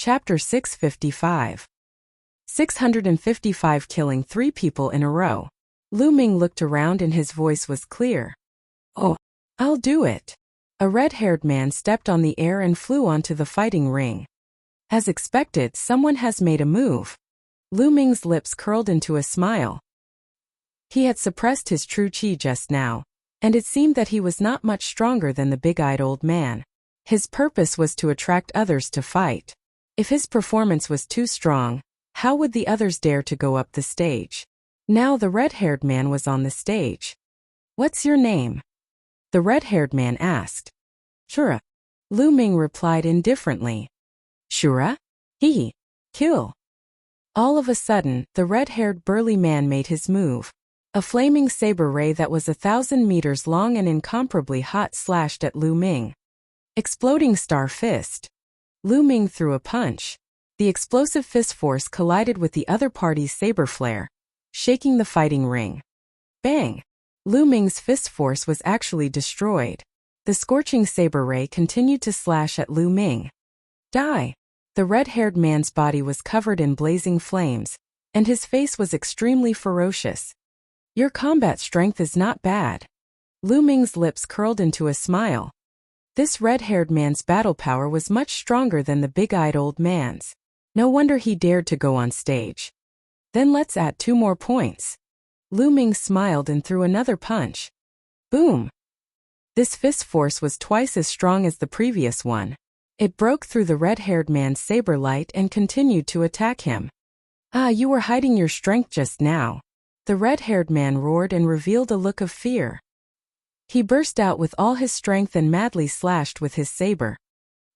Chapter 655. 655 Killing 3 people in a row. Lu Ming looked around and his voice was clear. Oh, I'll do it. A red-haired man stepped on the air and flew onto the fighting ring. As expected, someone has made a move. Lu Ming's lips curled into a smile. He had suppressed his true qi just now, and it seemed that he was not much stronger than the big-eyed old man. His purpose was to attract others to fight. If his performance was too strong, how would the others dare to go up the stage? Now the red-haired man was on the stage. "What's your name?" the red-haired man asked. "Shura." Lu Ming replied indifferently. "Shura? Kill." All of a sudden, the red-haired burly man made his move. A flaming saber ray that was 1,000 meters long and incomparably hot slashed at Lu Ming. Exploding star fist. Lu Ming threw a punch. The explosive fist force collided with the other party's saber flare, shaking the fighting ring. Bang! Lu Ming's fist force was actually destroyed. The scorching saber ray continued to slash at Lu Ming. Die! The red-haired man's body was covered in blazing flames, and his face was extremely ferocious. "Your combat strength is not bad." Lu Ming's lips curled into a smile. This red-haired man's battle power was much stronger than the big-eyed old man's. No wonder he dared to go on stage. Then let's add 2 more points. Lu Ming smiled and threw another punch. Boom! This fist force was twice as strong as the previous one. It broke through the red-haired man's saber light and continued to attack him. "Ah, you were hiding your strength just now." The red-haired man roared and revealed a look of fear. He burst out with all his strength and madly slashed with his saber.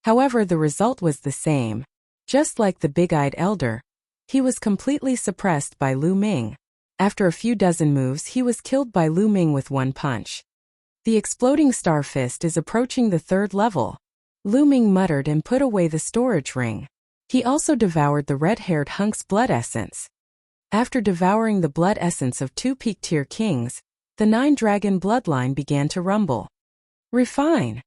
However, the result was the same. Just like the big-eyed elder, he was completely suppressed by Lu Ming. After a few dozen moves, he was killed by Lu Ming with 1 punch. The exploding star fist is approaching the 3rd level. Lu Ming muttered and put away the storage ring. He also devoured the red-haired hunk's blood essence. After devouring the blood essence of 2 peak-tier kings, the 9-dragon bloodline began to rumble. Refine!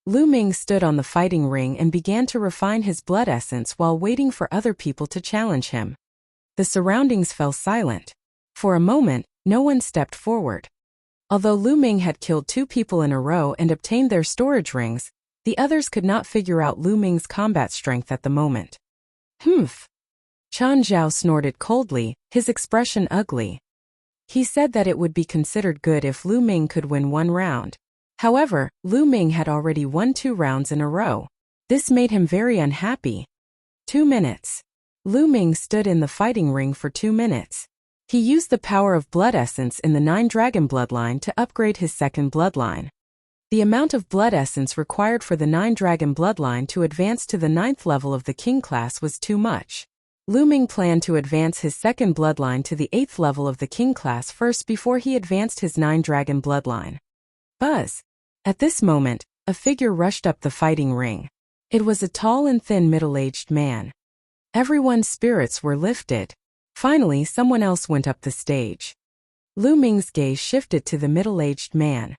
Lu Ming stood on the fighting ring and began to refine his blood essence while waiting for other people to challenge him. The surroundings fell silent. For a moment, no one stepped forward. Although Lu Ming had killed 2 people in a row and obtained their storage rings, the others could not figure out Lu Ming's combat strength at the moment. Humph! Chan Zhao snorted coldly, his expression ugly. He said that it would be considered good if Lu Ming could win 1 round. However, Lu Ming had already won 2 rounds in a row. This made him very unhappy. 2 minutes. Lu Ming stood in the fighting ring for 2 minutes. He used the power of blood essence in the 9-dragon bloodline to upgrade his 2nd bloodline. The amount of blood essence required for the 9-dragon bloodline to advance to the 9th level of the king class was too much. Lu Ming planned to advance his 2nd bloodline to the 8th level of the king class first before he advanced his 9-dragon bloodline. Buzz! At this moment, a figure rushed up the fighting ring. It was a tall and thin middle-aged man. Everyone's spirits were lifted. Finally, someone else went up the stage. Lu Ming's gaze shifted to the middle-aged man.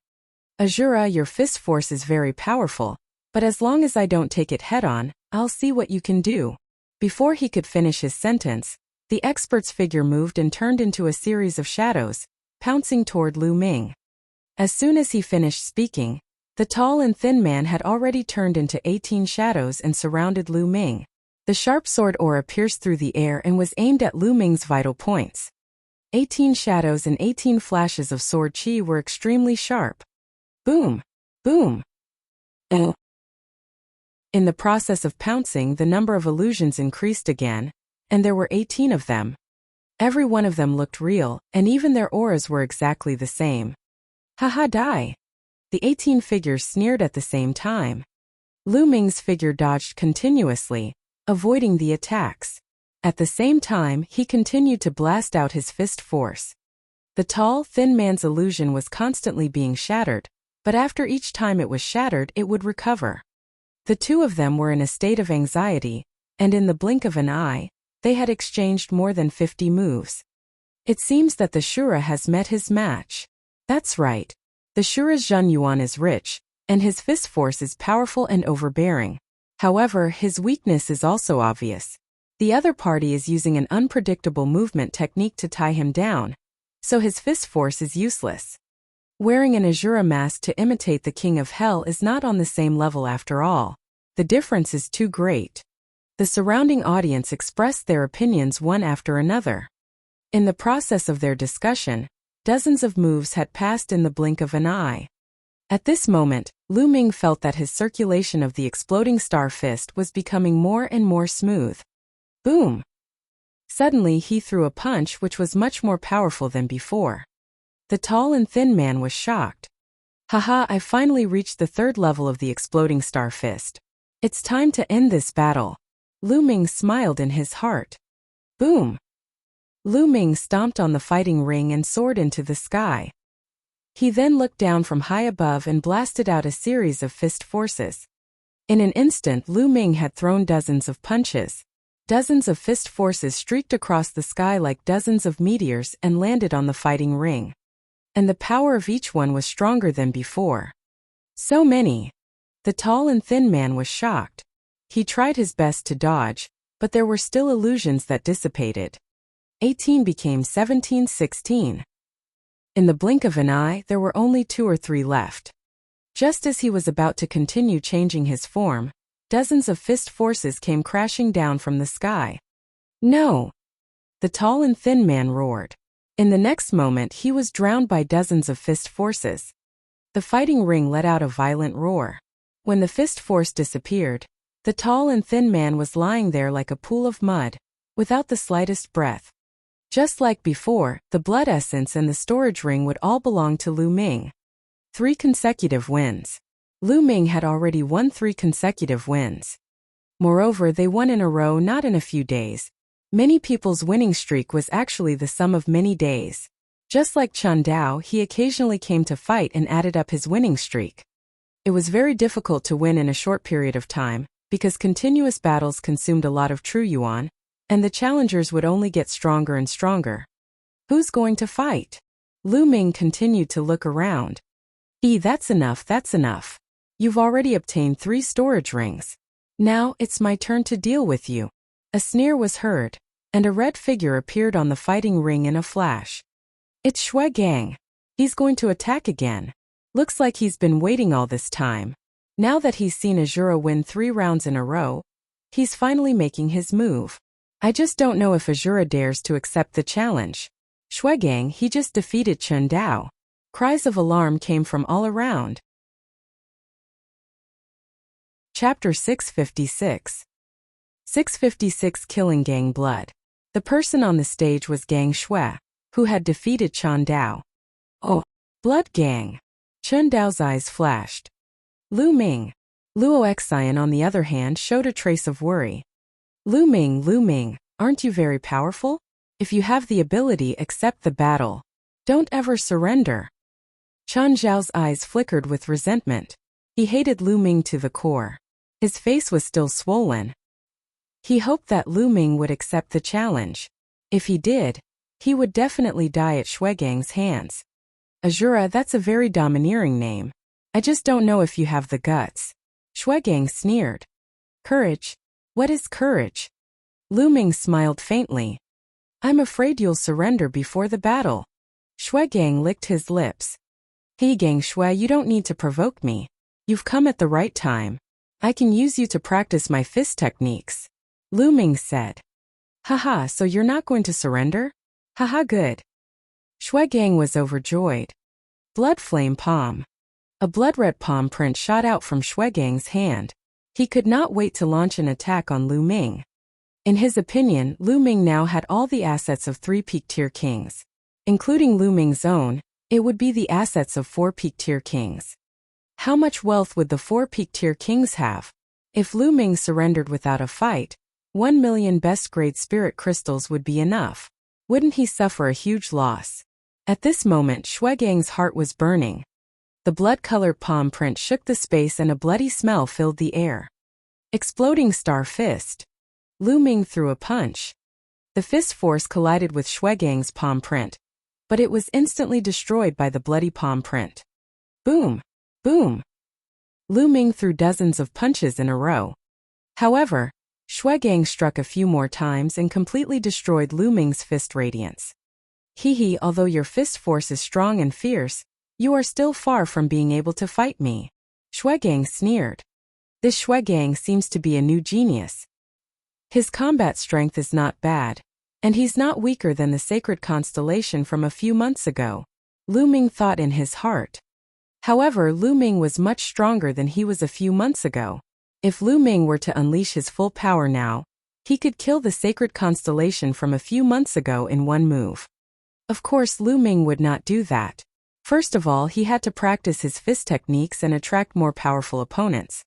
"Azura, your fist force is very powerful, but as long as I don't take it head-on, I'll see what you can do." Before he could finish his sentence, the expert's figure moved and turned into a series of shadows, pouncing toward Lu Ming. As soon as he finished speaking, the tall and thin man had already turned into 18 shadows and surrounded Lu Ming. The sharp sword aura pierced through the air and was aimed at Lu Ming's vital points. 18 shadows and 18 flashes of sword chi were extremely sharp. Boom! Boom! In the process of pouncing, the number of illusions increased again, and there were 18 of them. Every one of them looked real, and even their auras were exactly the same. Haha, die! The 18 figures sneered at the same time. Lu Ming's figure dodged continuously, avoiding the attacks. At the same time, he continued to blast out his fist force. The tall, thin man's illusion was constantly being shattered, but after each time it was shattered, it would recover. The 2 of them were in a state of anxiety, and in the blink of an eye, they had exchanged more than 50 moves. It seems that the Shura has met his match. That's right. The Shura's Zhen Yuan is rich, and his fist force is powerful and overbearing. However, his weakness is also obvious. The other party is using an unpredictable movement technique to tie him down, so his fist force is useless. Wearing an Asura mask to imitate the King of Hell is not on the same level after all. The difference is too great. The surrounding audience expressed their opinions one after another. In the process of their discussion, dozens of moves had passed in the blink of an eye. At this moment, Lu Ming felt that his circulation of the exploding star fist was becoming more and more smooth. Boom! Suddenly he threw a punch which was much more powerful than before. The tall and thin man was shocked. Haha, I finally reached the third level of the exploding star fist. It's time to end this battle. Lu Ming smiled in his heart. Boom! Lu Ming stomped on the fighting ring and soared into the sky. He then looked down from high above and blasted out a series of fist forces. In an instant, Lu Ming had thrown dozens of punches. Dozens of fist forces streaked across the sky like dozens of meteors and landed on the fighting ring. And the power of each one was stronger than before. So many. The tall and thin man was shocked. He tried his best to dodge, but there were still illusions that dissipated. 18 became 17, 16. In the blink of an eye, there were only 2 or 3 left. Just as he was about to continue changing his form, dozens of fist forces came crashing down from the sky. No! The tall and thin man roared. In the next moment, he was drowned by dozens of fist forces. The fighting ring let out a violent roar. When the fist force disappeared, the tall and thin man was lying there like a pool of mud, without the slightest breath. Just like before, the blood essence and the storage ring would all belong to Lu Ming. 3 consecutive wins. Lu Ming had already won 3 consecutive wins. Moreover, they won in a row, not in a few days. Many people's winning streak was actually the sum of many days. Just like Chen Dao, he occasionally came to fight and added up his winning streak. It was very difficult to win in a short period of time, because continuous battles consumed a lot of true yuan, and the challengers would only get stronger and stronger. Who's going to fight? Lu Ming continued to look around. That's enough, that's enough. You've already obtained 3 storage rings. Now, it's my turn to deal with you. A sneer was heard, and a red figure appeared on the fighting ring in a flash. It's Shui Gang. He's going to attack again. Looks like he's been waiting all this time. Now that he's seen Asura win 3 rounds in a row, he's finally making his move. I just don't know if Asura dares to accept the challenge. Shui Gang, he just defeated Chen Dao. Cries of alarm came from all around. Chapter 656. 656 Killing Gang Blood. The person on the stage was Gang Shui, who had defeated Chen Dao. Oh, Blood Gang. Chen Dao's eyes flashed. Lu Ming. Luo Xian on the other hand showed a trace of worry. Lu Ming, aren't you very powerful? If you have the ability, accept the battle. Don't ever surrender. Chen Zhao's eyes flickered with resentment. He hated Lu Ming to the core. His face was still swollen. He hoped that Lu Ming would accept the challenge. If he did, he would definitely die at Shui Gang's hands. Asura, that's a very domineering name. I just don't know if you have the guts. Shui Gang sneered. Courage? What is courage? Lu Ming smiled faintly. I'm afraid you'll surrender before the battle. Shui Gang licked his lips. Hey Gang Shui, you don't need to provoke me. You've come at the right time. I can use you to practice my fist techniques. Lu Ming said. Haha, so you're not going to surrender? Haha, good. Shui Gang was overjoyed. Blood flame palm. A blood-red palm print shot out from Shui Gang's hand. He could not wait to launch an attack on Lu Ming. In his opinion, Lu Ming now had all the assets of 3 peak-tier kings. Including Lu Ming's own, it would be the assets of 4 peak-tier kings. How much wealth would the 4 peak-tier kings have? If Lu Ming surrendered without a fight, 1 million best-grade spirit crystals would be enough. Wouldn't he suffer a huge loss? At this moment, Shui Gang's heart was burning. The blood-colored palm print shook the space and a bloody smell filled the air. Exploding star fist. Lu Ming threw a punch. The fist force collided with Shui Gang's palm print, but it was instantly destroyed by the bloody palm print. Boom! Boom! Lu Ming threw dozens of punches in a row. However, Shuegang struck a few more times and completely destroyed Lu Ming's fist radiance. Hee, although your fist force is strong and fierce, you are still far from being able to fight me. Shuegang sneered. This Shuegang seems to be a new genius. His combat strength is not bad, and he's not weaker than the sacred constellation from a few months ago, Lu Ming thought in his heart. However, Lu Ming was much stronger than he was a few months ago. If Lu Ming were to unleash his full power now, he could kill the sacred constellation from a few months ago in one move. Of course, Lu Ming would not do that. First of all, he had to practice his fist techniques and attract more powerful opponents.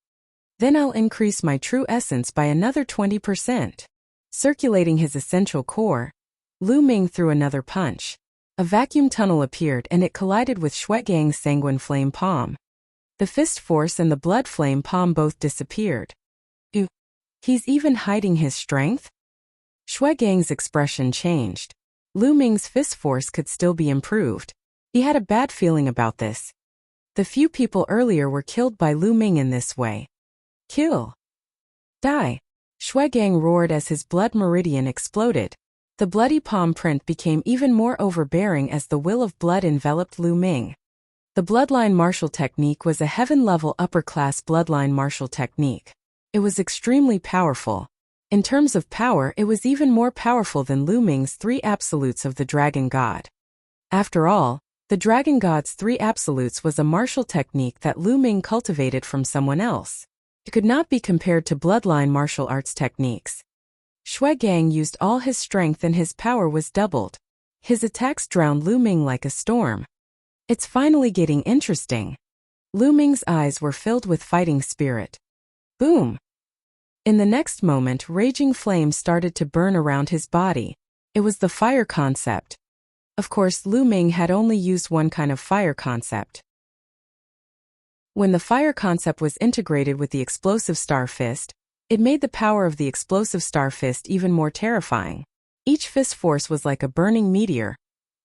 Then I'll increase my true essence by another 20%. Circulating his essential core, Lu Ming threw another punch. A vacuum tunnel appeared and it collided with Shuegang's sanguine flame palm. The fist force and the blood flame palm both disappeared. Ew. He's even hiding his strength? Shuegang's expression changed. Lu Ming's fist force could still be improved. He had a bad feeling about this. The few people earlier were killed by Lu Ming in this way. Kill. Die. Shuegang roared as his blood meridian exploded. The bloody palm print became even more overbearing as the will of blood enveloped Lu Ming. The bloodline martial technique was a heaven-level upper-class bloodline martial technique. It was extremely powerful. In terms of power, it was even more powerful than Lu Ming's 3 absolutes of the Dragon God. After all, the Dragon God's 3 absolutes was a martial technique that Lu Ming cultivated from someone else. It could not be compared to bloodline martial arts techniques. Shuegang used all his strength and his power was doubled. His attacks drowned Lu Ming like a storm. It's finally getting interesting. Lu Ming's eyes were filled with fighting spirit. Boom! In the next moment, raging flames started to burn around his body. It was the fire concept. Of course, Lu Ming had only used one kind of fire concept. When the fire concept was integrated with the explosive star fist, it made the power of the explosive star fist even more terrifying. Each fist force was like a burning meteor,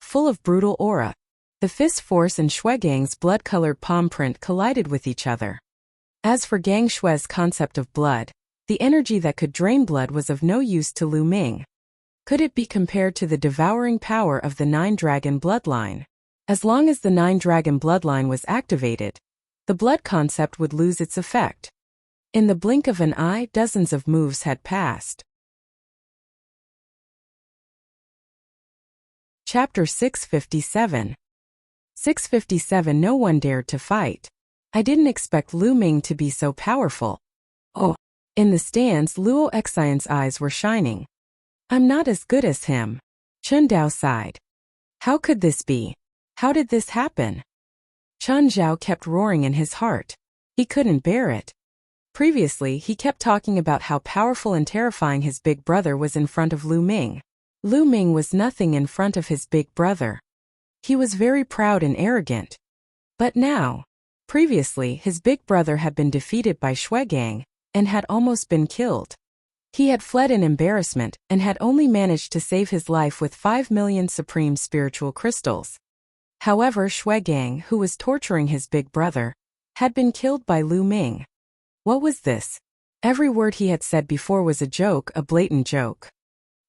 full of brutal aura. The fist force and Shuegang's blood-colored palm print collided with each other. As for Gang Shue's concept of blood, the energy that could drain blood was of no use to Lu Ming. Could it be compared to the devouring power of the 9-dragon bloodline? As long as the 9-dragon bloodline was activated, the blood concept would lose its effect. In the blink of an eye, dozens of moves had passed. Chapter 657. 657. No one dared to fight. I didn't expect Lu Ming to be so powerful. Oh. In the stands, Luo Xian's eyes were shining. I'm not as good as him. Chun Dao sighed. How could this be? How did this happen? Chun Zhao kept roaring in his heart. He couldn't bear it. Previously, he kept talking about how powerful and terrifying his big brother was in front of Lu Ming. Lu Ming was nothing in front of his big brother. He was very proud and arrogant. But now, previously, his big brother had been defeated by Shuegang and had almost been killed. He had fled in embarrassment and had only managed to save his life with 5 million supreme spiritual crystals. However, Shuegang, who was torturing his big brother, had been killed by Lu Ming. What was this? Every word he had said before was a joke, a blatant joke.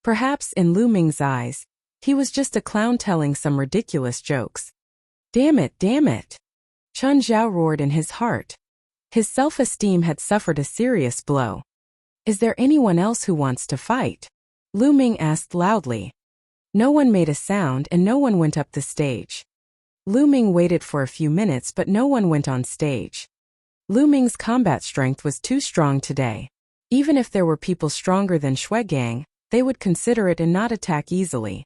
Perhaps, in Lu Ming's eyes, he was just a clown telling some ridiculous jokes. Damn it, damn it! Chun Zhao roared in his heart. His self-esteem had suffered a serious blow. Is there anyone else who wants to fight? Lu Ming asked loudly. No one made a sound and no one went up the stage. Lu Ming waited for a few minutes but no one went on stage. Lu Ming's combat strength was too strong today. Even if there were people stronger than Shuegang, they would consider it and not attack easily.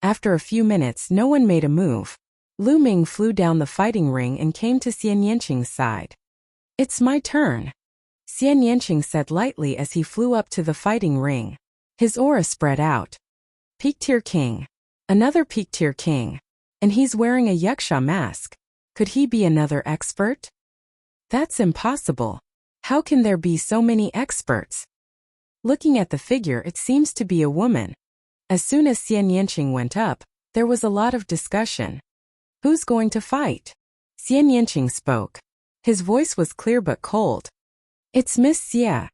After a few minutes, no one made a move. Lu Ming flew down the fighting ring and came to Xian Yanqing's side. It's my turn, Xian Yanqing said lightly as he flew up to the fighting ring. His aura spread out. Peak-tier king. Another peak-tier king. And he's wearing a Yuxia mask. Could he be another expert? That's impossible. How can there be so many experts? Looking at the figure, it seems to be a woman. As soon as Xian Yanqing went up, there was a lot of discussion. Who's going to fight? Xian Yanqing spoke. His voice was clear but cold. It's Miss Xia.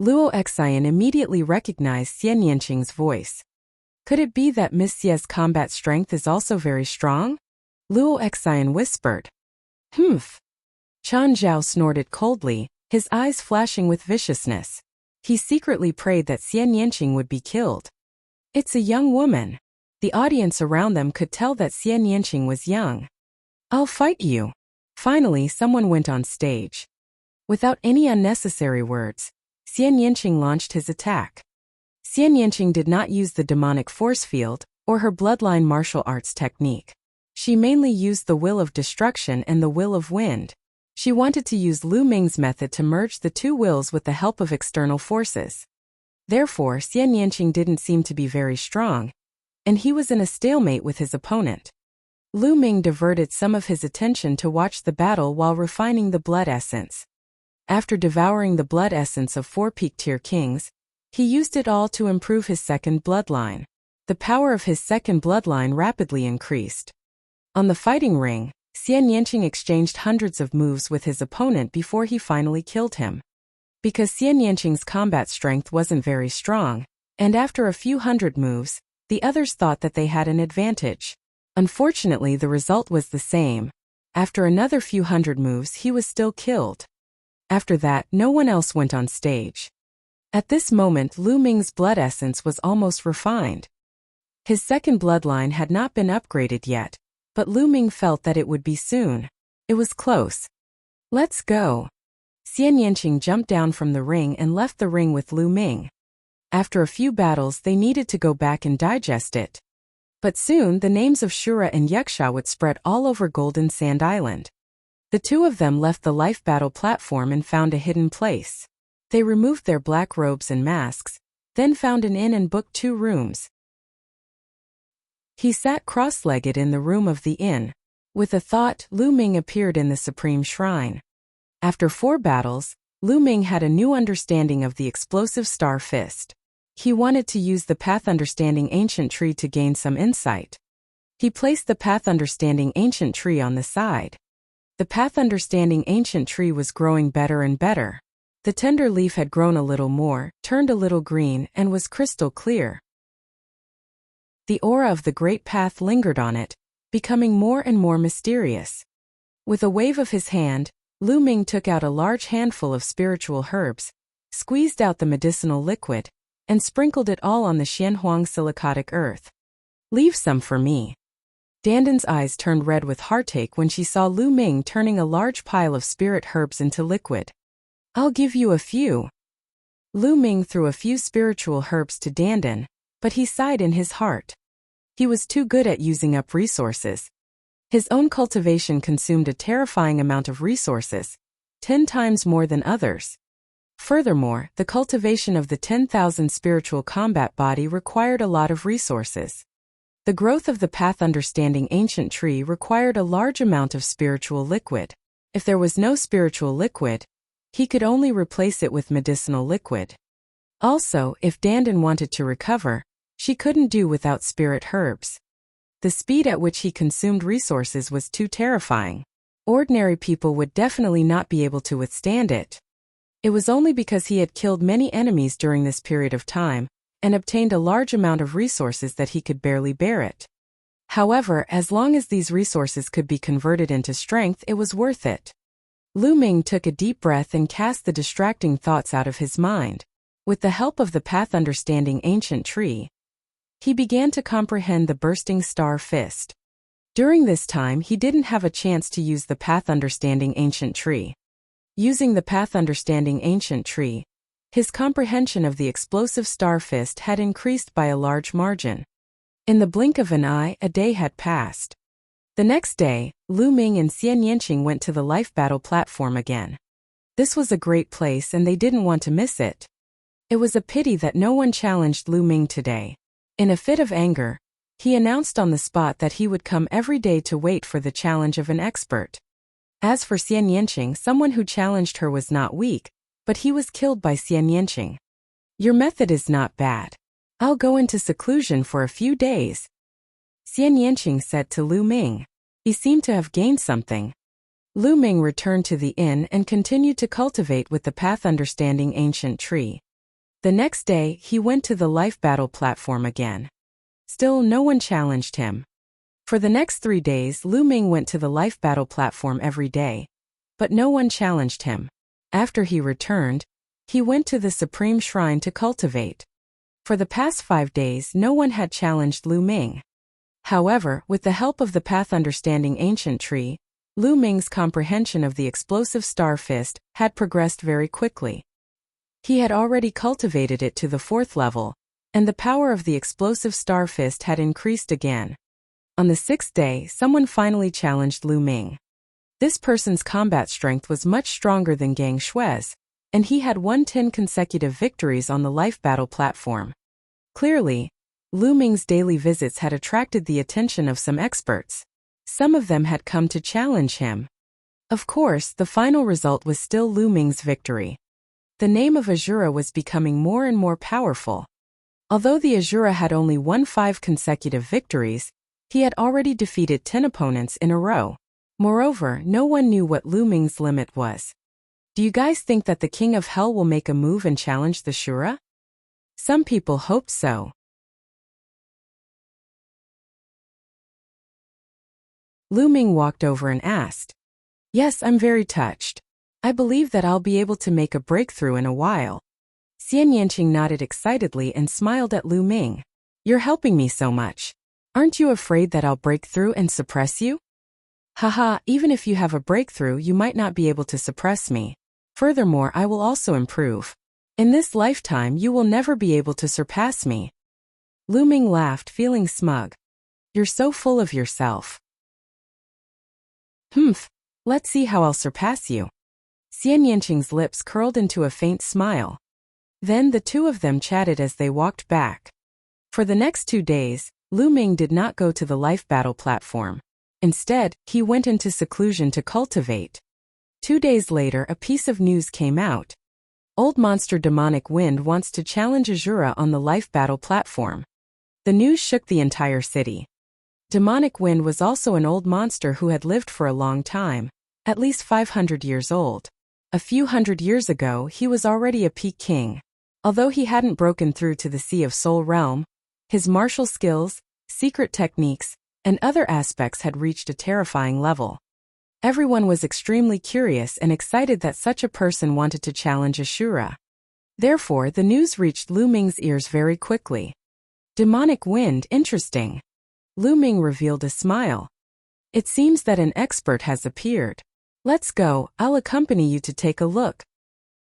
Luo Xian immediately recognized Xian Yanqing's voice. Could it be that Miss Xia's combat strength is also very strong? Luo Xian whispered. Humph. Chan Zhao snorted coldly, his eyes flashing with viciousness. He secretly prayed that Xian Yanqing would be killed. It's a young woman. The audience around them could tell that Xian Yanqing was young. I'll fight you. Finally, someone went on stage. Without any unnecessary words, Xian Yanqing launched his attack. Xian Yanqing did not use the demonic force field or her bloodline martial arts technique. She mainly used the will of destruction and the will of wind. She wanted to use Lu Ming's method to merge the two wills with the help of external forces. Therefore, Xian Yanqing didn't seem to be very strong, and he was in a stalemate with his opponent. Lu Ming diverted some of his attention to watch the battle while refining the blood essence. After devouring the blood essence of 4 peak-tier kings, he used it all to improve his second bloodline. The power of his second bloodline rapidly increased. On the fighting ring, Xian Yanqing exchanged hundreds of moves with his opponent before he finally killed him. Because Xian Yanqing's combat strength wasn't very strong, and after a few hundred moves, the others thought that they had an advantage. Unfortunately, the result was the same. After another few hundred moves, he was still killed. After that, no one else went on stage. At this moment, Lu Ming's blood essence was almost refined. His second bloodline had not been upgraded yet, but Lu Ming felt that it would be soon. It was close. Let's go. Xian Yanqing jumped down from the ring and left the ring with Lu Ming. After a few battles, they needed to go back and digest it. But soon, the names of Shura and Yuxia would spread all over Golden Sand Island. The two of them left the life battle platform and found a hidden place. They removed their black robes and masks, then found an inn and booked 2 rooms. He sat cross-legged in the room of the inn. With a thought, Lu Ming appeared in the Supreme Shrine. After 4 battles, Lu Ming had a new understanding of the explosive Star Fist. He wanted to use the Path Understanding Ancient Tree to gain some insight. He placed the Path Understanding Ancient Tree on the side. The Path Understanding Ancient Tree was growing better and better. The tender leaf had grown a little more, turned a little green, and was crystal clear. The aura of the Great Path lingered on it, becoming more and more mysterious. With a wave of his hand, Lu Ming took out a large handful of spiritual herbs, squeezed out the medicinal liquid, and sprinkled it all on the Xianhuang silicotic earth. Leave some for me. Dandan's eyes turned red with heartache when she saw Lu Ming turning a large pile of spirit herbs into liquid. I'll give you a few. Lu Ming threw a few spiritual herbs to Dandan, but he sighed in his heart. He was too good at using up resources. His own cultivation consumed a terrifying amount of resources, 10 times more than others. Furthermore, the cultivation of the 10,000 spiritual combat body required a lot of resources. The growth of the Path Understanding Ancient Tree required a large amount of spiritual liquid. If there was no spiritual liquid, he could only replace it with medicinal liquid. Also, if Dandan wanted to recover, she couldn't do without spirit herbs. The speed at which he consumed resources was too terrifying. Ordinary people would definitely not be able to withstand it. It was only because he had killed many enemies during this period of time, and obtained a large amount of resources that he could barely bear it. However, as long as these resources could be converted into strength, it was worth it. Lu Ming took a deep breath and cast the distracting thoughts out of his mind. With the help of the Path Understanding Ancient Tree, he began to comprehend the bursting Star Fist. During this time, he didn't have a chance to use the Path Understanding Ancient Tree. Using the Path Understanding Ancient Tree, his comprehension of the explosive Star Fist had increased by a large margin. In the blink of an eye, a day had passed. The next day, Lu Ming and Xian Yanqing went to the life battle platform again. This was a great place and they didn't want to miss it. It was a pity that no one challenged Lu Ming today. In a fit of anger, he announced on the spot that he would come every day to wait for the challenge of an expert. As for Xian Yanqing, someone who challenged her was not weak, but he was killed by Xian Yanqing. Your method is not bad. I'll go into seclusion for a few days. Xian Yanqing said to Lu Ming. He seemed to have gained something. Lu Ming returned to the inn and continued to cultivate with the Path Understanding Ancient Tree. The next day, he went to the life battle platform again. Still, no one challenged him. For the next 3 days, Lu Ming went to the life battle platform every day. But no one challenged him. After he returned, he went to the Supreme Shrine to cultivate. For the past 5 days, no one had challenged Lu Ming. However, with the help of the Path Understanding Ancient Tree, Lu Ming's comprehension of the explosive star fist had progressed very quickly. He had already cultivated it to the 4th level, and the power of the explosive star fist had increased again. On the 6th day, someone finally challenged Lu Ming. This person's combat strength was much stronger than Gang Shui's, and he had won 10 consecutive victories on the life battle platform. Clearly, Lu Ming's daily visits had attracted the attention of some experts. Some of them had come to challenge him. Of course, the final result was still Lu Ming's victory. The name of Azura was becoming more and more powerful. Although the Azura had only won 5 consecutive victories, he had already defeated 10 opponents in a row. Moreover, no one knew what Lu Ming's limit was. Do you guys think that the King of Hell will make a move and challenge the Shura? Some people hoped so. Lu Ming walked over and asked, "Yes, I'm very touched. I believe that I'll be able to make a breakthrough in a while." Xian Yanqing nodded excitedly and smiled at Lu Ming. "You're helping me so much. Aren't you afraid that I'll break through and suppress you?" "Haha, even if you have a breakthrough, you might not be able to suppress me. Furthermore, I will also improve. In this lifetime, you will never be able to surpass me." Lu Ming laughed, feeling smug. "You're so full of yourself." Let's see how I'll surpass you." Xian Yanqing's lips curled into a faint smile. Then the two of them chatted as they walked back. For the next 2 days, Lu Ming did not go to the life battle platform. Instead, he went into seclusion to cultivate. 2 days later, a piece of news came out. Old monster Demonic Wind wants to challenge Azura on the life battle platform. The news shook the entire city. Demonic Wind was also an old monster who had lived for a long time, at least 500 years old. A few hundred years ago, he was already a peak king. Although he hadn't broken through to the Sea of Soul realm, his martial skills, secret techniques, and other aspects had reached a terrifying level. Everyone was extremely curious and excited that such a person wanted to challenge Ashura. Therefore, the news reached Lu Ming's ears very quickly. Demonic Wind, interesting. Lu Ming revealed a smile. "It seems that an expert has appeared. Let's go, I'll accompany you to take a look."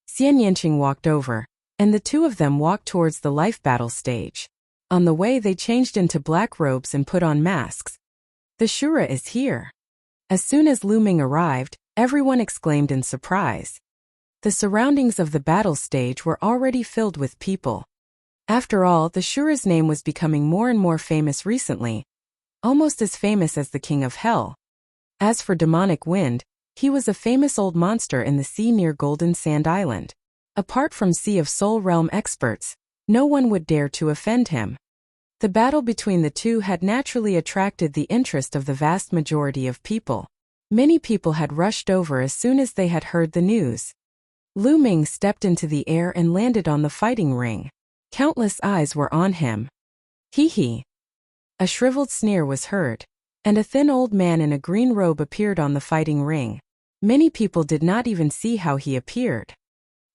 Xian Yanqing walked over, and the two of them walked towards the life battle stage. On the way, they changed into black robes and put on masks. "The Shura is here." As soon as Lu Ming arrived, everyone exclaimed in surprise. The surroundings of the battle stage were already filled with people. After all, the Shura's name was becoming more and more famous recently, almost as famous as the King of Hell. As for Demonic Wind, he was a famous old monster in the sea near Golden Sand Island. Apart from Sea of Soul realm experts, no one would dare to offend him. The battle between the two had naturally attracted the interest of the vast majority of people. Many people had rushed over as soon as they had heard the news. Lu Ming stepped into the air and landed on the fighting ring. Countless eyes were on him. "Hee hee." A shriveled sneer was heard, and a thin old man in a green robe appeared on the fighting ring. Many people did not even see how he appeared.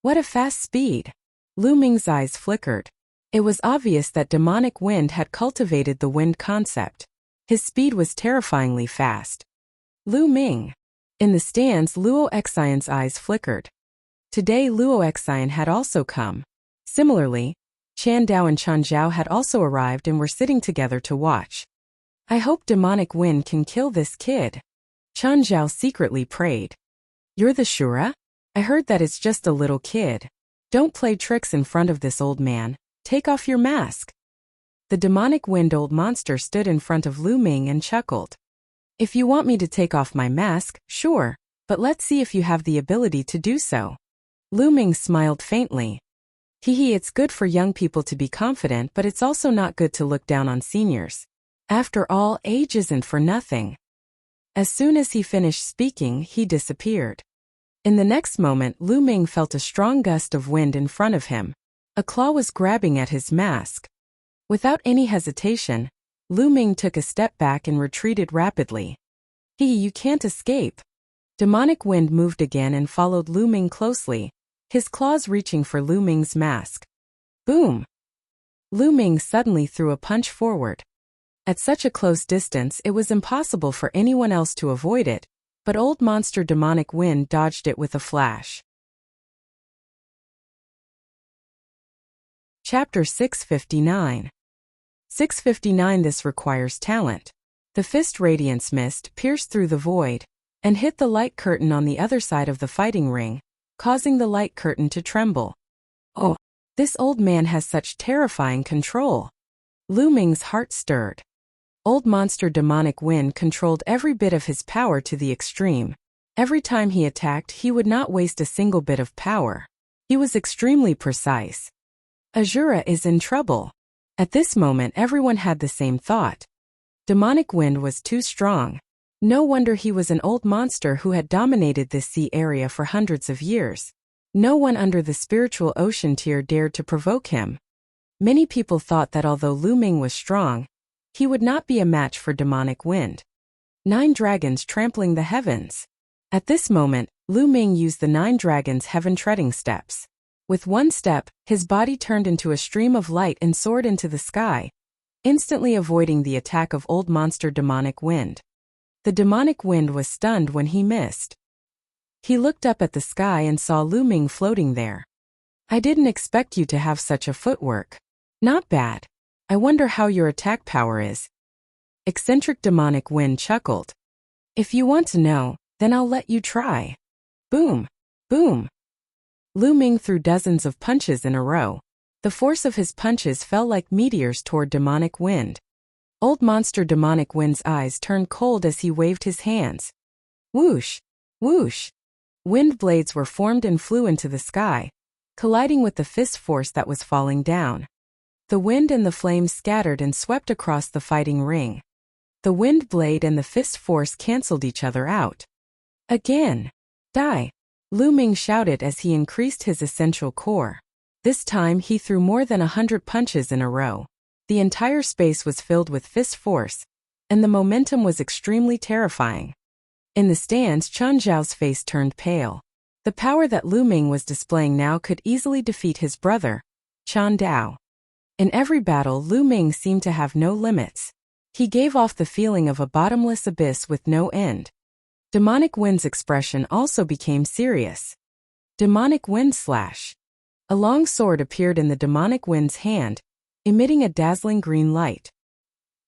What a fast speed! Lu Ming's eyes flickered. It was obvious that Demonic Wind had cultivated the wind concept. His speed was terrifyingly fast. Lu Ming. In the stands, Luo Xian's eyes flickered. Today Luo Xian had also come. Similarly, Chan Dao and Chan Zhao had also arrived and were sitting together to watch. "I hope Demonic Wind can kill this kid." Chan Zhao secretly prayed. "You're the Shura? I heard that it's just a little kid. Don't play tricks in front of this old man. Take off your mask." The Demonic Wind old monster stood in front of Lu Ming and chuckled. "If you want me to take off my mask, sure, but let's see if you have the ability to do so." Lu Ming smiled faintly. "Hee, it's good for young people to be confident, but it's also not good to look down on seniors. After all, age isn't for nothing." As soon as he finished speaking, he disappeared. In the next moment, Lu Ming felt a strong gust of wind in front of him. A claw was grabbing at his mask. Without any hesitation, Lu Ming took a step back and retreated rapidly. You can't escape. Demonic wind moved again and followed Lu Ming closely, his claws reaching for Lu Ming's mask. Boom! Lu Ming suddenly threw a punch forward. At such a close distance it was impossible for anyone else to avoid it, but old monster demonic wind dodged it with a flash. Chapter 659. 659. This requires talent. The fist radiance mist pierced through the void and hit the light curtain on the other side of the fighting ring, causing the light curtain to tremble. Oh, this old man has such terrifying control. Lu Ming's heart stirred. Old monster demonic wind controlled every bit of his power to the extreme. Every time he attacked, he would not waste a single bit of power. He was extremely precise. Azura is in trouble. At this moment everyone had the same thought. Demonic wind was too strong. No wonder he was an old monster who had dominated this sea area for hundreds of years. No one under the spiritual ocean tier dared to provoke him. Many people thought that although Lu Ming was strong, he would not be a match for demonic wind. 9 dragons trampling the heavens. At this moment, Lu Ming used the 9 dragons' heaven-treading steps. With one step, his body turned into a stream of light and soared into the sky, instantly avoiding the attack of old monster demonic wind. The demonic wind was stunned when he missed. He looked up at the sky and saw Lu Ming floating there. I didn't expect you to have such a footwork. Not bad. I wonder how your attack power is. Eccentric demonic wind chuckled. If you want to know, then I'll let you try. Boom! Boom! Lu Ming threw dozens of punches in a row. The force of his punches fell like meteors toward demonic wind. Old monster demonic wind's eyes turned cold as he waved his hands. Whoosh! Whoosh! Wind blades were formed and flew into the sky, colliding with the fist force that was falling down. The wind and the flames scattered and swept across the fighting ring. The wind blade and the fist force cancelled each other out. Again! Die! Lu Ming shouted as he increased his essential core. This time he threw more than 100 punches in a row. The entire space was filled with fist force, and the momentum was extremely terrifying. In the stands, Chen Zhao's face turned pale. The power that Lu Ming was displaying now could easily defeat his brother, Chen Dao. In every battle, Lu Ming seemed to have no limits. He gave off the feeling of a bottomless abyss with no end. Demonic wind's expression also became serious. Demonic wind slash. A long sword appeared in the demonic wind's hand, emitting a dazzling green light.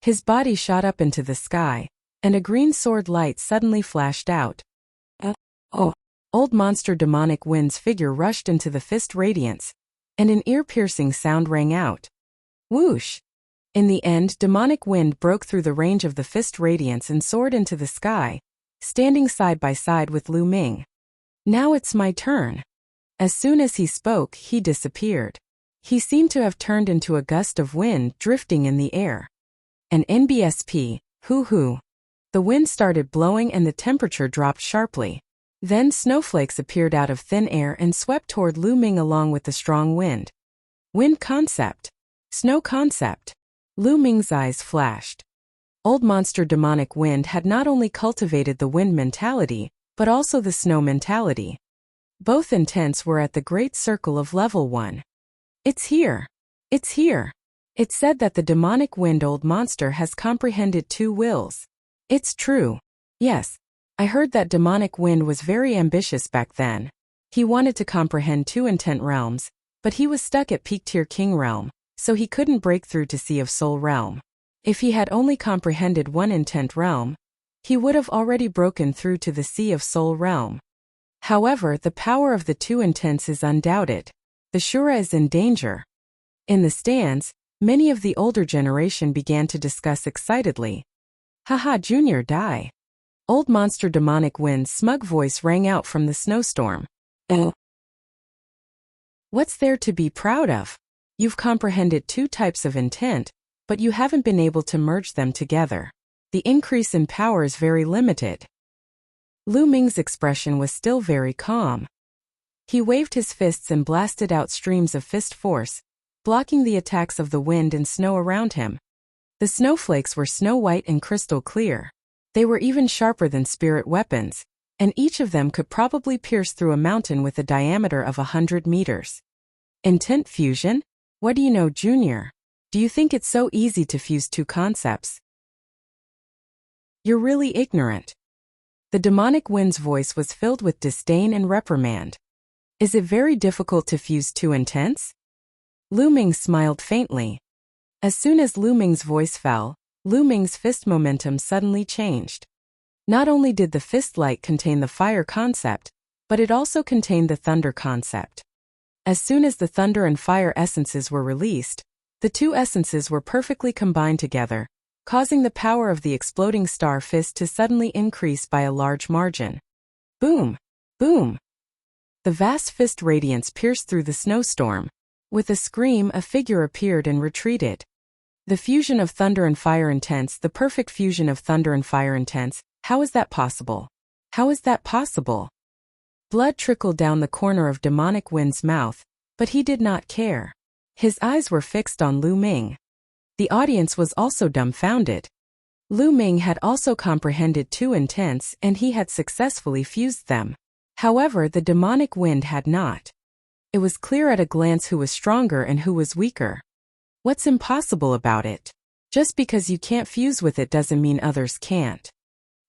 His body shot up into the sky, and a green sword light suddenly flashed out. Oh! Old monster demonic wind's figure rushed into the fist radiance, and an ear-piercing sound rang out. Whoosh! In the end, demonic wind broke through the range of the fist radiance and soared into the sky, standing side by side with Lu Ming. Now it's my turn. As soon as he spoke, he disappeared. He seemed to have turned into a gust of wind drifting in the air. An NBSP, hoo-hoo. The wind started blowing and the temperature dropped sharply. Then snowflakes appeared out of thin air and swept toward Lu Ming along with the strong wind. Wind concept. Snow concept. Lu Ming's eyes flashed. Old monster demonic wind had not only cultivated the wind mentality, but also the snow mentality. Both intents were at the great circle of level 1. It's here. It's here. It said that the demonic wind old monster has comprehended 2 wills. It's true. Yes. I heard that demonic wind was very ambitious back then. He wanted to comprehend 2 intent realms, but he was stuck at peak tier king realm, so he couldn't break through to Sea of Soul realm. If he had only comprehended 1 intent realm, he would have already broken through to the Sea of Soul realm. However, the power of the 2 intents is undoubted. The Shura is in danger. In the stands, many of the older generation began to discuss excitedly. Haha, Junior, die. Old monster demonic wind's smug voice rang out from the snowstorm. What's there to be proud of? You've comprehended 2 types of intent, but you haven't been able to merge them together. The increase in power is very limited. Lu Ming's expression was still very calm. He waved his fists and blasted out streams of fist force, blocking the attacks of the wind and snow around him. The snowflakes were snow white and crystal clear. They were even sharper than spirit weapons, and each of them could probably pierce through a mountain with a diameter of 100 meters. Intent fusion? What do you know, Junior? Do you think it's so easy to fuse two concepts? You're really ignorant. The demonic wind's voice was filled with disdain and reprimand. Is it very difficult to fuse two intents? Lu Ming smiled faintly. As soon as Lu Ming's voice fell, Lu Ming's fist momentum suddenly changed. Not only did the fist light contain the fire concept, but it also contained the thunder concept. As soon as the thunder and fire essences were released, the two essences were perfectly combined together, causing the power of the exploding star fist to suddenly increase by a large margin. Boom! Boom! The vast fist radiance pierced through the snowstorm. With a scream, a figure appeared and retreated. The fusion of thunder and fire intents, the perfect fusion of thunder and fire intents. How is that possible? How is that possible? Blood trickled down the corner of Demonic Wind's mouth, but he did not care. His eyes were fixed on Lu Ming. The audience was also dumbfounded. Lu Ming had also comprehended two intents and he had successfully fused them. However, the Demonic Wind had not. It was clear at a glance who was stronger and who was weaker. What's impossible about it? Just because you can't fuse with it doesn't mean others can't.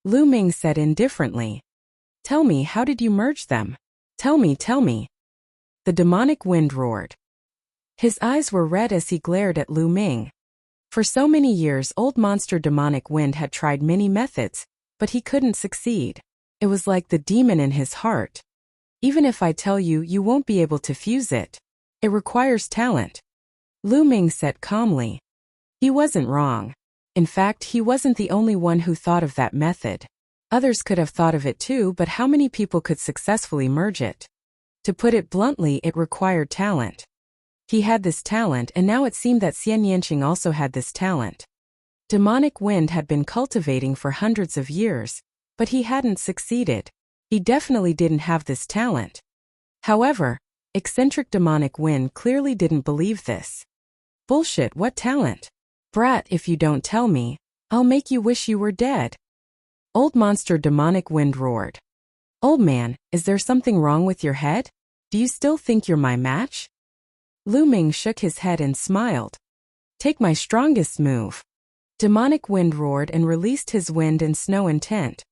Lu Ming said indifferently. Tell me, how did you merge them? Tell me, tell me. The Demonic Wind roared. His eyes were red as he glared at Lu Ming. For so many years, Old Monster Demonic Wind had tried many methods, but he couldn't succeed. It was like the demon in his heart. Even if I tell you, you won't be able to fuse it. It requires talent. Lu Ming said calmly. He wasn't wrong. In fact, he wasn't the only one who thought of that method. Others could have thought of it too, but how many people could successfully merge it? To put it bluntly, it required talent. He had this talent, and now it seemed that Xian Yanqing also had this talent. Demonic Wind had been cultivating for hundreds of years, but he hadn't succeeded. He definitely didn't have this talent. However, eccentric Demonic Wind clearly didn't believe this. Bullshit, what talent? Brat, if you don't tell me, I'll make you wish you were dead. Old Monster Demonic Wind roared. Old man, is there something wrong with your head? Do you still think you're my match? Lu Ming shook his head and smiled. Take my strongest move. Demonic Wind roared and released his wind and snow intent.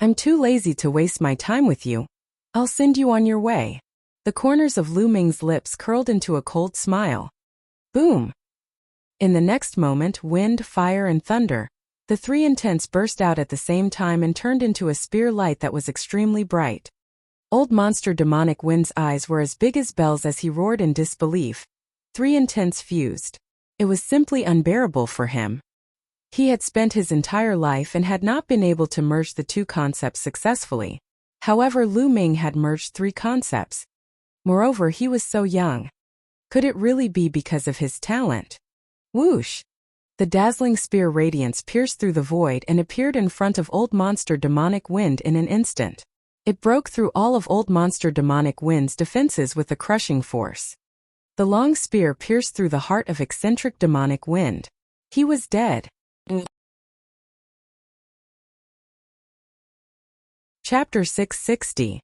I'm too lazy to waste my time with you. I'll send you on your way. The corners of Lu Ming's lips curled into a cold smile. Boom! In the next moment, wind, fire, and thunder, the three intents burst out at the same time and turned into a spear light that was extremely bright. Old Monster Demonic Wind's eyes were as big as bells as he roared in disbelief. Three intents fused. It was simply unbearable for him. He had spent his entire life and had not been able to merge the two concepts successfully. However, Lu Ming had merged three concepts. Moreover, he was so young. Could it really be because of his talent? Whoosh! The dazzling spear radiance pierced through the void and appeared in front of Old Monster Demonic Wind in an instant. It broke through all of Old Monster Demonic Wind's defenses with a crushing force. The long spear pierced through the heart of eccentric Demonic Wind. He was dead. Chapter 660.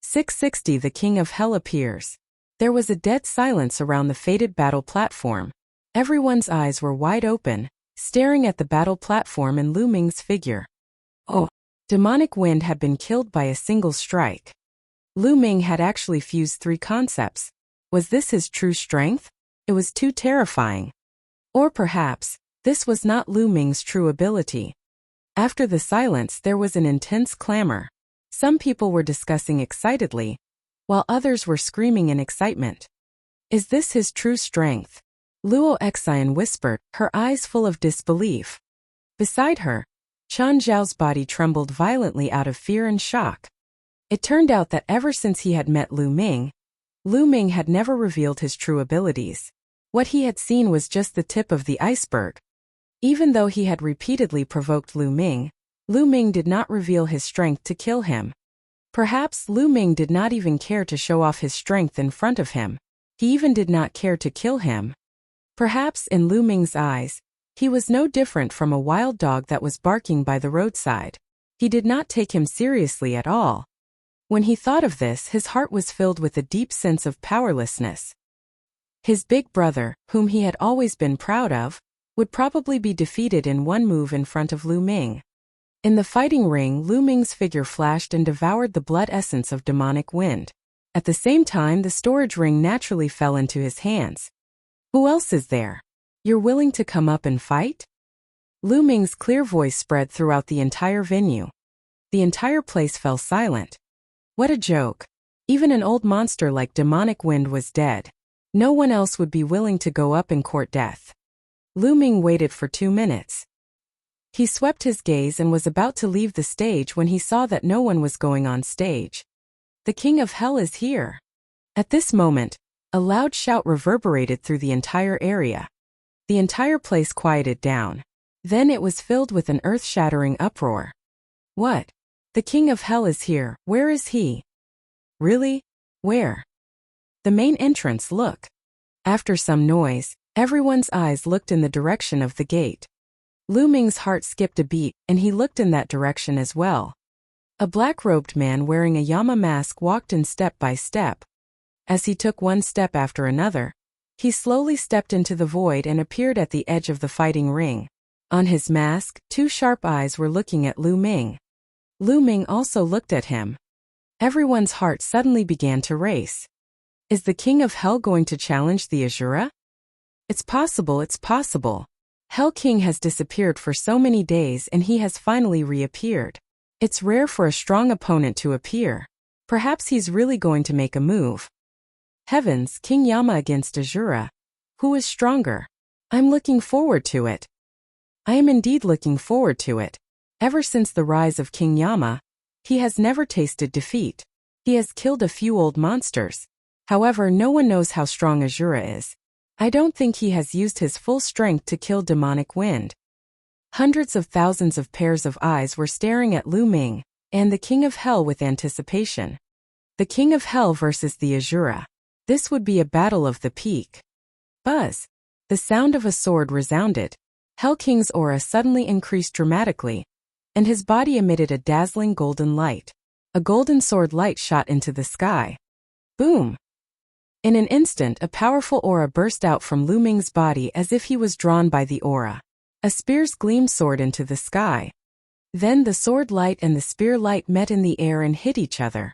660 The King of Hell appears. There was a dead silence around the fated battle platform. Everyone's eyes were wide open, staring at the battle platform and Lu Ming's figure. Oh! Demonic Wind had been killed by a single strike. Lu Ming had actually fused three concepts. Was this his true strength? It was too terrifying. Or perhaps, this was not Lu Ming's true ability. After the silence, there was an intense clamor. Some people were discussing excitedly, while others were screaming in excitement. Is this his true strength? Luo Xian whispered, her eyes full of disbelief. Beside her, Chen Zhao's body trembled violently out of fear and shock. It turned out that ever since he had met Lu Ming had never revealed his true abilities. What he had seen was just the tip of the iceberg. Even though he had repeatedly provoked Lu Ming did not reveal his strength to kill him. Perhaps Lu Ming did not even care to show off his strength in front of him. He even did not care to kill him. Perhaps in Lu Ming's eyes, he was no different from a wild dog that was barking by the roadside. He did not take him seriously at all. When he thought of this, his heart was filled with a deep sense of powerlessness. His big brother, whom he had always been proud of, would probably be defeated in one move in front of Lu Ming. In the fighting ring, Lu Ming's figure flashed and devoured the blood essence of demonic wind. At the same time, the storage ring naturally fell into his hands. Who else is there? You're willing to come up and fight? Lu Ming's clear voice spread throughout the entire venue. The entire place fell silent. What a joke. Even an old monster like demonic wind was dead. No one else would be willing to go up and court death. Lu Ming waited for 2 minutes. He swept his gaze and was about to leave the stage when he saw that no one was going on stage. The King of Hell is here. At this moment, a loud shout reverberated through the entire area. The entire place quieted down. Then it was filled with an earth-shattering uproar. What? The King of Hell is here. Where is he? Really? Where? The main entrance, look. After some noise, everyone's eyes looked in the direction of the gate. Lu Ming's heart skipped a beat, and he looked in that direction as well. A black-robed man wearing a Yama mask walked in step by step. As he took one step after another, he slowly stepped into the void and appeared at the edge of the fighting ring. On his mask, 2 sharp eyes were looking at Lu Ming. Lu Ming also looked at him. Everyone's heart suddenly began to race. Is the King of Hell going to challenge the Asura? It's possible, it's possible. Hell King has disappeared for so many days and he has finally reappeared. It's rare for a strong opponent to appear. Perhaps he's really going to make a move. Heavens, King Yama against Asura. Who is stronger? I'm looking forward to it. I am indeed looking forward to it. Ever since the rise of King Yama, he has never tasted defeat. He has killed a few old monsters. However, no one knows how strong Asura is. I don't think he has used his full strength to kill demonic wind. Hundreds of thousands of pairs of eyes were staring at Lu Ming and the King of Hell with anticipation. The King of Hell versus the Asura. This would be a battle of the peak. Buzz. The sound of a sword resounded. Hell King's aura suddenly increased dramatically, and his body emitted a dazzling golden light. A golden sword light shot into the sky. Boom! In an instant, a powerful aura burst out from Lu Ming's body as if he was drawn by the aura. A spear's gleam soared into the sky. Then the sword light and the spear light met in the air and hit each other.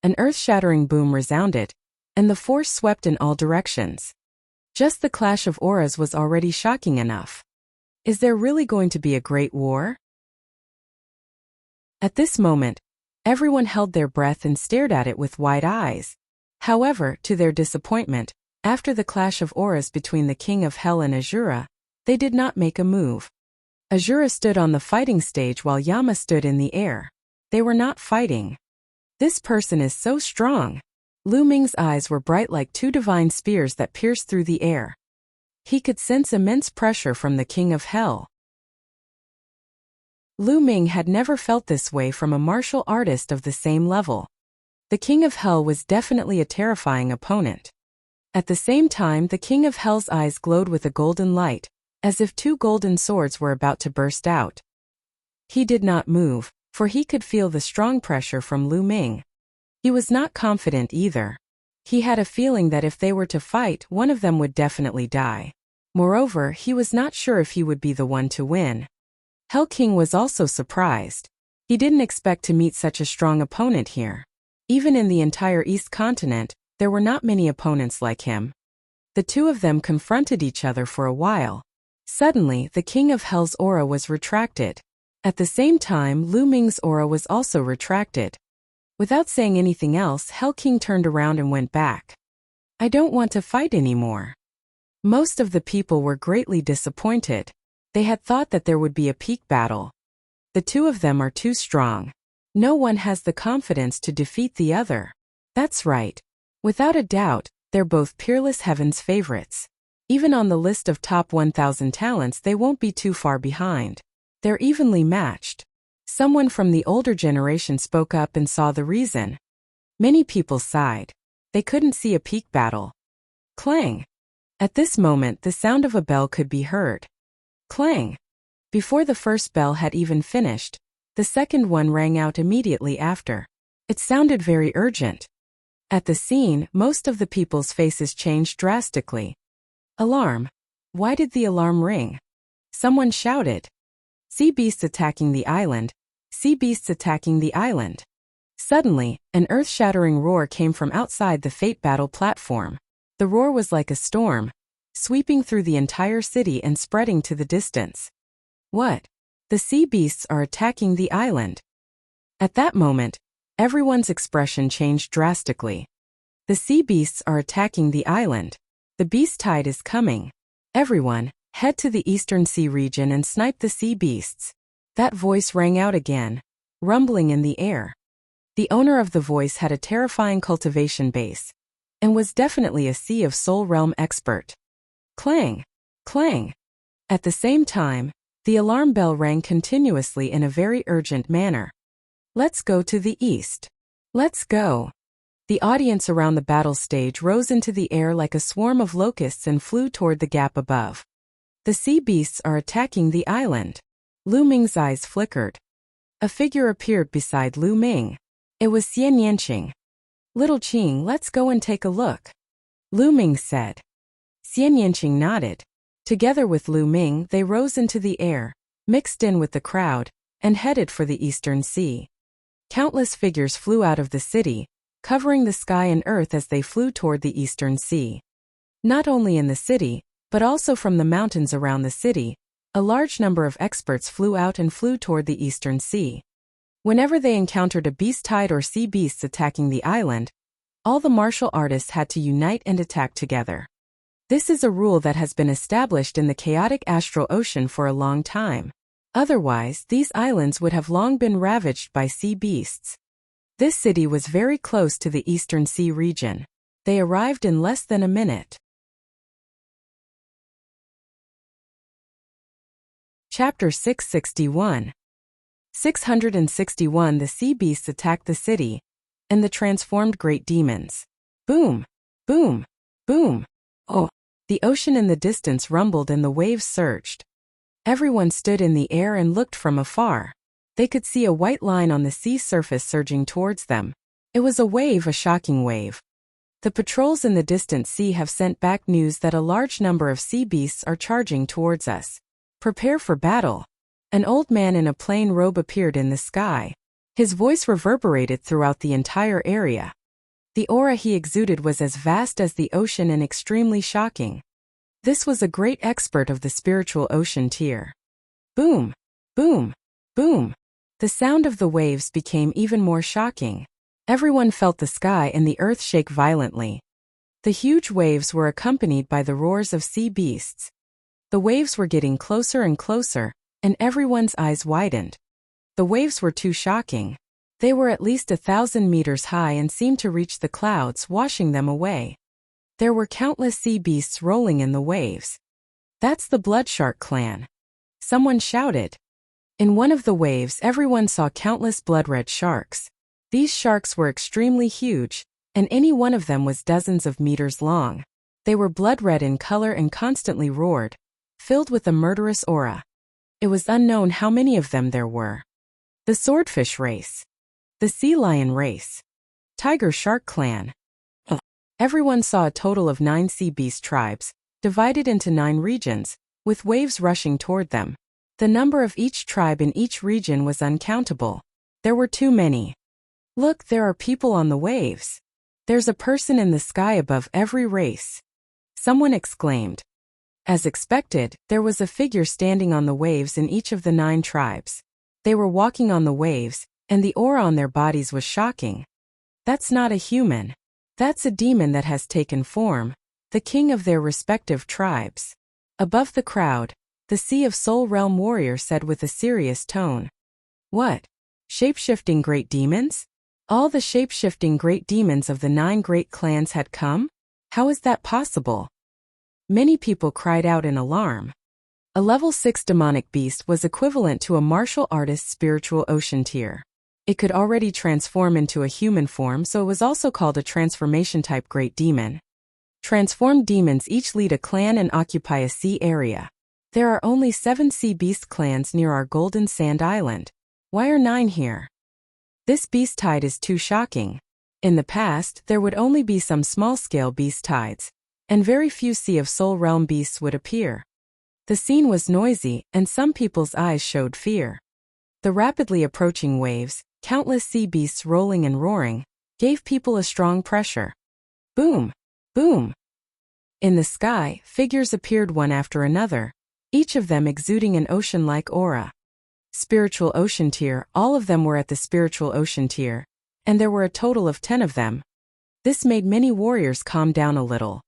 An earth-shattering boom resounded, and the force swept in all directions. Just the clash of auras was already shocking enough. Is there really going to be a great war? At this moment, everyone held their breath and stared at it with wide eyes. However, to their disappointment, after the clash of auras between the King of Hell and Asura, they did not make a move. Asura stood on the fighting stage while Yama stood in the air. They were not fighting. This person is so strong. Lu Ming's eyes were bright like 2 divine spears that pierced through the air. He could sense immense pressure from the King of Hell. Lu Ming had never felt this way from a martial artist of the same level. The King of Hell was definitely a terrifying opponent. At the same time, the King of Hell's eyes glowed with a golden light, as if 2 golden swords were about to burst out. He did not move, for he could feel the strong pressure from Lu Ming. He was not confident either. He had a feeling that if they were to fight, one of them would definitely die. Moreover, he was not sure if he would be the one to win. Hell King was also surprised. He didn't expect to meet such a strong opponent here. Even in the entire East Continent, there were not many opponents like him. The 2 of them confronted each other for a while. Suddenly, the King of Hell's aura was retracted. At the same time, Lu Ming's aura was also retracted. Without saying anything else, Hell King turned around and went back. I don't want to fight anymore. Most of the people were greatly disappointed. They had thought that there would be a peak battle. The 2 of them are too strong. No one has the confidence to defeat the other. That's right. Without a doubt, they're both Peerless Heaven's favorites. Even on the list of top 1,000 talents, they won't be too far behind. They're evenly matched. Someone from the older generation spoke up and saw the reason. Many people sighed. They couldn't see a peak battle. Clang! At this moment the sound of a bell could be heard. Clang! Before the first bell had even finished, the second one rang out immediately after. It sounded very urgent. At the scene, most of the people's faces changed drastically. Alarm! Why did the alarm ring? Someone shouted. Sea beasts attacking the island! Sea beasts attacking the island! Suddenly, an earth-shattering roar came from outside the fate battle platform. The roar was like a storm, sweeping through the entire city and spreading to the distance. What? The sea beasts are attacking the island. At that moment, everyone's expression changed drastically. The sea beasts are attacking the island. The beast tide is coming. Everyone, head to the Eastern Sea region and snipe the sea beasts. That voice rang out again, rumbling in the air. The owner of the voice had a terrifying cultivation base, and was definitely a Sea of Soul Realm expert. Clang! Clang! At the same time, the alarm bell rang continuously in a very urgent manner. Let's go to the east. Let's go. The audience around the battle stage rose into the air like a swarm of locusts and flew toward the gap above. The sea beasts are attacking the island. Lu Ming's eyes flickered. A figure appeared beside Lu Ming. It was Xian Yanqing. Little Qing, let's go and take a look. Lu Ming said. Xian Yanqing nodded. Together with Lu Ming, they rose into the air, mixed in with the crowd, and headed for the Eastern Sea. Countless figures flew out of the city, covering the sky and earth as they flew toward the Eastern Sea. Not only in the city, but also from the mountains around the city, a large number of experts flew out and flew toward the Eastern Sea. Whenever they encountered a beast tide or sea beasts attacking the island, all the martial artists had to unite and attack together. This is a rule that has been established in the chaotic astral ocean for a long time. Otherwise, these islands would have long been ravaged by sea beasts. This city was very close to the Eastern Sea region. They arrived in less than a minute. Chapter 661. 661 The sea beasts attacked the city, and the transformed great demons. Boom! Boom! Boom! Oh! The ocean in the distance rumbled and the waves surged. Everyone stood in the air and looked from afar. They could see a white line on the sea surface surging towards them. It was a wave, a shocking wave. The patrols in the distant sea have sent back news that a large number of sea beasts are charging towards us. Prepare for battle. An old man in a plain robe appeared in the sky. His voice reverberated throughout the entire area. The aura he exuded was as vast as the ocean and extremely shocking. This was a great expert of the spiritual ocean tier. Boom! Boom! Boom! The sound of the waves became even more shocking. Everyone felt the sky and the earth shake violently. The huge waves were accompanied by the roars of sea beasts. The waves were getting closer and closer, and everyone's eyes widened. The waves were too shocking. They were at least 1,000 meters high and seemed to reach the clouds, washing them away. There were countless sea beasts rolling in the waves. That's the Bloodshark clan. Someone shouted. In one of the waves, everyone saw countless blood-red sharks. These sharks were extremely huge, and any one of them was dozens of meters long. They were blood-red in color and constantly roared, filled with a murderous aura. It was unknown how many of them there were. The Swordfish race. The Sea Lion race. Tiger Shark clan. Everyone saw a total of 9 sea beast tribes, divided into 9 regions, with waves rushing toward them. The number of each tribe in each region was uncountable. There were too many. Look, there are people on the waves. There's a person in the sky above every race. Someone exclaimed. As expected, there was a figure standing on the waves in each of the 9 tribes. They were walking on the waves, and the aura on their bodies was shocking. That's not a human. That's a demon that has taken form, the king of their respective tribes. Above the crowd, the Sea of Soul Realm warrior said with a serious tone. What? Shape-shifting great demons? All the shape-shifting great demons of the 9 great clans had come? How is that possible? Many people cried out in alarm. A level 6 demonic beast was equivalent to a martial artist's spiritual ocean tier. It could already transform into a human form, so it was also called a transformation-type great demon. Transformed demons each lead a clan and occupy a sea area. There are only 7 sea beast clans near our Golden Sand Island. Why are 9 here? This beast tide is too shocking. In the past, there would only be some small-scale beast tides, and very few Sea of Soul Realm beasts would appear. The scene was noisy, and some people's eyes showed fear. The rapidly approaching waves, countless sea beasts rolling and roaring, gave people a strong pressure. Boom! Boom! In the sky, figures appeared one after another, each of them exuding an ocean-like aura. Spiritual ocean tier, all of them were at the spiritual ocean tier, and there were a total of 10 of them. This made many warriors calm down a little.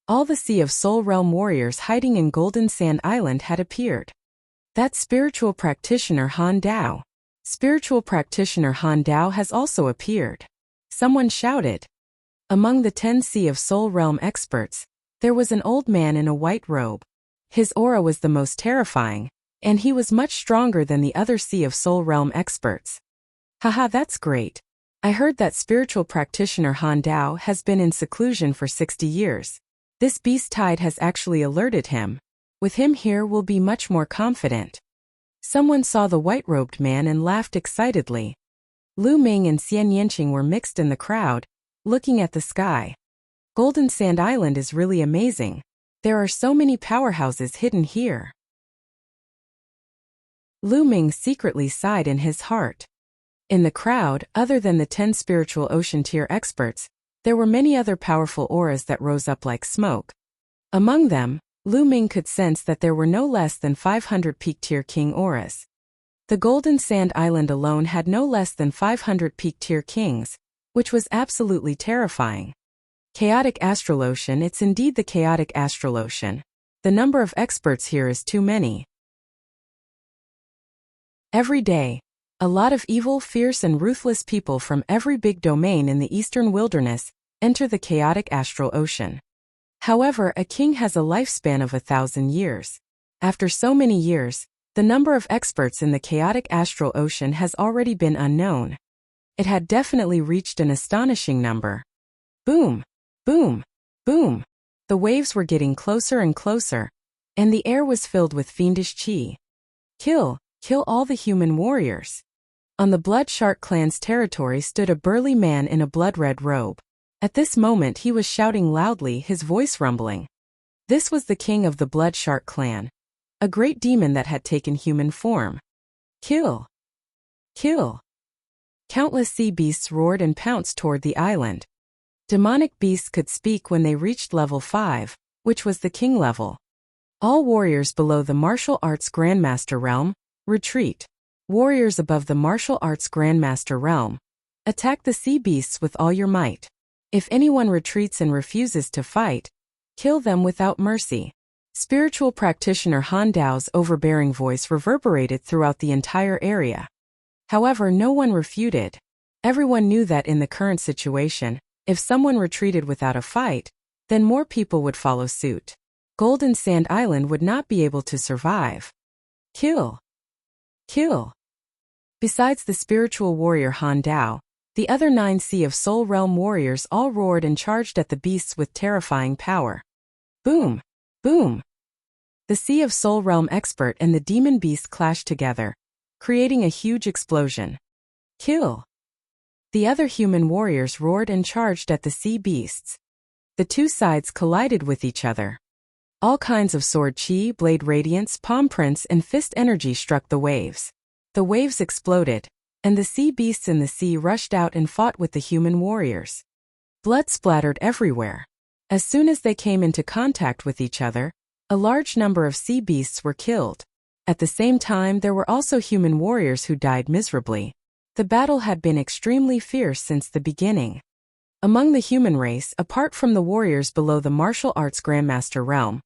All the Sea of Soul Realm warriors hiding in Golden Sand Island had appeared. That spiritual practitioner Han Dao. Spiritual practitioner Han Dao has also appeared. Someone shouted. Among the 10 Sea of Soul Realm experts, there was an old man in a white robe. His aura was the most terrifying, and he was much stronger than the other Sea of Soul Realm experts. Haha, that's great. I heard that spiritual practitioner Han Dao has been in seclusion for 60 years. This beast tide has actually alerted him. With him here, we'll be much more confident. Someone saw the white-robed man and laughed excitedly. Lu Ming and Xian Yanqing were mixed in the crowd, looking at the sky. Golden Sand Island is really amazing. There are so many powerhouses hidden here. Lu Ming secretly sighed in his heart. In the crowd, other than the 10 spiritual ocean tier experts, there were many other powerful auras that rose up like smoke. Among them, Lu Ming could sense that there were no less than 500 peak tier king auras. The Golden Sand Island alone had no less than 500 peak tier kings, which was absolutely terrifying. Chaotic Astral Ocean, it's indeed the chaotic Astral Ocean. The number of experts here is too many. Every day, a lot of evil, fierce and ruthless people from every big domain in the eastern wilderness enter the chaotic Astral Ocean. However, a king has a lifespan of 1,000 years. After so many years, the number of experts in the chaotic Astral Ocean has already been unknown. It had definitely reached an astonishing number. Boom! Boom! Boom! The waves were getting closer and closer, and the air was filled with fiendish chi. Kill! Kill all the human warriors. On the Blood Shark clan's territory stood a burly man in a blood-red robe. At this moment he was shouting loudly, his voice rumbling. This was the king of the Blood Shark clan. A great demon that had taken human form. Kill! Kill! Countless sea beasts roared and pounced toward the island. Demonic beasts could speak when they reached level 5, which was the king level. All warriors below the martial arts Grandmaster realm, retreat. Warriors above the martial arts Grandmaster realm, attack the sea beasts with all your might. If anyone retreats and refuses to fight, kill them without mercy. Spiritual practitioner Han Dao's overbearing voice reverberated throughout the entire area. However, no one refuted. Everyone knew that in the current situation, if someone retreated without a fight, then more people would follow suit. Golden Sand Island would not be able to survive. Kill! Kill! Besides the spiritual warrior Han Dao, the other 9 Sea of Soul Realm warriors all roared and charged at the beasts with terrifying power. Boom! Boom! The Sea of Soul Realm expert and the demon beast clashed together, creating a huge explosion. Kill! The other human warriors roared and charged at the sea beasts. The two sides collided with each other. All kinds of sword chi, blade radiance, palm prints and fist energy struck the waves. The waves exploded, and the sea beasts in the sea rushed out and fought with the human warriors. Blood splattered everywhere. As soon as they came into contact with each other, a large number of sea beasts were killed. At the same time, there were also human warriors who died miserably. The battle had been extremely fierce since the beginning. Among the human race, apart from the warriors below the martial arts Grandmaster realm,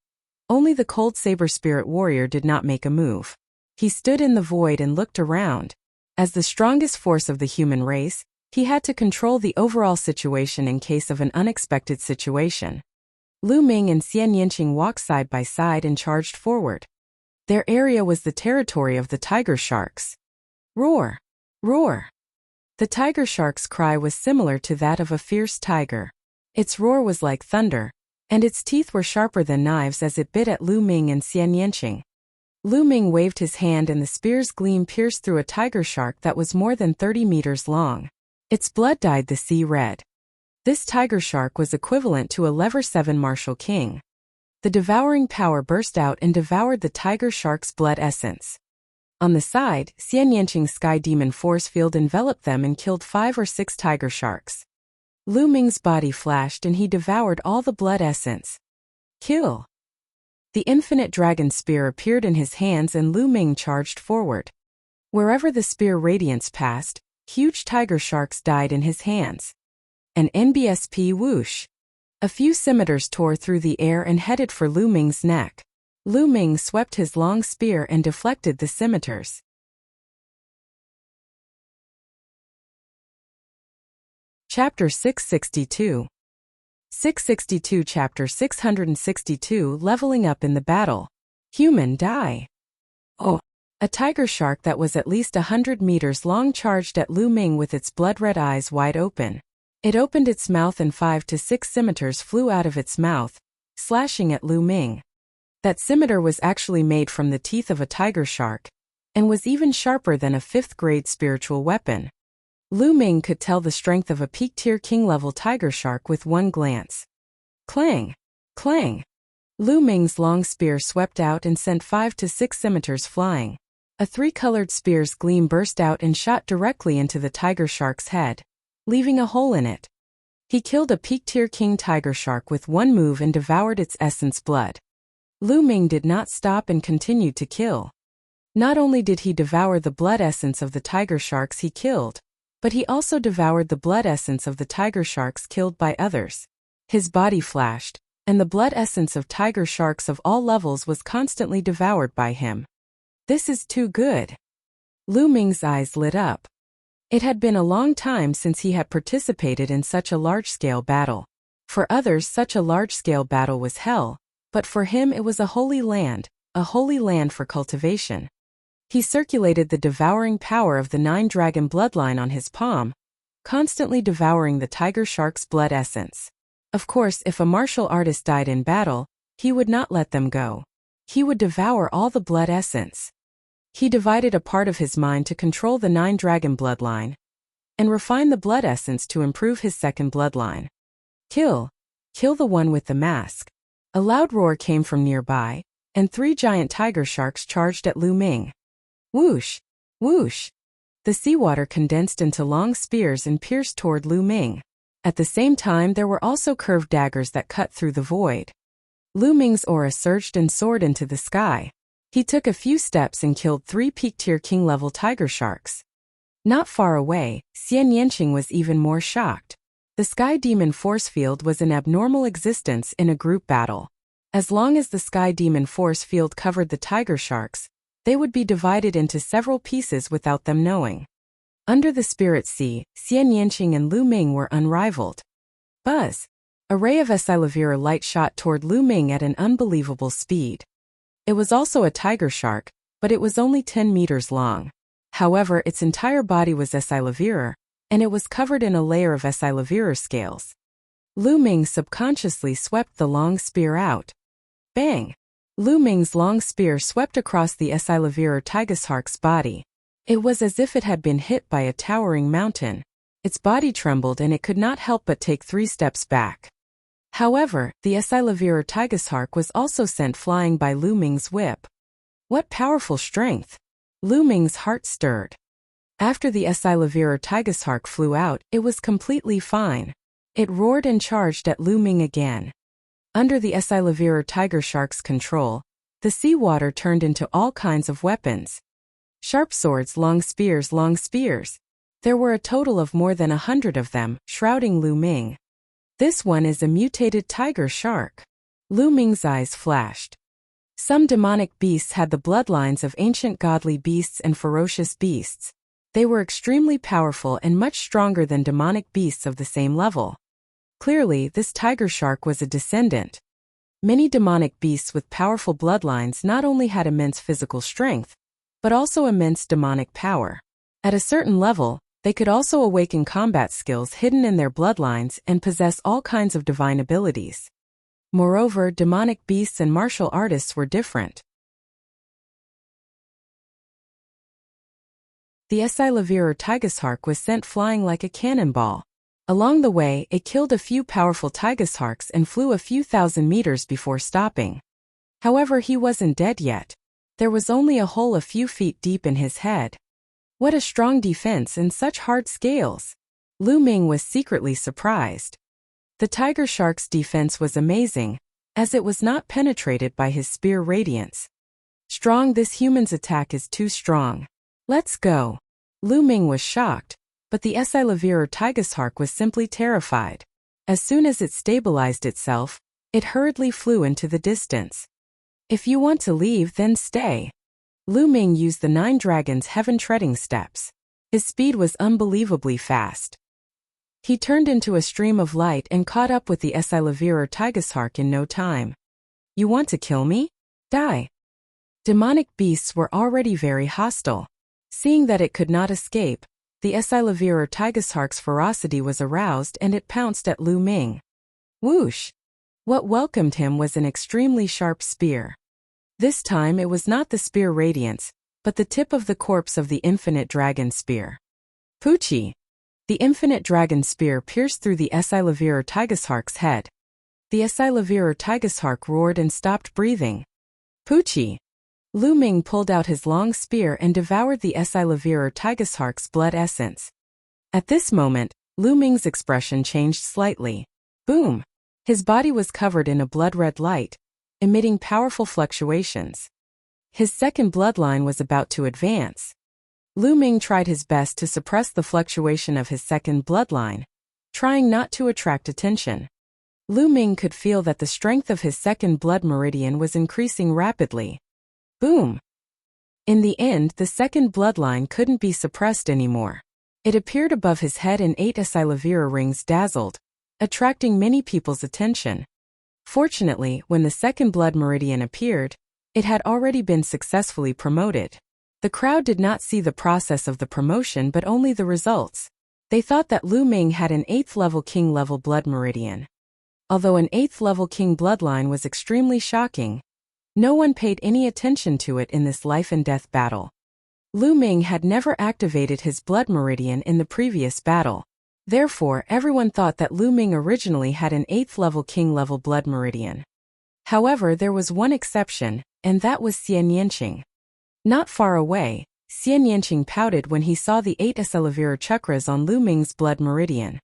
only the cold saber spirit warrior did not make a move. He stood in the void and looked around. As the strongest force of the human race, he had to control the overall situation in case of an unexpected situation. Lu Ming and Xian Yanqing walked side by side and charged forward. Their area was the territory of the tiger sharks. Roar! Roar! The tiger shark's cry was similar to that of a fierce tiger. Its roar was like thunder, and its teeth were sharper than knives as it bit at Lu Ming and Xian Yanqing. Lu Ming waved his hand and the spear's gleam pierced through a tiger shark that was more than 30 meters long. Its blood dyed the sea red. This tiger shark was equivalent to a level 7 martial king. The devouring power burst out and devoured the tiger shark's blood essence. On the side, Xian Yanqing's sky demon force field enveloped them and killed 5 or 6 tiger sharks. Lu Ming's body flashed and he devoured all the blood essence. Kill! The infinite dragon spear appeared in his hands and Lu Ming charged forward. Wherever the spear radiance passed, huge tiger sharks died in his hands. An NBSP whoosh. A few scimitars tore through the air and headed for Lu Ming's neck. Lu Ming swept his long spear and deflected the scimitars. Chapter 662. 662 Chapter 662 Leveling up in the battle. Human die. Oh! A tiger shark that was at least 100 meters long charged at Lu Ming with its blood-red eyes wide open. It opened its mouth and 5 to 6 scimitars flew out of its mouth, slashing at Lu Ming. That scimitar was actually made from the teeth of a tiger shark, and was even sharper than a 5th-grade spiritual weapon. Lu Ming could tell the strength of a peak-tier king-level tiger shark with one glance. Clang! Clang! Lu Ming's long spear swept out and sent 5 to 6 scimitars flying. A 3-colored spear's gleam burst out and shot directly into the tiger shark's head, leaving a hole in it. He killed a peak-tier king tiger shark with one move and devoured its essence blood. Lu Ming did not stop and continued to kill. Not only did he devour the blood essence of the tiger sharks he killed, but he also devoured the blood essence of the tiger sharks killed by others. His body flashed, and the blood essence of tiger sharks of all levels was constantly devoured by him. This is too good. Lu Ming's eyes lit up. It had been a long time since he had participated in such a large-scale battle. For others, such a large-scale battle was hell, but for him it was a holy land for cultivation. He circulated the devouring power of the 9-dragon bloodline on his palm, constantly devouring the tiger shark's blood essence. Of course, if a martial artist died in battle, he would not let them go. He would devour all the blood essence. He divided a part of his mind to control the 9-dragon bloodline, and refine the blood essence to improve his second bloodline. Kill! Kill the one with the mask. A loud roar came from nearby, and 3 giant tiger sharks charged at Lu Ming. Whoosh! Whoosh! The seawater condensed into long spears and pierced toward Lu Ming. At the same time there were also curved daggers that cut through the void. Lu Ming's aura surged and soared into the sky. He took a few steps and killed 3 peak-tier king-level tiger sharks. Not far away, Xian Yanqing was even more shocked. The sky demon force field was an abnormal existence in a group battle. As long as the sky demon force field covered the tiger sharks, they would be divided into several pieces without them knowing. Under the spirit sea, Xian Yanqing and Lu Ming were unrivaled. Buzz! A ray of Esilavira light shot toward Lu Ming at an unbelievable speed. It was also a tiger shark, but it was only 10 meters long. However, its entire body was Esilavira, and it was covered in a layer of Esilavira scales. Lu Ming subconsciously swept the long spear out. Bang! Lu Ming's long spear swept across the Esilavira tigershark's body. It was as if it had been hit by a towering mountain. Its body trembled and it could not help but take 3 steps back. However, the Esilavira tigershark was also sent flying by Lu Ming's whip. What powerful strength! Lu Ming's heart stirred. After the Esilavira tigershark flew out, it was completely fine. It roared and charged at Lu Ming again. Under the Esilavira tiger shark's control, the seawater turned into all kinds of weapons. Sharp swords, long spears. There were a total of more than 100 of them, shrouding Lu Ming. This one is a mutated tiger shark. Lu Ming's eyes flashed. Some demonic beasts had the bloodlines of ancient godly beasts and ferocious beasts. They were extremely powerful and much stronger than demonic beasts of the same level. Clearly, this tiger shark was a descendant. Many demonic beasts with powerful bloodlines not only had immense physical strength, but also immense demonic power. At a certain level, they could also awaken combat skills hidden in their bloodlines and possess all kinds of divine abilities. Moreover, demonic beasts and martial artists were different. The Esilavir or Tigershark was sent flying like a cannonball. Along the way, it killed a few powerful Tigersharks and flew a few thousand meters before stopping. However, he wasn't dead yet. There was only a hole a few feet deep in his head. What a strong defense and such hard scales! Lu Ming was secretly surprised. The tiger shark's defense was amazing, as it was not penetrated by his spear radiance. Strong, this human's attack is too strong. Let's go. Lu Ming was shocked, but the Esilavir or Tigershark was simply terrified. As soon as it stabilized itself, it hurriedly flew into the distance. If you want to leave, then stay. Lu Ming used the 9 dragons' heaven-treading steps. His speed was unbelievably fast. He turned into a stream of light and caught up with the Esilavir or Tigershark in no time. You want to kill me? Die. Demonic beasts were already very hostile. Seeing that it could not escape, the Esilavir or Tigershark's ferocity was aroused and it pounced at Lu Ming. Whoosh! What welcomed him was an extremely sharp spear. This time it was not the spear radiance, but the tip of the corpse of the infinite dragon spear. Poochie! The infinite dragon spear pierced through the Esilavir or Tigershark's head. The Esilavir or Tigershark roared and stopped breathing. Poochie! Lu Ming pulled out his long spear and devoured the Esilavir or Tigershark's blood essence. At this moment, Lu Ming's expression changed slightly. Boom! His body was covered in a blood-red light, emitting powerful fluctuations. His second bloodline was about to advance. Lu Ming tried his best to suppress the fluctuation of his second bloodline, trying not to attract attention. Lu Ming could feel that the strength of his second blood meridian was increasing rapidly. Boom! In the end, the second bloodline couldn't be suppressed anymore. It appeared above his head and 8 Esilavir rings dazzled, attracting many people's attention. Fortunately, when the second blood meridian appeared, it had already been successfully promoted. The crowd did not see the process of the promotion but only the results. They thought that Lu Ming had an 8th level king level blood meridian. Although an 8th level king bloodline was extremely shocking, no one paid any attention to it in this life and death battle. Lu Ming had never activated his blood meridian in the previous battle. Therefore, everyone thought that Lu Ming originally had an 8th level king level blood meridian. However, there was one exception, and that was Xian Yanqing. Not far away, Xian Yanqing pouted when he saw the 8 Esilavir chakras on Lu Ming's blood meridian.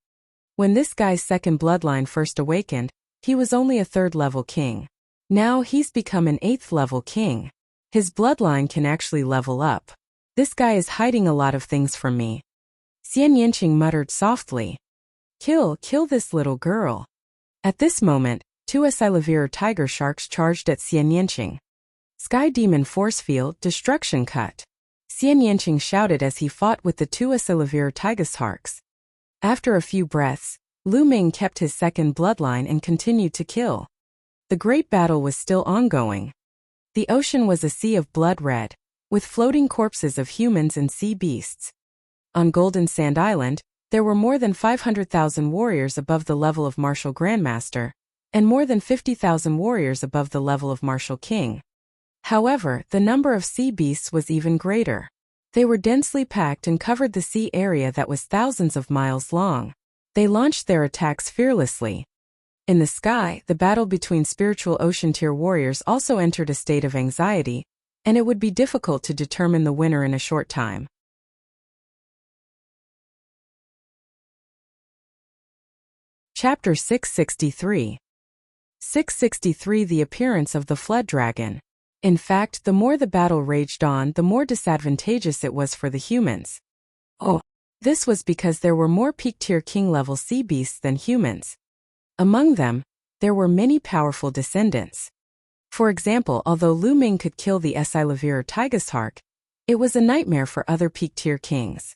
When this guy's second bloodline first awakened, he was only a 3rd level king. Now he's become an 8th level king. His bloodline can actually level up. This guy is hiding a lot of things from me. Xian Yanqing muttered softly. Kill this little girl. At this moment, 2 Esilavir tiger sharks charged at Xian Yanqing. Sky Demon Force Field, Destruction Cut. Xian Yanqing shouted as he fought with the 2 Esilavir Tigersharks. After a few breaths, Lu Ming kept his second bloodline and continued to kill. The great battle was still ongoing. The ocean was a sea of blood red, with floating corpses of humans and sea beasts. On Golden Sand Island, there were more than 500,000 warriors above the level of Martial Grandmaster, and more than 50,000 warriors above the level of Martial King. However, the number of sea beasts was even greater. They were densely packed and covered the sea area that was thousands of miles long. They launched their attacks fearlessly. In the sky, the battle between spiritual ocean tier warriors also entered a state of anxiety, and it would be difficult to determine the winner in a short time. Chapter 663. 663 The appearance of the Flood Dragon. In fact, the more the battle raged on, the more disadvantageous it was for the humans. This was because there were more peak-tier king-level sea beasts than humans. Among them, there were many powerful descendants. For example, although Lu Ming could kill the Esilavir Tigershark, it was a nightmare for other peak-tier kings.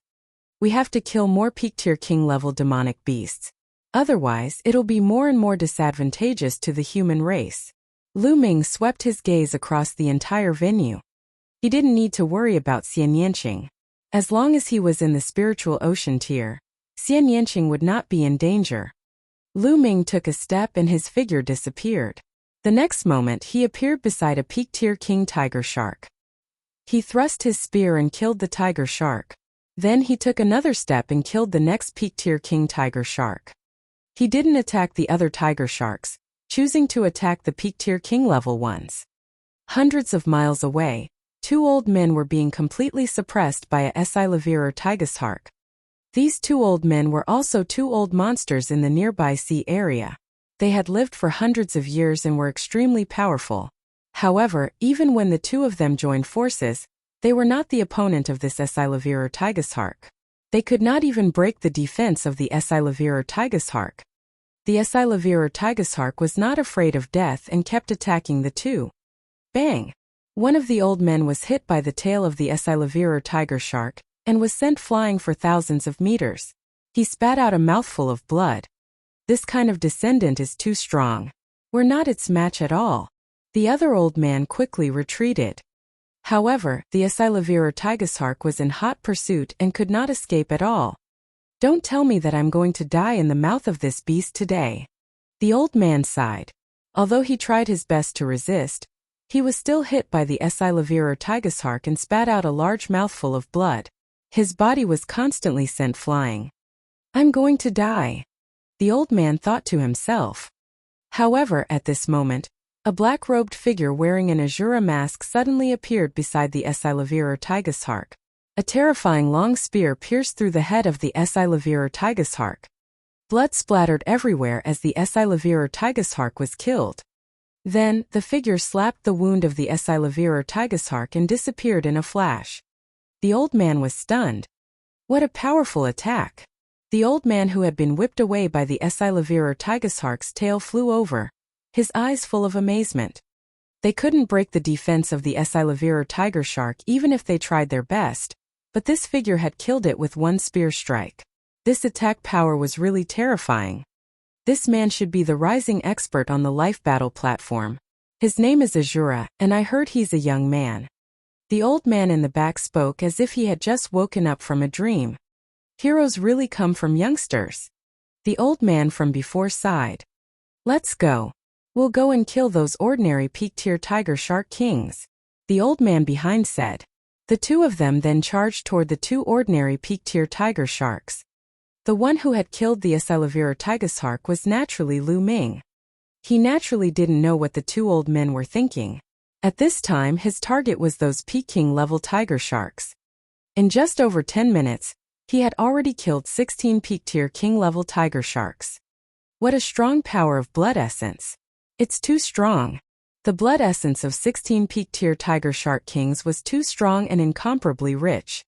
We have to kill more peak-tier king-level demonic beasts. Otherwise, it'll be more and more disadvantageous to the human race. Lu Ming swept his gaze across the entire venue. He didn't need to worry about Xian Yanqing. As long as he was in the spiritual ocean tier, Xian Yanqing would not be in danger. Lu Ming took a step and his figure disappeared. The next moment he appeared beside a peak-tier king tiger shark. He thrust his spear and killed the tiger shark. Then he took another step and killed the next peak-tier king tiger shark. He didn't attack the other tiger sharks, choosing to attack the peak-tier king level ones. Hundreds of miles away, two old men were being completely suppressed by a Silavir Tigershark. These two old men were also two old monsters in the nearby sea area. They had lived for hundreds of years and were extremely powerful. However, even when the two of them joined forces, they were not the opponent of this Silavir Tigershark. They could not even break the defense of the Silavir Tigershark. The Silavir Tigershark was not afraid of death and kept attacking the two. Bang! One of the old men was hit by the tail of the Silavir tiger shark and was sent flying for thousands of meters. He spat out a mouthful of blood. This kind of descendant is too strong. We're not its match at all. The other old man quickly retreated. However, the Silavir Tigershark was in hot pursuit and could not escape at all. Don't tell me that I'm going to die in the mouth of this beast today. The old man sighed. Although he tried his best to resist, he was still hit by the Silavir Tigershark and spat out a large mouthful of blood. His body was constantly sent flying. I'm going to die, the old man thought to himself. However, at this moment, a black-robed figure wearing an Azura mask suddenly appeared beside the Silavir Tigershark. A terrifying long spear pierced through the head of the Silavir Tigershark. Blood splattered everywhere as the Silavir Tigershark was killed. Then, the figure slapped the wound of the Silavir Tigershark and disappeared in a flash. The old man was stunned. What a powerful attack! The old man who had been whipped away by the Silavir Tigershark's tail flew over, his eyes full of amazement. They couldn't break the defense of the Silavir tiger shark even if they tried their best, but this figure had killed it with one spear strike. This attack power was really terrifying. This man should be the rising expert on the life battle platform. His name is Azura, and I heard he's a young man. The old man in the back spoke as if he had just woken up from a dream. Heroes really come from youngsters. The old man from before sighed. Let's go. We'll go and kill those ordinary peak-tier tiger shark kings. The old man behind said. The two of them then charged toward the two ordinary peak-tier tiger sharks. The one who had killed the Silavir Tigershark was naturally Lu Ming. He naturally didn't know what the two old men were thinking. At this time his target was those Peking level tiger sharks. In just over 10 minutes, he had already killed 16 peak-tier king level tiger sharks. What a strong power of blood essence. It's too strong. The blood essence of 16 peak-tier tiger shark kings was too strong and incomparably rich.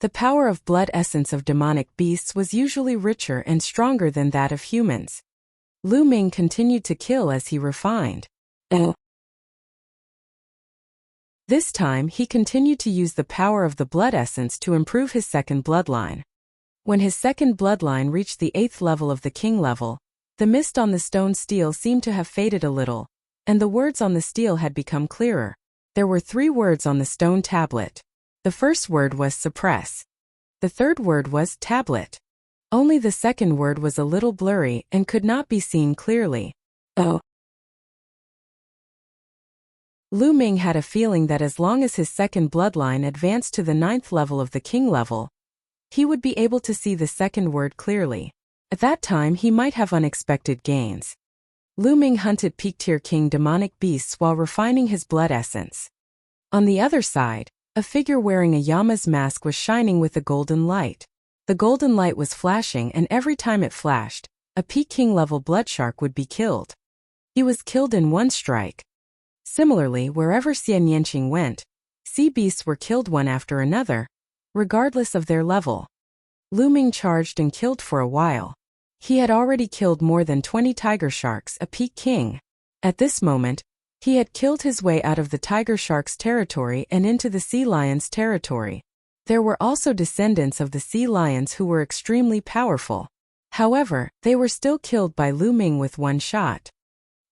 The power of blood essence of demonic beasts was usually richer and stronger than that of humans. Lu Ming continued to kill as he refined. This time he continued to use the power of the blood essence to improve his second bloodline. When his second bloodline reached the 8th level of the king level, the mist on the stone steel seemed to have faded a little, and the words on the steel had become clearer. There were 3 words on the stone tablet. The first word was suppress. The third word was tablet. Only the second word was a little blurry and could not be seen clearly. Oh. Lu Ming had a feeling that as long as his second bloodline advanced to the 9th level of the king level, he would be able to see the second word clearly. At that time he might have unexpected gains. Lu Ming hunted peak-tier king demonic beasts while refining his blood essence. On the other side, a figure wearing a Yama's mask was shining with a golden light. The golden light was flashing, and every time it flashed, a Peking level blood shark would be killed. He was killed in one strike. Similarly, wherever Xian Yanqing went, sea beasts were killed one after another, regardless of their level. Lu Ming charged and killed for a while. He had already killed more than 20 tiger sharks, a peak king. At this moment, he had killed his way out of the tiger shark's territory and into the sea lion's territory. There were also descendants of the sea lions who were extremely powerful. However, they were still killed by Lu Ming with one shot.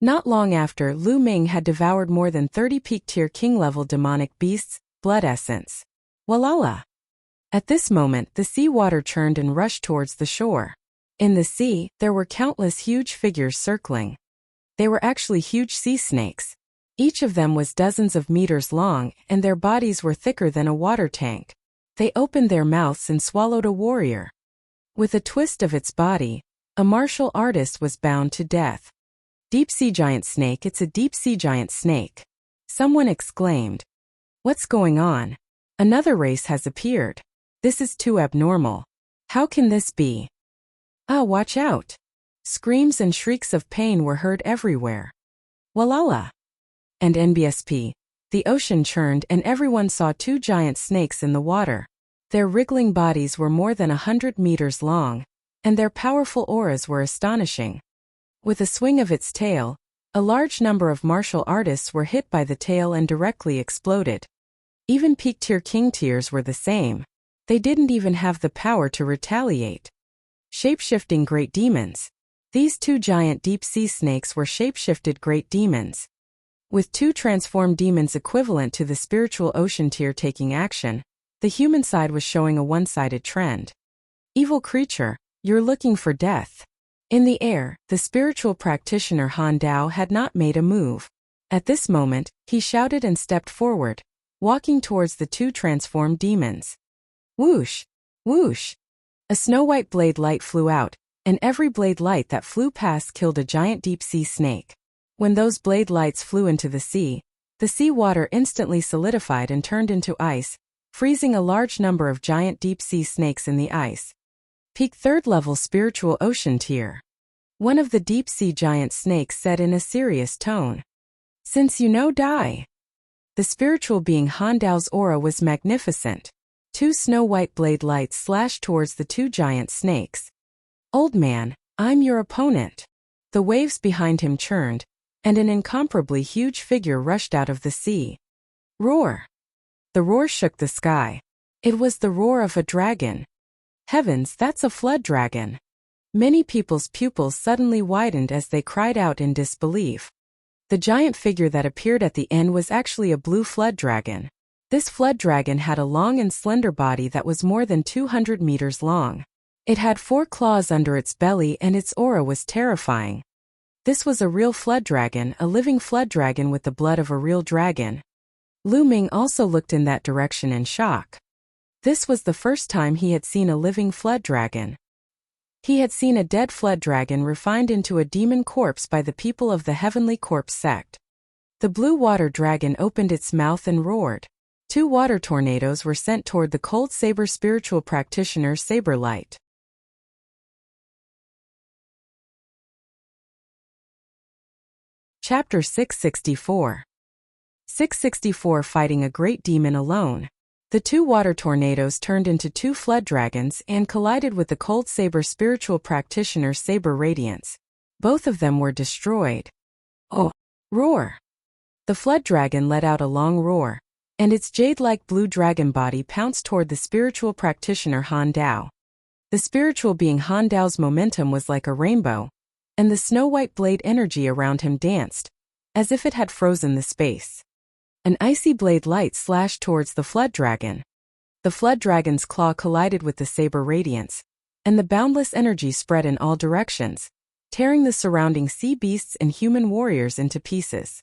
Not long after, Lu Ming had devoured more than 30 peak-tier king-level demonic beasts, blood essence. Walala! At this moment, the sea water churned and rushed towards the shore. In the sea, there were countless huge figures circling. They were actually huge sea snakes. Each of them was dozens of meters long, and their bodies were thicker than a water tank. They opened their mouths and swallowed a warrior. With a twist of its body, a martial artist was bound to death. Deep-sea giant snake, it's a deep-sea giant snake. Someone exclaimed. What's going on? Another race has appeared. This is too abnormal. How can this be? Ah, watch out! Screams and shrieks of pain were heard everywhere. Walala! And NBSP. The ocean churned and everyone saw two giant snakes in the water. Their wriggling bodies were more than 100 meters long, and their powerful auras were astonishing. With a swing of its tail, a large number of martial artists were hit by the tail and directly exploded. Even peak-tier king tiers were the same. They didn't even have the power to retaliate. Shape-shifting great demons. These two giant deep-sea snakes were shape-shifted great demons. With two transformed demons equivalent to the spiritual ocean tier taking action, the human side was showing a one-sided trend. Evil creature, you're looking for death. In the air, the spiritual practitioner Han Dao had not made a move. At this moment, he shouted and stepped forward, walking towards the two transformed demons. Whoosh! Whoosh! A snow-white blade light flew out, and every blade light that flew past killed a giant deep-sea snake. When those blade lights flew into the sea water instantly solidified and turned into ice, freezing a large number of giant deep-sea snakes in the ice. Peak 3rd level spiritual ocean tier. One of the deep-sea giant snakes said in a serious tone. Since you know die. The spiritual being Han Dao's aura was magnificent. Two snow-white blade lights slashed towards the two giant snakes. Old man, I'm your opponent. The waves behind him churned, and an incomparably huge figure rushed out of the sea. Roar! The roar shook the sky. It was the roar of a dragon. Heavens, that's a flood dragon. Many people's pupils suddenly widened as they cried out in disbelief. The giant figure that appeared at the end was actually a blue flood dragon. This flood dragon had a long and slender body that was more than 200 meters long. It had 4 claws under its belly and its aura was terrifying. This was a real flood dragon, a living flood dragon with the blood of a real dragon. Lu Ming also looked in that direction in shock. This was the first time he had seen a living flood dragon. He had seen a dead flood dragon refined into a demon corpse by the people of the Heavenly Corpse sect. The blue water dragon opened its mouth and roared. 2 water tornadoes were sent toward the cold saber spiritual practitioner Saber Light. Chapter 664. 664 Fighting a Great Demon Alone. The 2 water tornadoes turned into 2 flood dragons and collided with the cold saber spiritual practitioner Saber Radiance. Both of them were destroyed. Oh! Roar! The flood dragon let out a long roar, and its jade-like blue dragon body pounced toward the spiritual practitioner Han Dao. The spiritual being Han Dao's momentum was like a rainbow, and the snow-white blade energy around him danced, as if it had frozen the space. An icy blade light slashed towards the flood dragon. The flood dragon's claw collided with the saber radiance, and the boundless energy spread in all directions, tearing the surrounding sea beasts and human warriors into pieces.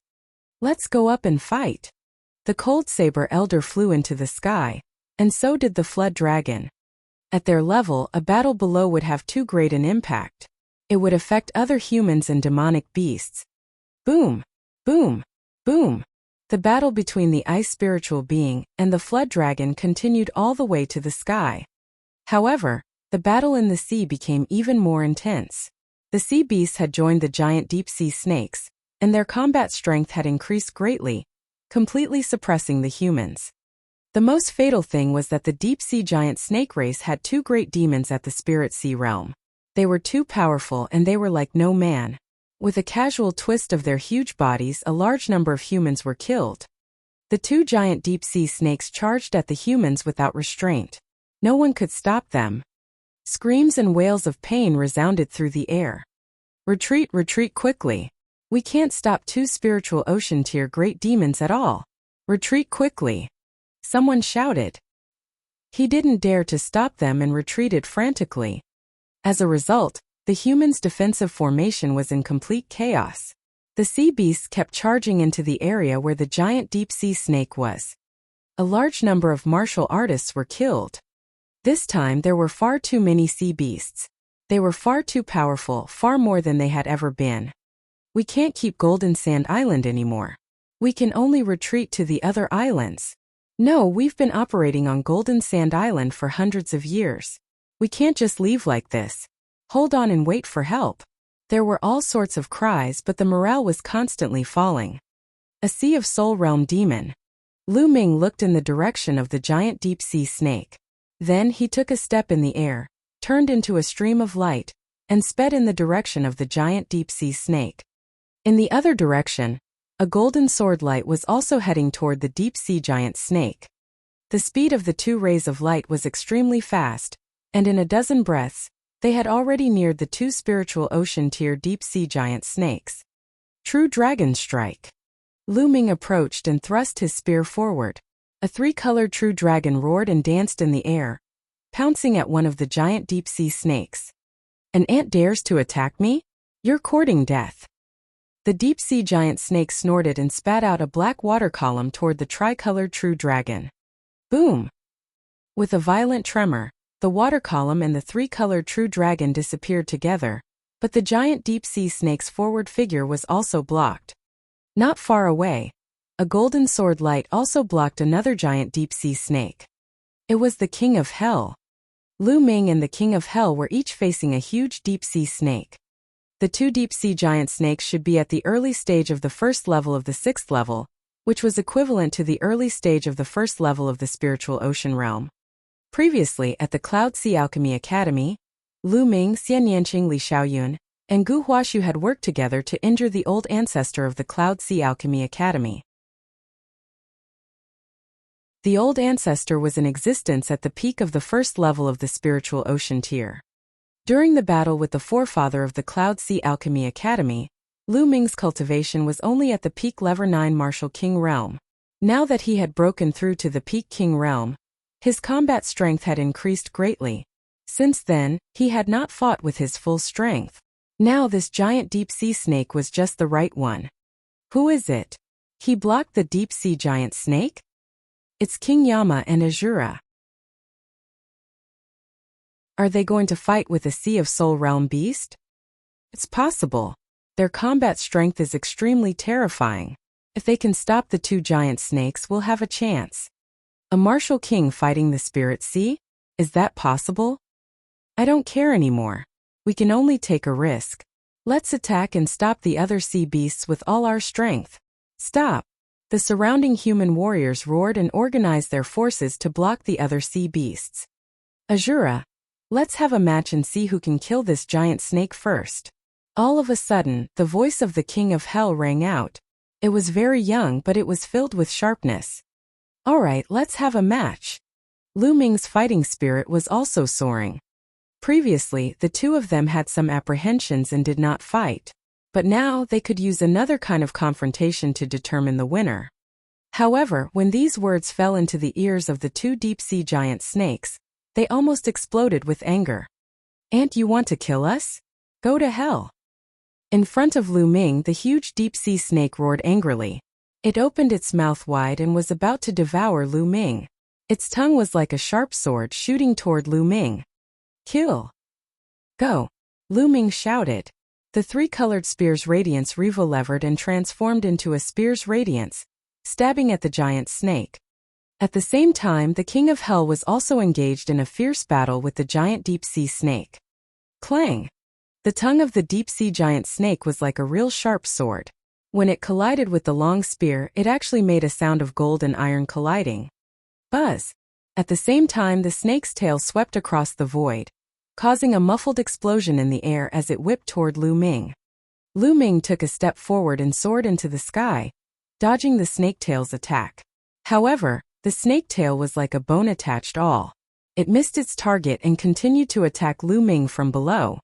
Let's go up and fight. The cold saber elder flew into the sky, and so did the flood dragon. At their level, a battle below would have too great an impact. It would affect other humans and demonic beasts. Boom! Boom! Boom! The battle between the ice spiritual being and the flood dragon continued all the way to the sky. However, the battle in the sea became even more intense. The sea beasts had joined the giant deep-sea snakes, and their combat strength had increased greatly, completely suppressing the humans. The most fatal thing was that the deep-sea giant snake race had 2 great demons at the spirit sea realm. They were too powerful and they were like no man. With a casual twist of their huge bodies, a large number of humans were killed. The 2 giant deep-sea snakes charged at the humans without restraint. No one could stop them. Screams and wails of pain resounded through the air. Retreat, retreat quickly. We can't stop two spiritual ocean tier great demons at all. Retreat quickly. Someone shouted. He didn't dare to stop them and retreated frantically. As a result, the humans' defensive formation was in complete chaos. The sea beasts kept charging into the area where the giant deep-sea snake was. A large number of martial artists were killed. This time there were far too many sea beasts. They were far too powerful, far more than they had ever been. We can't keep Golden Sand Island anymore. We can only retreat to the other islands. No, we've been operating on Golden Sand Island for hundreds of years. We can't just leave like this. Hold on and wait for help. There were all sorts of cries, but the morale was constantly falling. A Sea of Soul Realm demon. Lu Ming looked in the direction of the giant deep-sea snake. Then he took a step in the air, turned into a stream of light, and sped in the direction of the giant deep-sea snake. In the other direction, a golden sword light was also heading toward the deep-sea giant snake. The speed of the two rays of light was extremely fast, and in a dozen breaths, they had already neared the two spiritual ocean-tier deep-sea giant snakes. True Dragon Strike. Lu Ming approached and thrust his spear forward. A three-colored true dragon roared and danced in the air, pouncing at one of the giant deep-sea snakes. An ant dares to attack me? You're courting death. The deep-sea giant snake snorted and spat out a black water column toward the tricolored true dragon. Boom! With a violent tremor, the water column and the three-colored true dragon disappeared together, but the giant deep-sea snake's forward figure was also blocked. Not far away, a golden sword light also blocked another giant deep-sea snake. It was the King of Hell. Lu Ming and the King of Hell were each facing a huge deep-sea snake. The two deep-sea giant snakes should be at the early stage of the first level of the sixth level, which was equivalent to the early stage of the first level of the spiritual ocean realm. Previously at the Cloud Sea Alchemy Academy, Lu Ming, Xian Yanqing, Li Xiaoyun, and Gu Huashu had worked together to injure the old ancestor of the Cloud Sea Alchemy Academy. The old ancestor was in existence at the peak of the first level of the spiritual ocean tier. During the battle with the forefather of the Cloud Sea Alchemy Academy, Lu Ming's cultivation was only at the peak level 9 Martial King realm. Now that he had broken through to the peak King realm, his combat strength had increased greatly. Since then, he had not fought with his full strength. Now this giant deep-sea snake was just the right one. Who is it? He blocked the deep-sea giant snake? It's King Yama and Azura. Are they going to fight with a Sea of Soul Realm beast? It's possible. Their combat strength is extremely terrifying. If they can stop the two giant snakes, we'll have a chance. A martial king fighting the spirit sea? Is that possible? I don't care anymore. We can only take a risk. Let's attack and stop the other sea beasts with all our strength. Stop! The surrounding human warriors roared and organized their forces to block the other sea beasts. Azura, let's have a match and see who can kill this giant snake first. All of a sudden, the voice of the King of Hell rang out. It was very young, but it was filled with sharpness. Alright, let's have a match. Lu Ming's fighting spirit was also soaring. Previously, the two of them had some apprehensions and did not fight. But now they could use another kind of confrontation to determine the winner. However, when these words fell into the ears of the two deep-sea giant snakes, they almost exploded with anger. "Ant, you want to kill us? Go to hell." In front of Lu Ming, the huge deep-sea snake roared angrily. It opened its mouth wide and was about to devour Lu Ming. Its tongue was like a sharp sword shooting toward Lu Ming. "Kill! Go!" Lu Ming shouted. The three-colored spear's radiance revolvered and transformed into a spear's radiance, stabbing at the giant snake. At the same time, the King of Hell was also engaged in a fierce battle with the giant deep-sea snake. Clang! The tongue of the deep-sea giant snake was like a real sharp sword. When it collided with the long spear, it actually made a sound of gold and iron colliding. Buzz! At the same time, the snake's tail swept across the void, causing a muffled explosion in the air as it whipped toward Lu Ming. Lu Ming took a step forward and soared into the sky, dodging the snake-tail's attack. However, the snake-tail was like a bone-attached awl. It missed its target and continued to attack Lu Ming from below.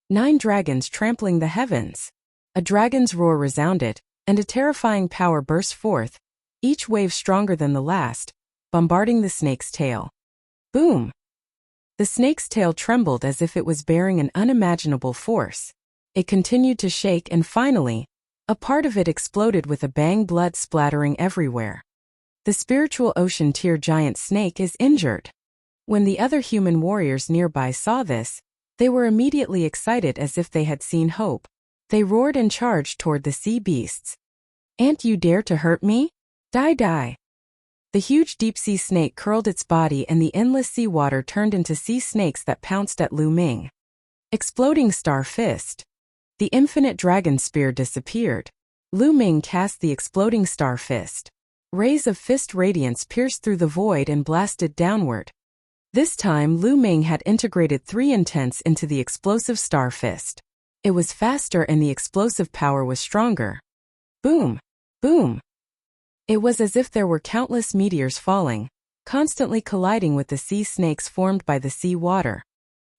9 dragons trampling the heavens. A dragon's roar resounded, and a terrifying power burst forth, each wave stronger than the last, bombarding the snake's tail. Boom! The snake's tail trembled as if it was bearing an unimaginable force. It continued to shake and finally, a part of it exploded with a bang, blood splattering everywhere. The spiritual ocean tier giant snake is injured. When the other human warriors nearby saw this, they were immediately excited as if they had seen hope. They roared and charged toward the sea beasts. "Ant you dare to hurt me? Die die!" The huge deep-sea snake curled its body and the endless sea water turned into sea snakes that pounced at Lu Ming. Exploding star fist. The infinite dragon spear disappeared. Lu Ming cast the exploding star fist. Rays of fist radiance pierced through the void and blasted downward. This time Lu Ming had integrated 3 intents into the explosive star fist. It was faster and the explosive power was stronger. Boom! Boom! It was as if there were countless meteors falling, constantly colliding with the sea snakes formed by the sea water.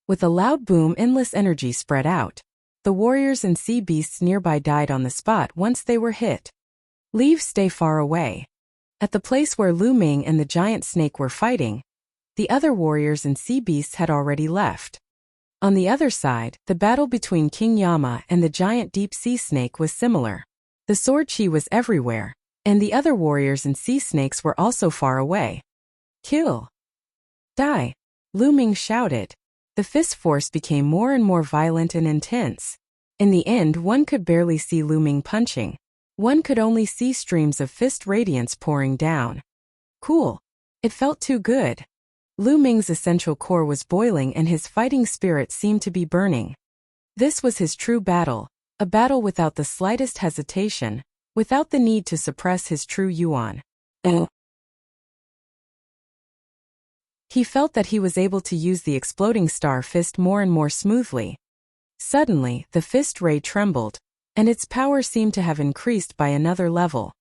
With a loud boom, endless energy spread out. The warriors and sea beasts nearby died on the spot once they were hit. Leave, stay far away. At the place where Lu Ming and the giant snake were fighting, the other warriors and sea beasts had already left. On the other side, the battle between King Yama and the giant deep-sea snake was similar. The sword chi was everywhere, and the other warriors and sea snakes were also far away. "Kill! Die!" Lu Ming shouted. The fist force became more and more violent and intense. In the end, one could barely see Lu Ming punching. One could only see streams of fist radiance pouring down. Cool. It felt too good. Lu Ming's essential core was boiling and his fighting spirit seemed to be burning. This was his true battle, a battle without the slightest hesitation, without the need to suppress his true yuan. He felt that he was able to use the exploding star fist more and more smoothly. Suddenly, the fist ray trembled, and its power seemed to have increased by another level.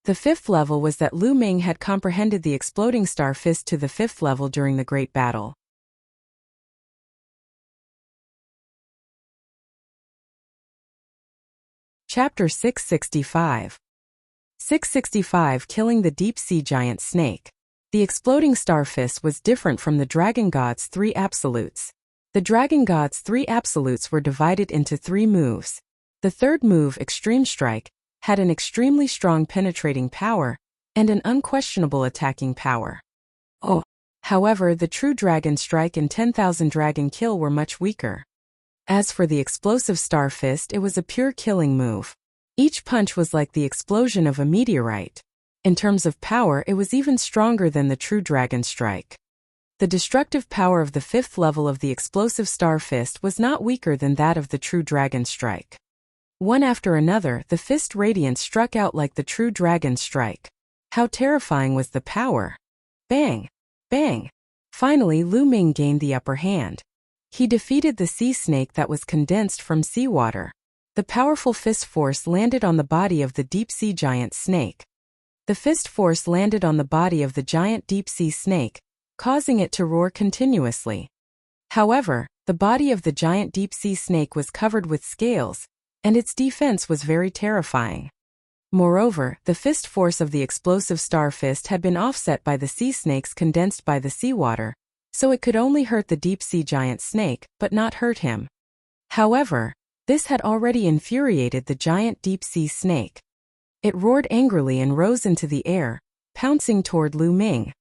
The 5th level was that Lu Ming had comprehended the exploding star fist to the 5th level during the Great Battle. Chapter 665. 665 Killing the Deep-Sea Giant Snake. The exploding star fist was different from the Dragon God's 3 absolutes. The Dragon God's 3 absolutes were divided into 3 moves. The third move, Extreme Strike, had an extremely strong penetrating power and an unquestionable attacking power. However, the True Dragon Strike and 10,000 Dragon Kill were much weaker. As for the explosive star fist, it was a pure killing move. Each punch was like the explosion of a meteorite. In terms of power, it was even stronger than the True Dragon Strike. The destructive power of the 5th level of the explosive star fist was not weaker than that of the True Dragon Strike. One after another, the fist radiance struck out like the True Dragon Strike. How terrifying was the power! Bang! Bang! Finally, Lu Ming gained the upper hand. He defeated the sea snake that was condensed from seawater. The powerful fist force landed on the body of the deep-sea giant snake. The fist force landed on the body of the giant deep-sea snake, causing it to roar continuously. However, the body of the giant deep-sea snake was covered with scales, and its defense was very terrifying. Moreover, the fist force of the explosive star fist had been offset by the sea snakes condensed by the seawater, so it could only hurt the deep-sea giant snake, but not hurt him. However, this had already infuriated the giant deep-sea snake. It roared angrily and rose into the air, pouncing toward Lu Ming.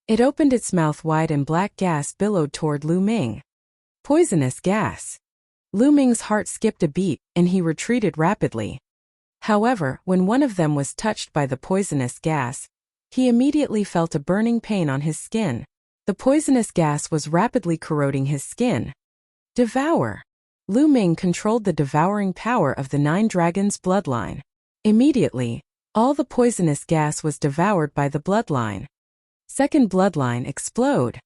It opened its mouth wide and black gas billowed toward Lu Ming. Poisonous gas. Lu Ming's heart skipped a beat, and he retreated rapidly. However, when one of them was touched by the poisonous gas, he immediately felt a burning pain on his skin. The poisonous gas was rapidly corroding his skin. Devour. Lu Ming controlled the devouring power of the 9 dragons' bloodline. Immediately, all the poisonous gas was devoured by the bloodline. Second bloodline, explode.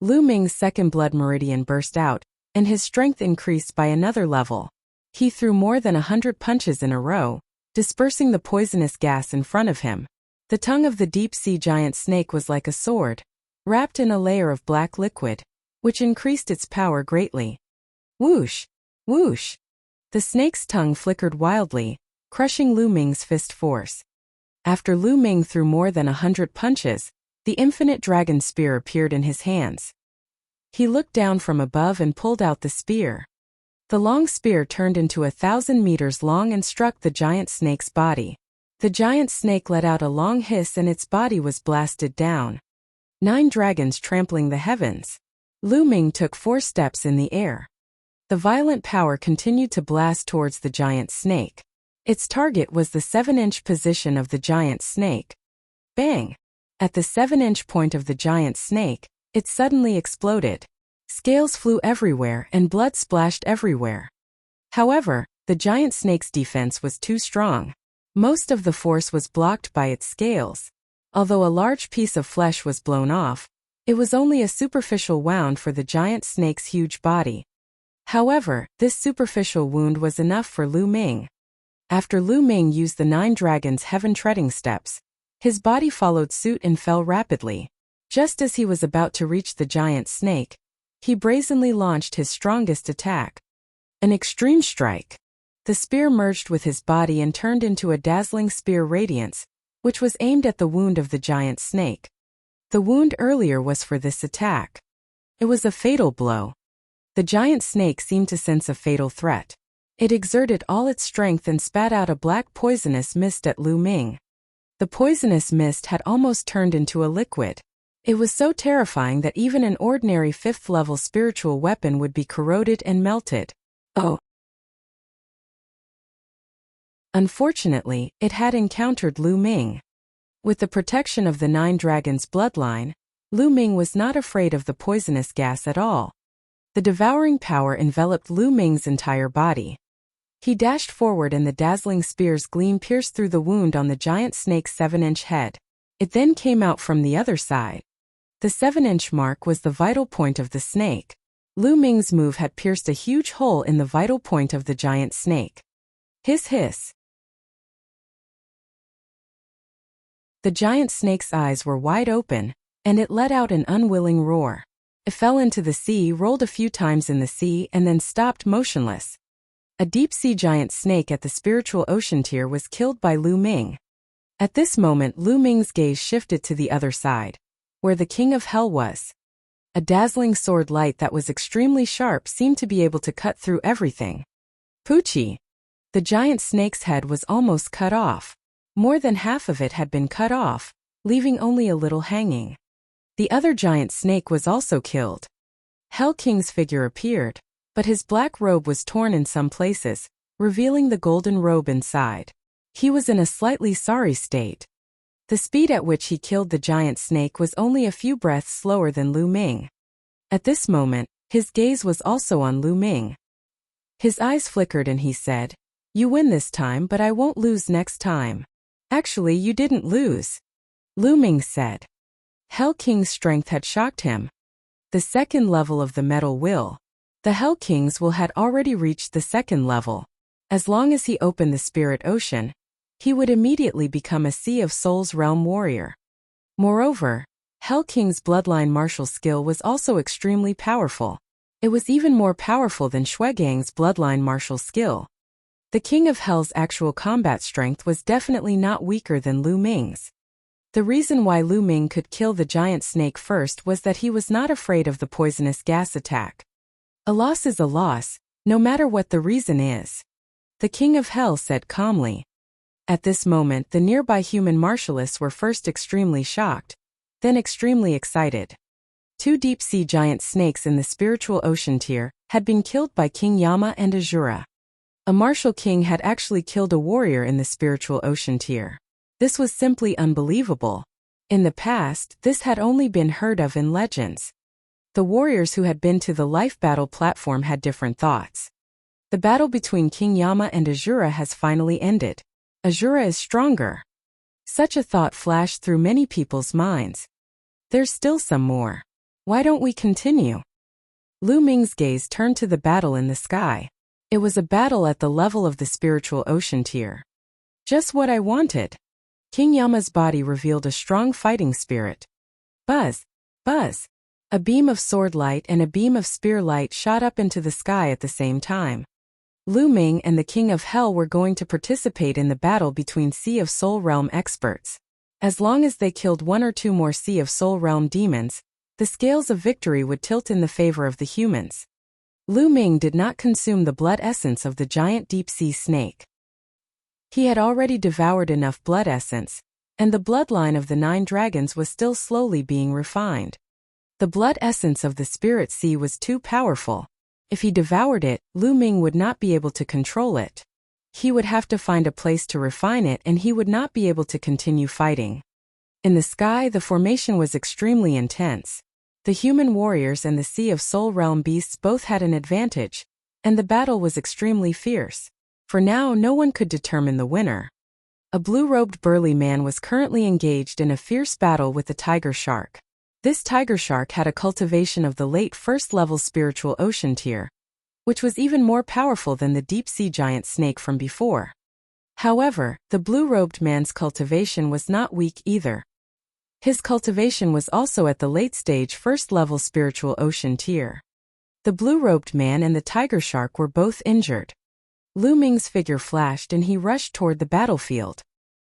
Lu Ming's second blood meridian burst out, and his strength increased by another level. He threw more than 100 punches in a row, dispersing the poisonous gas in front of him. The tongue of the deep-sea giant snake was like a sword, wrapped in a layer of black liquid, which increased its power greatly. Whoosh! Whoosh! The snake's tongue flickered wildly, crushing Lu Ming's fist force. After Lu Ming threw more than 100 punches, the infinite dragon spear appeared in his hands. He looked down from above and pulled out the spear. The long spear turned into 1,000 meters long and struck the giant snake's body. The giant snake let out a long hiss and its body was blasted down. 9 dragons trampling the heavens. Lu Ming took 4 steps in the air. The violent power continued to blast towards the giant snake. Its target was the 7-inch position of the giant snake. Bang! At the 7-inch point of the giant snake, it suddenly exploded. Scales flew everywhere and blood splashed everywhere. However, the giant snake's defense was too strong. Most of the force was blocked by its scales. Although a large piece of flesh was blown off, it was only a superficial wound for the giant snake's huge body. However, this superficial wound was enough for Lu Ming. After Lu Ming used the 9 dragons' heaven-treading steps, his body followed suit and fell rapidly. Just as he was about to reach the giant snake, he brazenly launched his strongest attack. An extreme strike. The spear merged with his body and turned into a dazzling spear radiance, which was aimed at the wound of the giant snake. The wound earlier was for this attack. It was a fatal blow. The giant snake seemed to sense a fatal threat. It exerted all its strength and spat out a black poisonous mist at Lu Ming. The poisonous mist had almost turned into a liquid. It was so terrifying that even an ordinary 5th-level spiritual weapon would be corroded and melted. Oh! Unfortunately, it had encountered Lu Ming. With the protection of the 9 dragons' bloodline, Lu Ming was not afraid of the poisonous gas at all. The devouring power enveloped Lu Ming's entire body. He dashed forward and the dazzling spear's gleam pierced through the wound on the giant snake's 7-inch head. It then came out from the other side. The 7-inch mark was the vital point of the snake. Lu Ming's move had pierced a huge hole in the vital point of the giant snake. Hiss hiss. The giant snake's eyes were wide open, and it let out an unwilling roar. It fell into the sea, rolled a few times in the sea, and then stopped motionless. A deep-sea giant snake at the spiritual ocean tier was killed by Lu Ming. At this moment Lu Ming's gaze shifted to the other side, where the king of hell was. A dazzling sword light that was extremely sharp seemed to be able to cut through everything. Poochie! The giant snake's head was almost cut off. More than half of it had been cut off, leaving only a little hanging. The other giant snake was also killed. Hell King's figure appeared, but his black robe was torn in some places, revealing the golden robe inside. He was in a slightly sorry state. The speed at which he killed the giant snake was only a few breaths slower than Lu Ming. At this moment, his gaze was also on Lu Ming. His eyes flickered and he said, "You win this time, but I won't lose next time." "Actually, you didn't lose," Lu Ming said. Hell King's strength had shocked him. The 2nd level of the metal will. The Hell King's will had already reached the 2nd level. As long as he opened the spirit ocean, he would immediately become a Sea of Souls realm warrior. Moreover, Hell King's bloodline martial skill was also extremely powerful. It was even more powerful than Shuigang's bloodline martial skill. The King of Hell's actual combat strength was definitely not weaker than Lu Ming's. The reason why Lu Ming could kill the giant snake first was that he was not afraid of the poisonous gas attack. A loss is a loss, no matter what the reason is, the King of Hell said calmly. At this moment the nearby human martialists were first extremely shocked, then extremely excited. 2 deep-sea giant snakes in the spiritual ocean tier had been killed by King Yama and Azura. A martial king had actually killed a warrior in the spiritual ocean tier. This was simply unbelievable. In the past, this had only been heard of in legends. The warriors who had been to the life battle platform had different thoughts. The battle between King Yama and Azura has finally ended. Azura is stronger. Such a thought flashed through many people's minds. There's still some more. Why don't we continue? Lu Ming's gaze turned to the battle in the sky. It was a battle at the level of the spiritual ocean tier. Just what I wanted. King Yama's body revealed a strong fighting spirit. Buzz! Buzz! A beam of sword light and a beam of spear light shot up into the sky at the same time. Lu Ming and the King of Hell were going to participate in the battle between Sea of Soul Realm experts. As long as they killed one or two more Sea of Soul Realm demons, the scales of victory would tilt in the favor of the humans. Lu Ming did not consume the blood essence of the giant deep-sea snake. He had already devoured enough blood essence, and the bloodline of the 9 dragons was still slowly being refined. The blood essence of the spirit sea was too powerful. If he devoured it, Lu Ming would not be able to control it. He would have to find a place to refine it, and he would not be able to continue fighting. In the sky, the formation was extremely intense. The human warriors and the Sea of Soul Realm beasts both had an advantage, and the battle was extremely fierce. For now, no one could determine the winner. A blue-robed burly man was currently engaged in a fierce battle with a tiger shark. This tiger shark had a cultivation of the late first-level spiritual ocean tier, which was even more powerful than the deep-sea giant snake from before. However, the blue-robed man's cultivation was not weak either. His cultivation was also at the late-stage first-level spiritual ocean tier. The blue-robed man and the tiger shark were both injured. Lu Ming's figure flashed and he rushed toward the battlefield.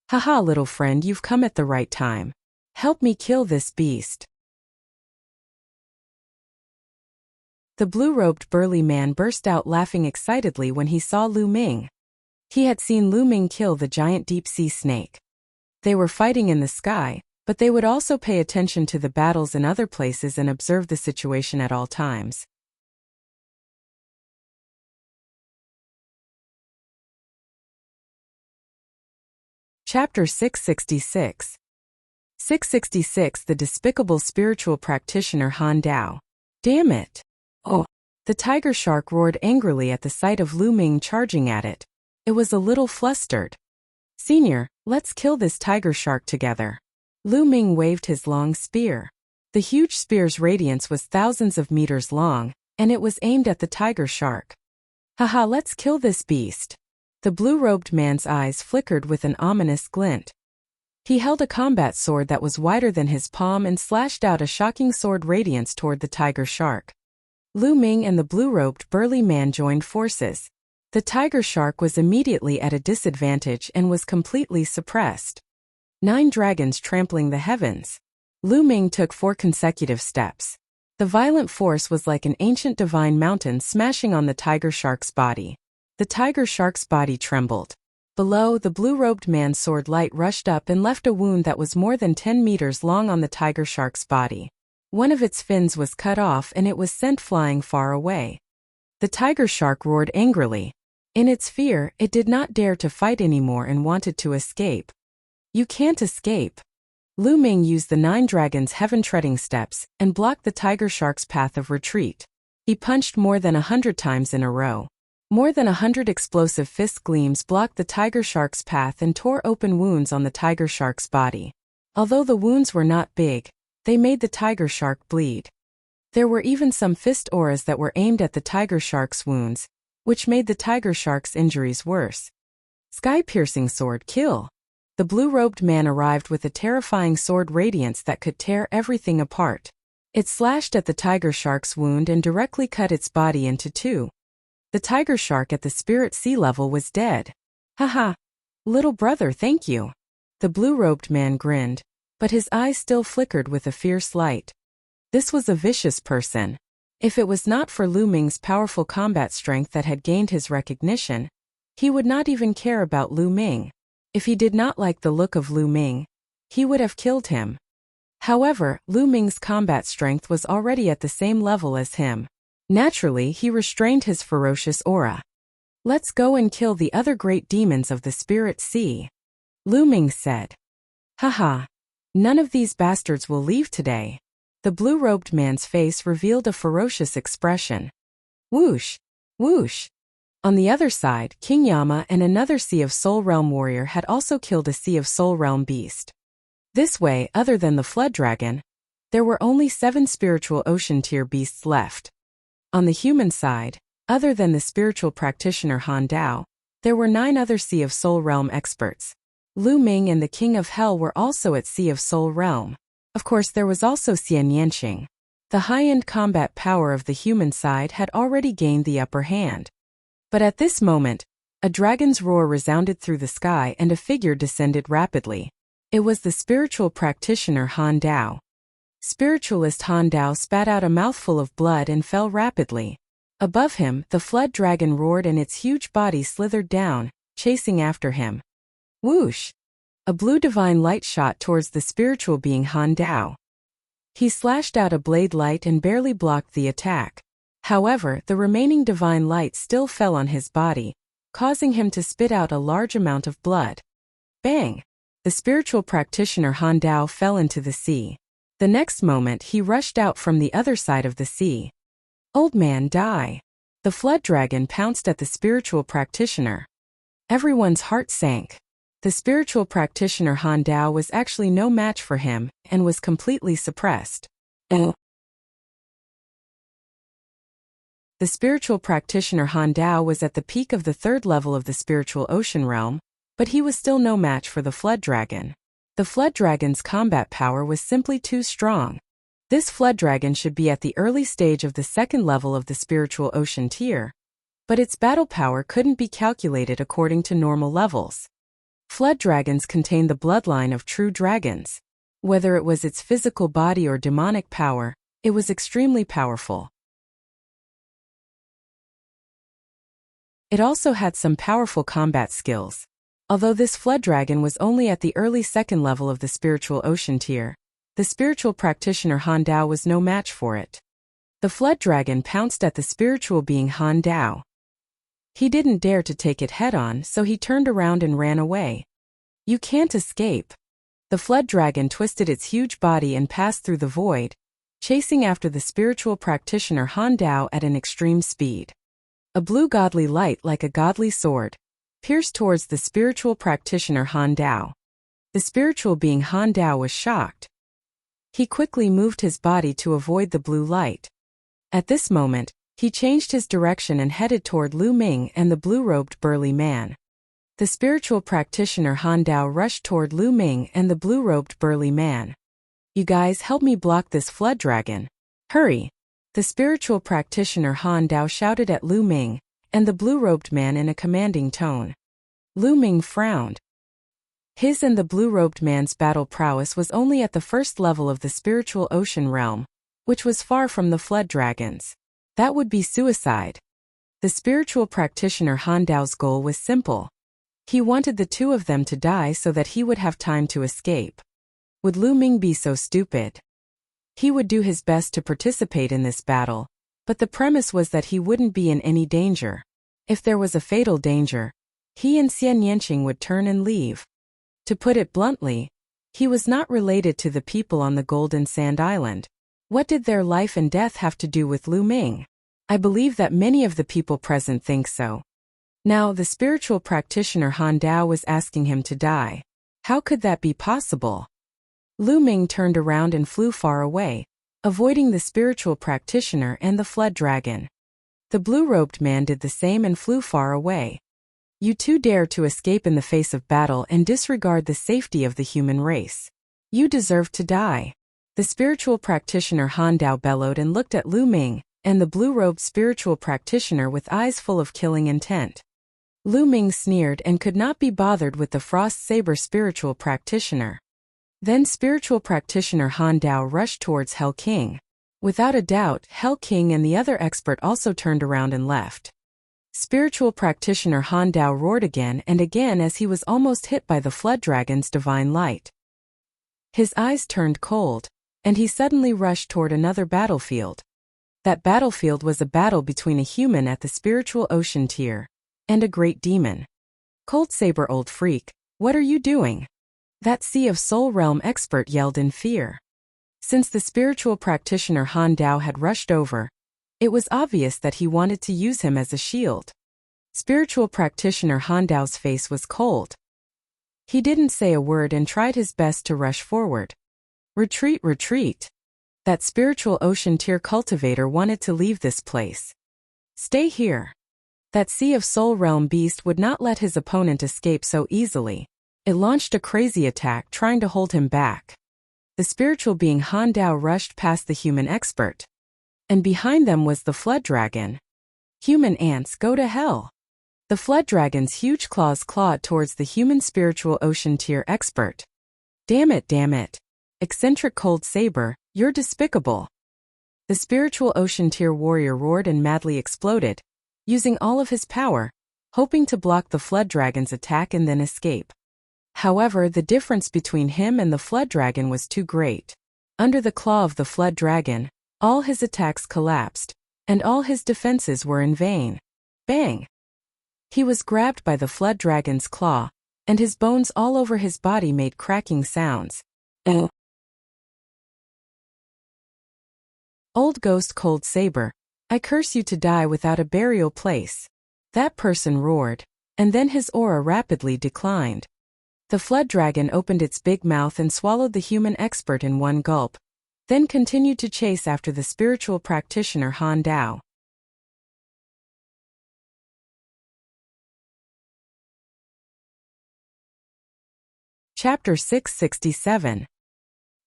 "Haha, little friend, you've come at the right time. Help me kill this beast." The blue-robed burly man burst out laughing excitedly when he saw Lu Ming. He had seen Lu Ming kill the giant deep-sea snake. They were fighting in the sky, but they would also pay attention to the battles in other places and observe the situation at all times. Chapter 666. 666 The Despicable Spiritual Practitioner Han Dao. Damn it! Oh! The tiger shark roared angrily at the sight of Lu Ming charging at it. It was a little flustered. "Senior, let's kill this tiger shark together." Lu Ming waved his long spear. The huge spear's radiance was thousands of meters long, and it was aimed at the tiger shark. "Haha, let's kill this beast." The blue-robed man's eyes flickered with an ominous glint. He held a combat sword that was wider than his palm and slashed out a shocking sword radiance toward the tiger shark. Lu Ming and the blue-robed burly man joined forces. The tiger shark was immediately at a disadvantage and was completely suppressed. 9 dragons trampling the heavens. Lu Ming took 4 consecutive steps. The violent force was like an ancient divine mountain smashing on the tiger shark's body. The tiger shark's body trembled. Below, the blue-robed man's sword light rushed up and left a wound that was more than 10 meters long on the tiger shark's body. One of its fins was cut off and it was sent flying far away. The tiger shark roared angrily. In its fear, it did not dare to fight anymore and wanted to escape. "You can't escape." Lu Ming used the 9 dragons' heaven-treading steps and blocked the tiger shark's path of retreat. He punched more than 100 times in a row. More than 100 explosive fist gleams blocked the tiger shark's path and tore open wounds on the tiger shark's body. Although the wounds were not big, they made the tiger shark bleed. There were even some fist auras that were aimed at the tiger shark's wounds, which made the tiger shark's injuries worse. Sky-piercing sword kill. The blue-robed man arrived with a terrifying sword radiance that could tear everything apart. It slashed at the tiger shark's wound and directly cut its body into 2. The tiger shark at the spirit sea level was dead. "Haha! Little brother, thank you." The blue-robed man grinned, but his eyes still flickered with a fierce light. This was a vicious person. If it was not for Lu Ming's powerful combat strength that had gained his recognition, he would not even care about Lu Ming. If he did not like the look of Lu Ming, he would have killed him. However, Lu Ming's combat strength was already at the same level as him. Naturally, he restrained his ferocious aura. "Let's go and kill the other great demons of the spirit sea," Lu Ming said. "Haha. None of these bastards will leave today." The blue-robed man's face revealed a ferocious expression. Whoosh! Whoosh! On the other side, King Yama and another Sea of Soul Realm warrior had also killed a Sea of Soul Realm beast. This way, other than the Flood Dragon, there were only 7 spiritual ocean tier beasts left. On the human side, other than the spiritual practitioner Han Dao, there were 9 other Sea of Soul Realm experts. Lu Ming and the King of Hell were also at Sea of Soul Realm. Of course, there was also Xian Yanqing. The high-end combat power of the human side had already gained the upper hand. But at this moment, a dragon's roar resounded through the sky and a figure descended rapidly. It was the spiritual practitioner Han Dao. Spiritualist Han Dao spat out a mouthful of blood and fell rapidly. Above him, the flood dragon roared and its huge body slithered down, chasing after him. Whoosh! A blue divine light shot towards the spiritual being Han Dao. He slashed out a blade light and barely blocked the attack. However, the remaining divine light still fell on his body, causing him to spit out a large amount of blood. Bang! The spiritual practitioner Han Dao fell into the sea. The next moment he rushed out from the other side of the sea. Old man, die! The flood dragon pounced at the spiritual practitioner. Everyone's heart sank. The spiritual practitioner Han Dao was actually no match for him, and was completely suppressed. The spiritual practitioner Han Dao was at the peak of the third level of the spiritual ocean realm, but he was still no match for the flood dragon. The flood dragon's combat power was simply too strong. This flood dragon should be at the early stage of the second level of the spiritual ocean tier, but its battle power couldn't be calculated according to normal levels. Flood dragons contain the bloodline of true dragons. Whether it was its physical body or demonic power, it was extremely powerful. It also had some powerful combat skills. Although this flood dragon was only at the early second level of the spiritual ocean tier, the spiritual practitioner Han Dao was no match for it. The flood dragon pounced at the spiritual being Han Dao. He didn't dare to take it head-on, so he turned around and ran away. You can't escape. The flood dragon twisted its huge body and passed through the void, chasing after the spiritual practitioner Han Dao at an extreme speed. A blue godly light like a godly sword pierced towards the spiritual practitioner Han Dao. The spiritual being Han Dao was shocked. He quickly moved his body to avoid the blue light. At this moment, he changed his direction and headed toward Lu Ming and the blue-robed burly man. The spiritual practitioner Han Dao rushed toward Lu Ming and the blue-robed burly man. You guys help me block this flood dragon. Hurry! The spiritual practitioner Han Dao shouted at Lu Ming and the blue-robed man in a commanding tone. Lu Ming frowned. His and the blue-robed man's battle prowess was only at the first level of the spiritual ocean realm, which was far from the flood dragons. That would be suicide. The spiritual practitioner Han Dao's goal was simple. He wanted the two of them to die so that he would have time to escape. Would Lu Ming be so stupid? He would do his best to participate in this battle, but the premise was that he wouldn't be in any danger. If there was a fatal danger, he and Xian Yanqing would turn and leave. To put it bluntly, he was not related to the people on the Golden Sand Island. What did their life and death have to do with Lu Ming? I believe that many of the people present think so. Now, the spiritual practitioner Han Dao was asking him to die. How could that be possible? Lu Ming turned around and flew far away, avoiding the spiritual practitioner and the flood dragon. The blue-robed man did the same and flew far away. You two dare to escape in the face of battle and disregard the safety of the human race. You deserve to die. The spiritual practitioner Han Dao bellowed and looked at Lu Ming and the blue-robed spiritual practitioner with eyes full of killing intent. Lu Ming sneered and could not be bothered with the frost saber spiritual practitioner. Then spiritual practitioner Han Dao rushed towards Hell King. Without a doubt, Hell King and the other expert also turned around and left. Spiritual practitioner Han Dao roared again and again as he was almost hit by the flood dragon's divine light. His eyes turned cold, and he suddenly rushed toward another battlefield. That battlefield was a battle between a human at the spiritual ocean tier and a great demon. Cold Saber, old freak, what are you doing? That Sea of Soul Realm expert yelled in fear. Since the spiritual practitioner Han Dao had rushed over, it was obvious that he wanted to use him as a shield. Spiritual practitioner Han Dao's face was cold. He didn't say a word and tried his best to rush forward. Retreat, retreat. That spiritual ocean tier cultivator wanted to leave this place. Stay here. That Sea of Soul Realm beast would not let his opponent escape so easily. It launched a crazy attack trying to hold him back. The spiritual being Han Dao rushed past the human expert. And behind them was the flood dragon. Human ants, go to hell. The flood dragon's huge claws clawed towards the human spiritual ocean tier expert. Damn it. Eccentric cold saber, you're despicable. The spiritual ocean tier warrior roared and madly exploded, using all of his power, hoping to block the flood dragon's attack and then escape. However, the difference between him and the flood dragon was too great. Under the claw of the flood dragon, all his attacks collapsed, and all his defenses were in vain. Bang! He was grabbed by the flood dragon's claw, and his bones all over his body made cracking sounds. Old ghost cold saber, I curse you to die without a burial place. That person roared, and then his aura rapidly declined. The flood dragon opened its big mouth and swallowed the human expert in one gulp, then continued to chase after the spiritual practitioner Han Dao. Chapter 667.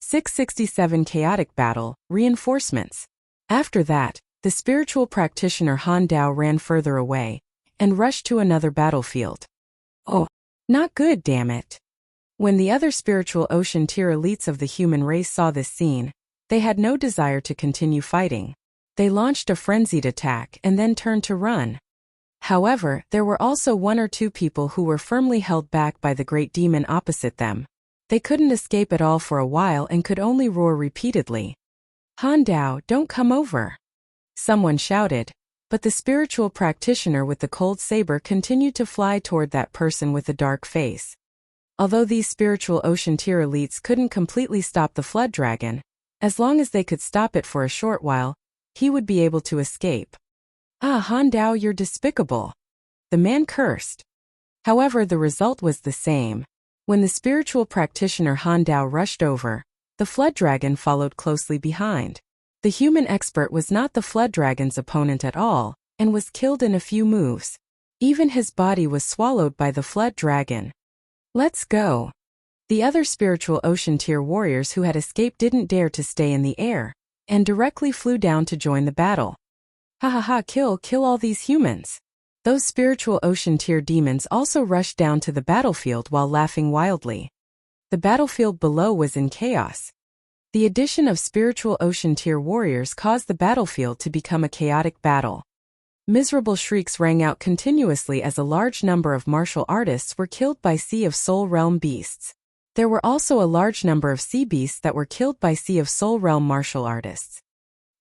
667 Chaotic Battle, Reinforcements. After that, the spiritual practitioner Han Dao ran further away, and rushed to another battlefield. Oh, not good, damn it. When the other spiritual ocean tier elites of the human race saw this scene, they had no desire to continue fighting. They launched a frenzied attack and then turned to run. However, there were also one or two people who were firmly held back by the great demon opposite them. They couldn't escape at all for a while and could only roar repeatedly. Han Dao, don't come over. Someone shouted, but the spiritual practitioner with the cold saber continued to fly toward that person with a dark face. Although these spiritual ocean tier elites couldn't completely stop the flood dragon, as long as they could stop it for a short while, he would be able to escape. Ah, Han Dao, you're despicable. The man cursed. However, the result was the same. When the spiritual practitioner Han Dao rushed over, the flood dragon followed closely behind. The human expert was not the flood dragon's opponent at all, and was killed in a few moves. Even his body was swallowed by the flood dragon. Let's go. The other spiritual ocean tier warriors who had escaped didn't dare to stay in the air, and directly flew down to join the battle. Ha, kill all these humans. Those spiritual ocean tier demons also rushed down to the battlefield while laughing wildly. The battlefield below was in chaos. The addition of spiritual ocean tier warriors caused the battlefield to become a chaotic battle. Miserable shrieks rang out continuously as a large number of martial artists were killed by Sea of Soul Realm beasts. There were also a large number of sea beasts that were killed by Sea of Soul Realm martial artists.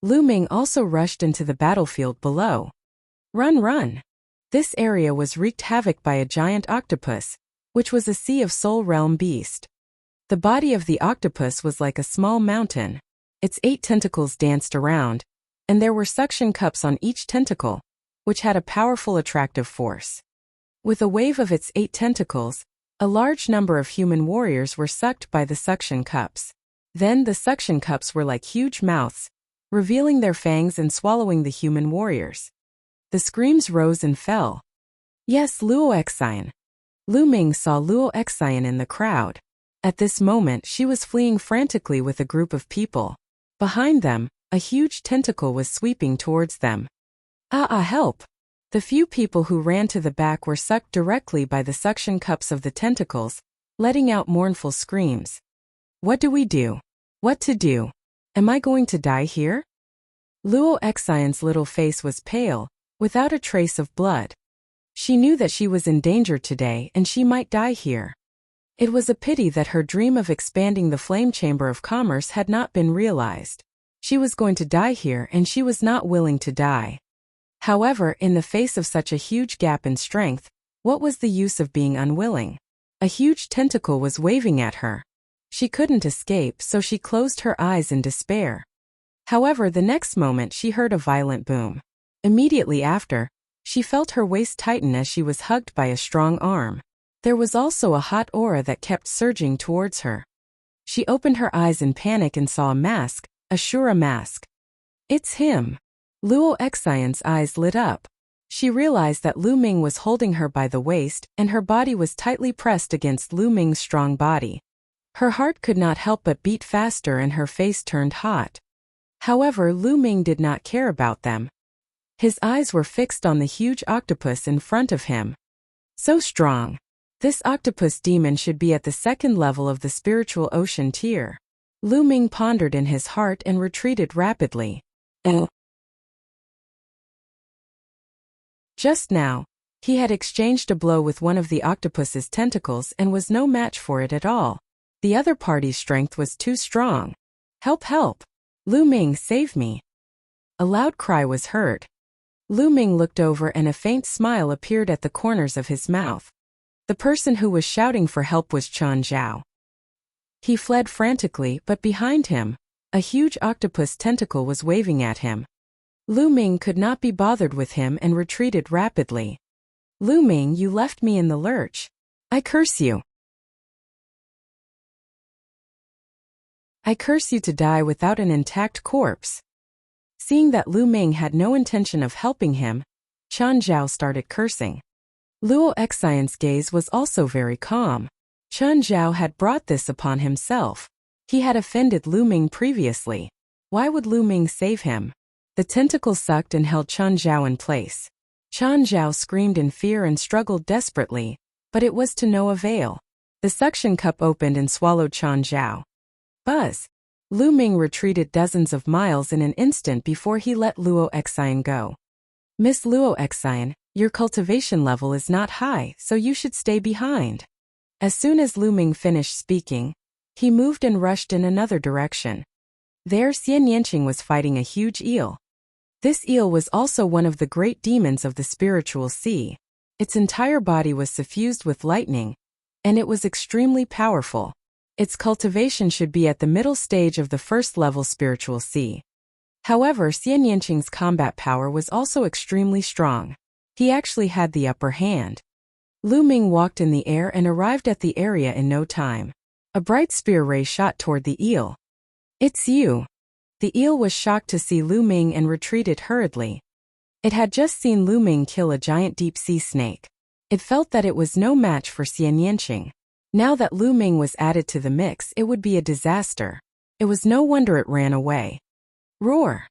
Lu Ming also rushed into the battlefield below. Run! This area was wreaked havoc by a giant octopus, which was a Sea of Soul Realm beast. The body of the octopus was like a small mountain. Its 8 tentacles danced around, and there were suction cups on each tentacle, which had a powerful attractive force. With a wave of its 8 tentacles, a large number of human warriors were sucked by the suction cups. Then the suction cups were like huge mouths, revealing their fangs and swallowing the human warriors. The screams rose and fell. Yes, Luo Exine. Lu Ming saw Luo Exine in the crowd. At this moment she was fleeing frantically with a group of people. Behind them, a huge tentacle was sweeping towards them. Help! The few people who ran to the back were sucked directly by the suction cups of the tentacles, letting out mournful screams. What do we do? What to do? Am I going to die here? Luo Exine's little face was pale, without a trace of blood. She knew that she was in danger today and she might die here. It was a pity that her dream of expanding the Flame Chamber of Commerce had not been realized. She was going to die here and she was not willing to die. However, in the face of such a huge gap in strength, what was the use of being unwilling? A huge tentacle was waving at her. She couldn't escape, so she closed her eyes in despair. However, the next moment she heard a violent boom. Immediately after, she felt her waist tighten as she was hugged by a strong arm. There was also a hot aura that kept surging towards her. She opened her eyes in panic and saw a mask, a Shura mask. It's him. Luo Exine's eyes lit up. She realized that Lu Ming was holding her by the waist and her body was tightly pressed against Lu Ming's strong body. Her heart could not help but beat faster and her face turned hot. However, Lu Ming did not care about them. His eyes were fixed on the huge octopus in front of him. So strong. This octopus demon should be at the second level of the spiritual ocean tier. Lu Ming pondered in his heart and retreated rapidly. Just now, he had exchanged a blow with one of the octopus's tentacles and was no match for it at all. The other party's strength was too strong. Help, help! Lu Ming, save me! A loud cry was heard. Lu Ming looked over and a faint smile appeared at the corners of his mouth. The person who was shouting for help was Chen Zhao. He fled frantically, but behind him, a huge octopus tentacle was waving at him. Lu Ming could not be bothered with him and retreated rapidly. Lu Ming, you left me in the lurch. I curse you. I curse you to die without an intact corpse. Seeing that Lu Ming had no intention of helping him, Chen Zhao started cursing. Luo Xian's gaze was also very calm. Chen Zhao had brought this upon himself. He had offended Lu Ming previously. Why would Lu Ming save him? The tentacle sucked and held Chen Zhao in place. Chen Zhao screamed in fear and struggled desperately, but it was to no avail. The suction cup opened and swallowed Chen Zhao. Buzz! Lu Ming retreated dozens of miles in an instant before he let Luo Xian go. Miss Luo Xian, your cultivation level is not high, so you should stay behind. As soon as Lu Ming finished speaking, he moved and rushed in another direction. There Xian Yanqing was fighting a huge eel. This eel was also one of the great demons of the spiritual sea. Its entire body was suffused with lightning, and it was extremely powerful. Its cultivation should be at the middle stage of the first-level spiritual sea. However, Xian Yanqing's combat power was also extremely strong. He actually had the upper hand. Lu Ming walked in the air and arrived at the area in no time. A bright spear ray shot toward the eel. It's you. The eel was shocked to see Lu Ming and retreated hurriedly. It had just seen Lu Ming kill a giant deep-sea snake. It felt that it was no match for Xian Yanqing. Now that Lu Ming was added to the mix, it would be a disaster. It was no wonder it ran away. Roar!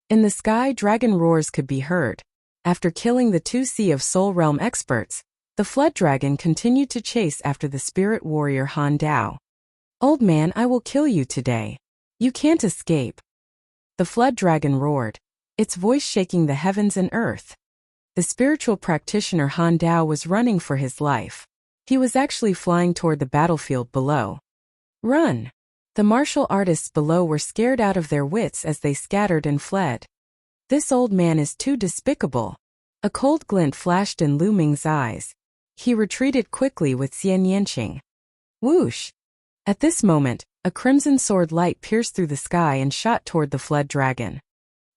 In the sky, dragon roars could be heard. After killing the two Sea of Soul Realm experts, the flood dragon continued to chase after the spirit warrior Han Dao. Old man, I will kill you today. You can't escape. The flood dragon roared, its voice shaking the heavens and earth. The spiritual practitioner Han Dao was running for his life. He was actually flying toward the battlefield below. Run! The martial artists below were scared out of their wits as they scattered and fled. This old man is too despicable. A cold glint flashed in Lu Ming's eyes. He retreated quickly with Xian Yanqing. Whoosh! At this moment, a crimson sword light pierced through the sky and shot toward the flood dragon.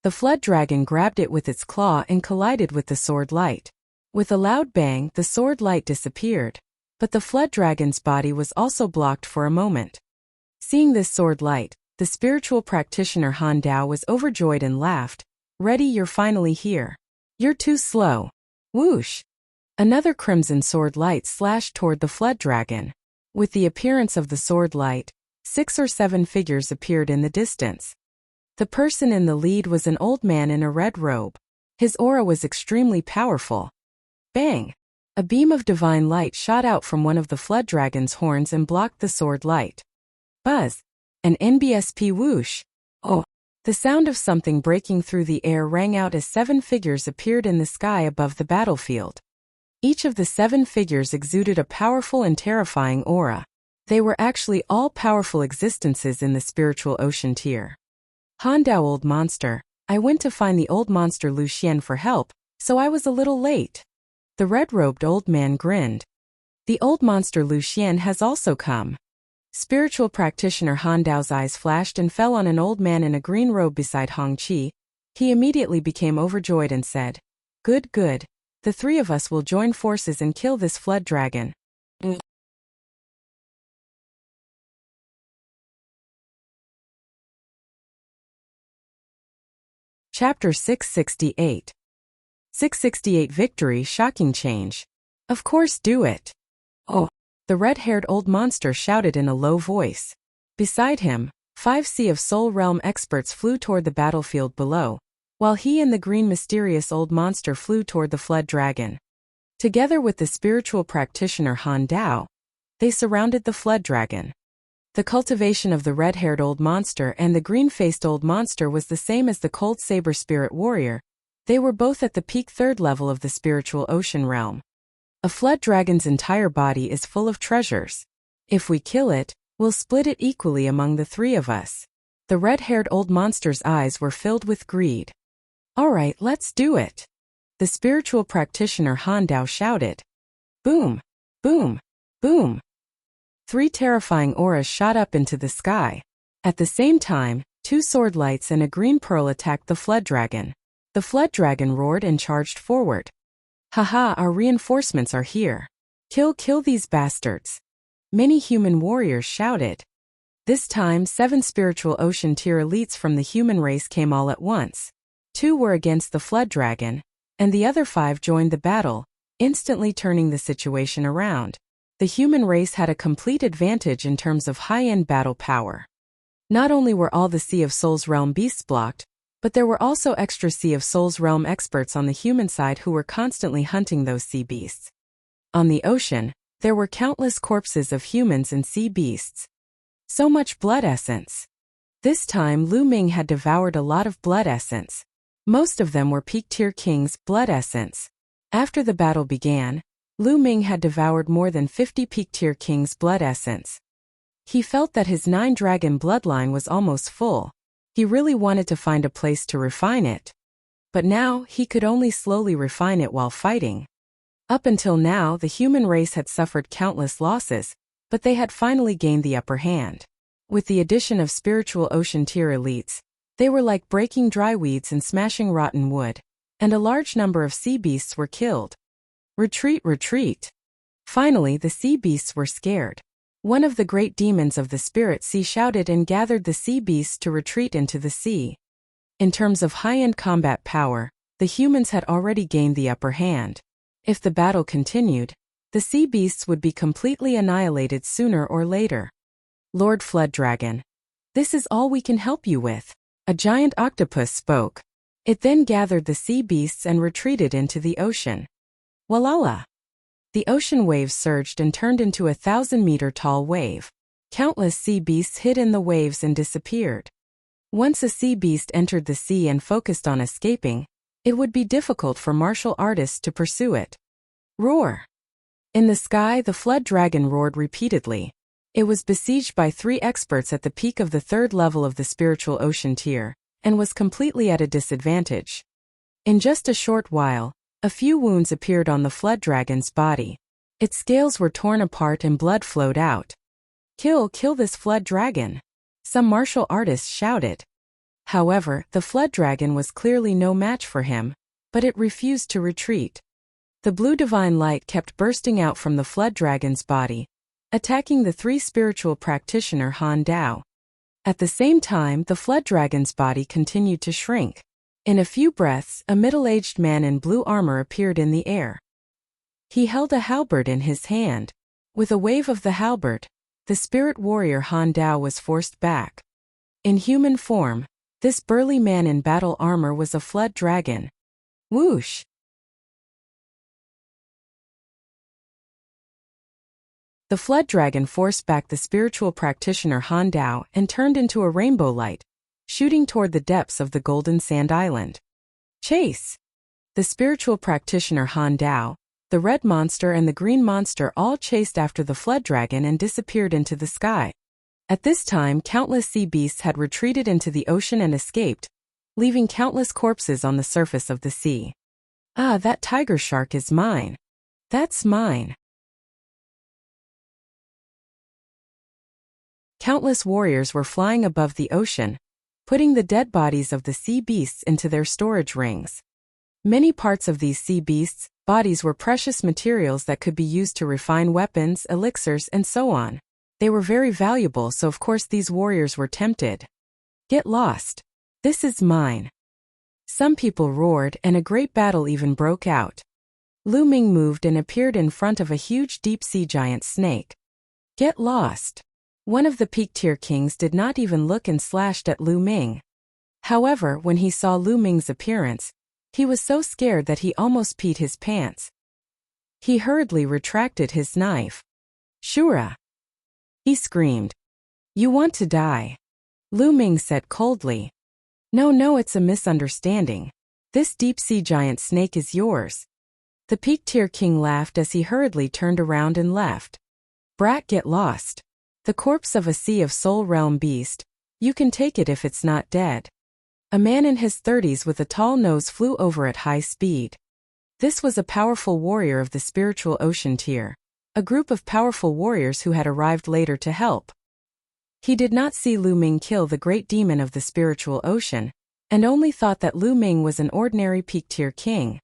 The flood dragon grabbed it with its claw and collided with the sword light. With a loud bang, the sword light disappeared. But the flood dragon's body was also blocked for a moment. Seeing this sword light, the spiritual practitioner Han Dao was overjoyed and laughed. Ready, you're finally here. You're too slow. Whoosh! Another crimson sword light slashed toward the flood dragon. With the appearance of the sword light, 6 or 7 figures appeared in the distance. The person in the lead was an old man in a red robe. His aura was extremely powerful. Bang! A beam of divine light shot out from one of the flood dragon's horns and blocked the sword light. Buzz! An NBSP whoosh! Oh! The sound of something breaking through the air rang out as 7 figures appeared in the sky above the battlefield. Each of the 7 figures exuded a powerful and terrifying aura. They were actually all powerful existences in the spiritual ocean tier. Han Dao, old monster, I went to find the old monster Lu Xian for help, so I was a little late. The red-robed old man grinned. The old monster Lu Xian has also come. Spiritual practitioner Han Dao's eyes flashed and fell on an old man in a green robe beside Hong Qi. He immediately became overjoyed and said, Good, good. The 3 of us will join forces and kill this flood dragon. Chapter 668. 668 Victory, shocking change. Of course, do it. Oh! The red-haired old monster shouted in a low voice. Beside him, 5 Sea of Soul Realm experts flew toward the battlefield below. while he and the green mysterious old monster flew toward the flood dragon. Together with the spiritual practitioner Han Dao, they surrounded the flood dragon. The cultivation of the red-haired old monster and the green-faced old monster was the same as the cold saber spirit warrior. They were both at the peak third level of the spiritual ocean realm. A flood dragon's entire body is full of treasures. If we kill it, we'll split it equally among the three of us. The red-haired old monster's eyes were filled with greed. All right, let's do it. The spiritual practitioner Han Dao shouted. Boom! Boom! Boom! 3 terrifying auras shot up into the sky. At the same time, 2 sword lights and a green pearl attacked the flood dragon. The flood dragon roared and charged forward. Haha, our reinforcements are here. Kill these bastards. Many human warriors shouted. This time 7 spiritual ocean tier elites from the human race came all at once. 2 were against the flood dragon, and the other 5 joined the battle, instantly turning the situation around. The human race had a complete advantage in terms of high-end battle power. Not only were all the Sea of Souls realm beasts blocked, but there were also extra Sea of Souls realm experts on the human side who were constantly hunting those sea beasts. On the ocean, there were countless corpses of humans and sea beasts. So much blood essence. This time Lu Ming had devoured a lot of blood essence. Most of them were peak-tier kings' blood essence. After the battle began, Lu Ming had devoured more than 50 peak-tier kings' blood essence. He felt that his 9-dragon bloodline was almost full. He really wanted to find a place to refine it. But now, he could only slowly refine it while fighting. Up until now, the human race had suffered countless losses, but they had finally gained the upper hand. With the addition of spiritual ocean tier elites, they were like breaking dry weeds and smashing rotten wood, and a large number of sea beasts were killed. Retreat, retreat. Finally, the sea beasts were scared. One of the great demons of the spirit sea shouted and gathered the sea beasts to retreat into the sea. In terms of high-end combat power, the humans had already gained the upper hand. If the battle continued, the sea beasts would be completely annihilated sooner or later. Lord Flood Dragon. This is all we can help you with. A giant octopus spoke. It then gathered the sea beasts and retreated into the ocean. Walala! The ocean waves surged and turned into a 1,000-meter-tall wave. Countless sea beasts hid in the waves and disappeared. Once a sea beast entered the sea and focused on escaping, it would be difficult for martial artists to pursue it. Roar! In the sky, the flood dragon roared repeatedly. It was besieged by 3 experts at the peak of the 3rd level of the spiritual ocean tier, and was completely at a disadvantage. In just a short while, a few wounds appeared on the flood dragon's body. Its scales were torn apart and blood flowed out. Kill this flood dragon! Some martial artists shouted. However, the flood dragon was clearly no match for him, but it refused to retreat. The blue divine light kept bursting out from the flood dragon's body, attacking the 3 spiritual practitioner Han Dao. At the same time, the flood dragon's body continued to shrink. In a few breaths, a middle-aged man in blue armor appeared in the air. He held a halberd in his hand. With a wave of the halberd, the spirit warrior Han Dao was forced back. In human form, this burly man in battle armor was a flood dragon. Whoosh! The flood dragon forced back the spiritual practitioner Han Dao and turned into a rainbow light, shooting toward the depths of the Golden Sand Island. Chase! The spiritual practitioner Han Dao, the red monster and the green monster all chased after the flood dragon and disappeared into the sky. At this time, countless sea beasts had retreated into the ocean and escaped, leaving countless corpses on the surface of the sea. Ah, that tiger shark is mine. That's mine. Countless warriors were flying above the ocean, putting the dead bodies of the sea beasts into their storage rings. Many parts of these sea beasts' bodies were precious materials that could be used to refine weapons, elixirs, and so on. They were very valuable, so of course these warriors were tempted. Get lost. This is mine. Some people roared, and a great battle even broke out. Lu Ming moved and appeared in front of a huge deep-sea giant snake. Get lost. One of the peak-tier kings did not even look and slashed at Lu Ming. However, when he saw Lu Ming's appearance, he was so scared that he almost peed his pants. He hurriedly retracted his knife. "Shura!" he screamed. "You want to die?" Lu Ming said coldly. No, it's a misunderstanding. This deep-sea giant snake is yours." The peak-tier king laughed as he hurriedly turned around and left. "Brat, get lost. The corpse of a Sea of Soul realm beast. You can take it if it's not dead." A man in his 30s with a tall nose flew over at high speed. This was a powerful warrior of the spiritual ocean tier, a group of powerful warriors who had arrived later to help. He did not see Lu Ming kill the great demon of the spiritual ocean, and only thought that Lu Ming was an ordinary peak-tier king.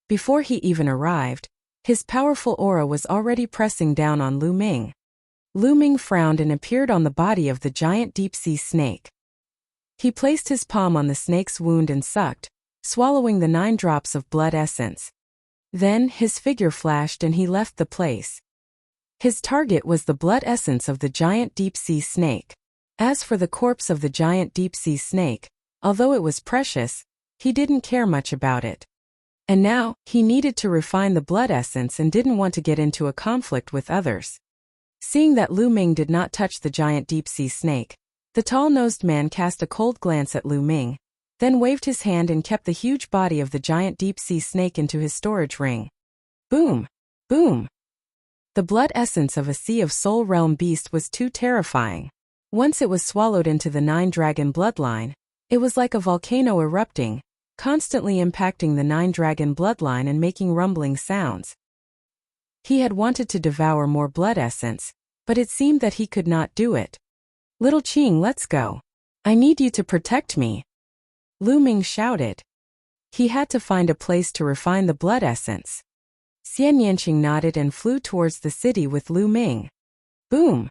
Before he even arrived, his powerful aura was already pressing down on Lu Ming. Lu Ming frowned and appeared on the body of the giant deep-sea snake. He placed his palm on the snake's wound and sucked, swallowing the 9 drops of blood essence. Then, his figure flashed and he left the place. His target was the blood essence of the giant deep-sea snake. As for the corpse of the giant deep-sea snake, although it was precious, he didn't care much about it. And now, he needed to refine the blood essence and didn't want to get into a conflict with others. Seeing that Lu Ming did not touch the giant deep-sea snake, the tall-nosed man cast a cold glance at Lu Ming, then waved his hand and kept the huge body of the giant deep-sea snake into his storage ring. Boom! Boom! The blood essence of a Sea of Soul realm beast was too terrifying. Once it was swallowed into the 9-dragon bloodline, it was like a volcano erupting, constantly impacting the 9-dragon bloodline and making rumbling sounds. He had wanted to devour more blood essence, but it seemed that he could not do it. "Little Qing, let's go. I need you to protect me," Lu Ming shouted. He had to find a place to refine the blood essence. Xian Yanqing nodded and flew towards the city with Lu Ming. Boom!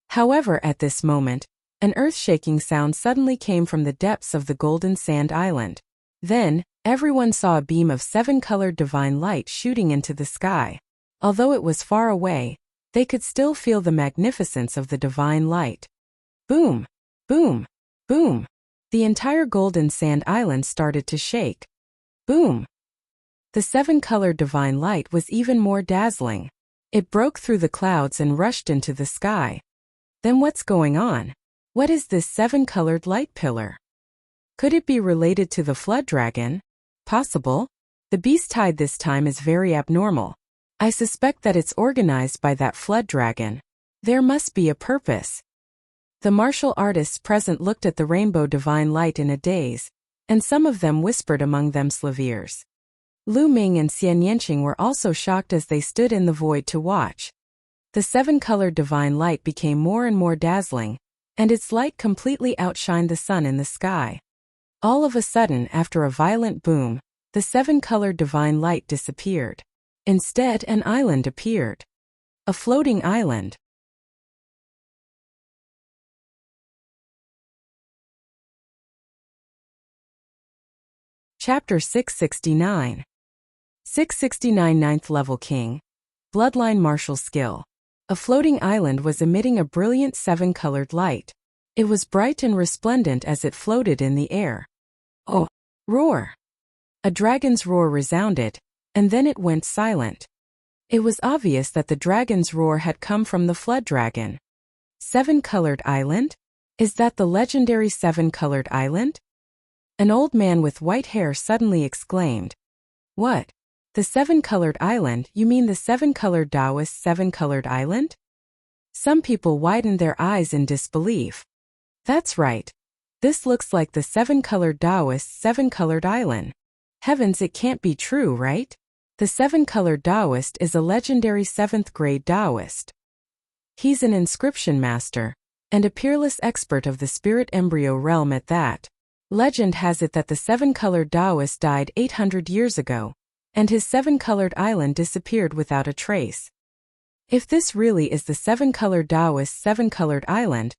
However, at this moment, an earth-shaking sound suddenly came from the depths of the Golden Sand Island. Then, everyone saw a beam of 7-colored divine light shooting into the sky. Although it was far away, they could still feel the magnificence of the divine light. Boom! Boom! Boom! The entire Golden Sand Island started to shake. Boom! The 7-colored divine light was even more dazzling. It broke through the clouds and rushed into the sky. Then what's going on? What is this 7-colored light pillar? Could it be related to the flood dragon? Possible. The beast tide this time is very abnormal. I suspect that it's organized by that flood dragon. There must be a purpose. The martial artists present looked at the rainbow divine light in a daze, and some of them whispered among themselves. Lu Ming and Xian Yanqing were also shocked as they stood in the void to watch. The 7-colored divine light became more and more dazzling, and its light completely outshined the sun in the sky. All of a sudden, after a violent boom, the 7-colored divine light disappeared. Instead, an island appeared. A floating island. Chapter 669. 669 9th Level King. Bloodline Martial Skill. A floating island was emitting a brilliant 7-colored light. It was bright and resplendent as it floated in the air. Oh! Roar! A dragon's roar resounded, and then it went silent. It was obvious that the dragon's roar had come from the flood dragon. 7-colored island? Is that the legendary 7-colored island? An old man with white hair suddenly exclaimed. What? The 7-colored island? You mean the 7-colored Taoist 7-colored island? Some people widened their eyes in disbelief. That's right. This looks like the 7-colored Taoist 7-colored island. Heavens, it can't be true, right? The 7-colored Taoist is a legendary 7th-grade Taoist. He's an inscription master, and a peerless expert of the spirit embryo realm at that. Legend has it that the 7-colored Taoist died 800 years ago, and his 7-colored island disappeared without a trace. If this really is the 7-colored Taoist 7-colored island,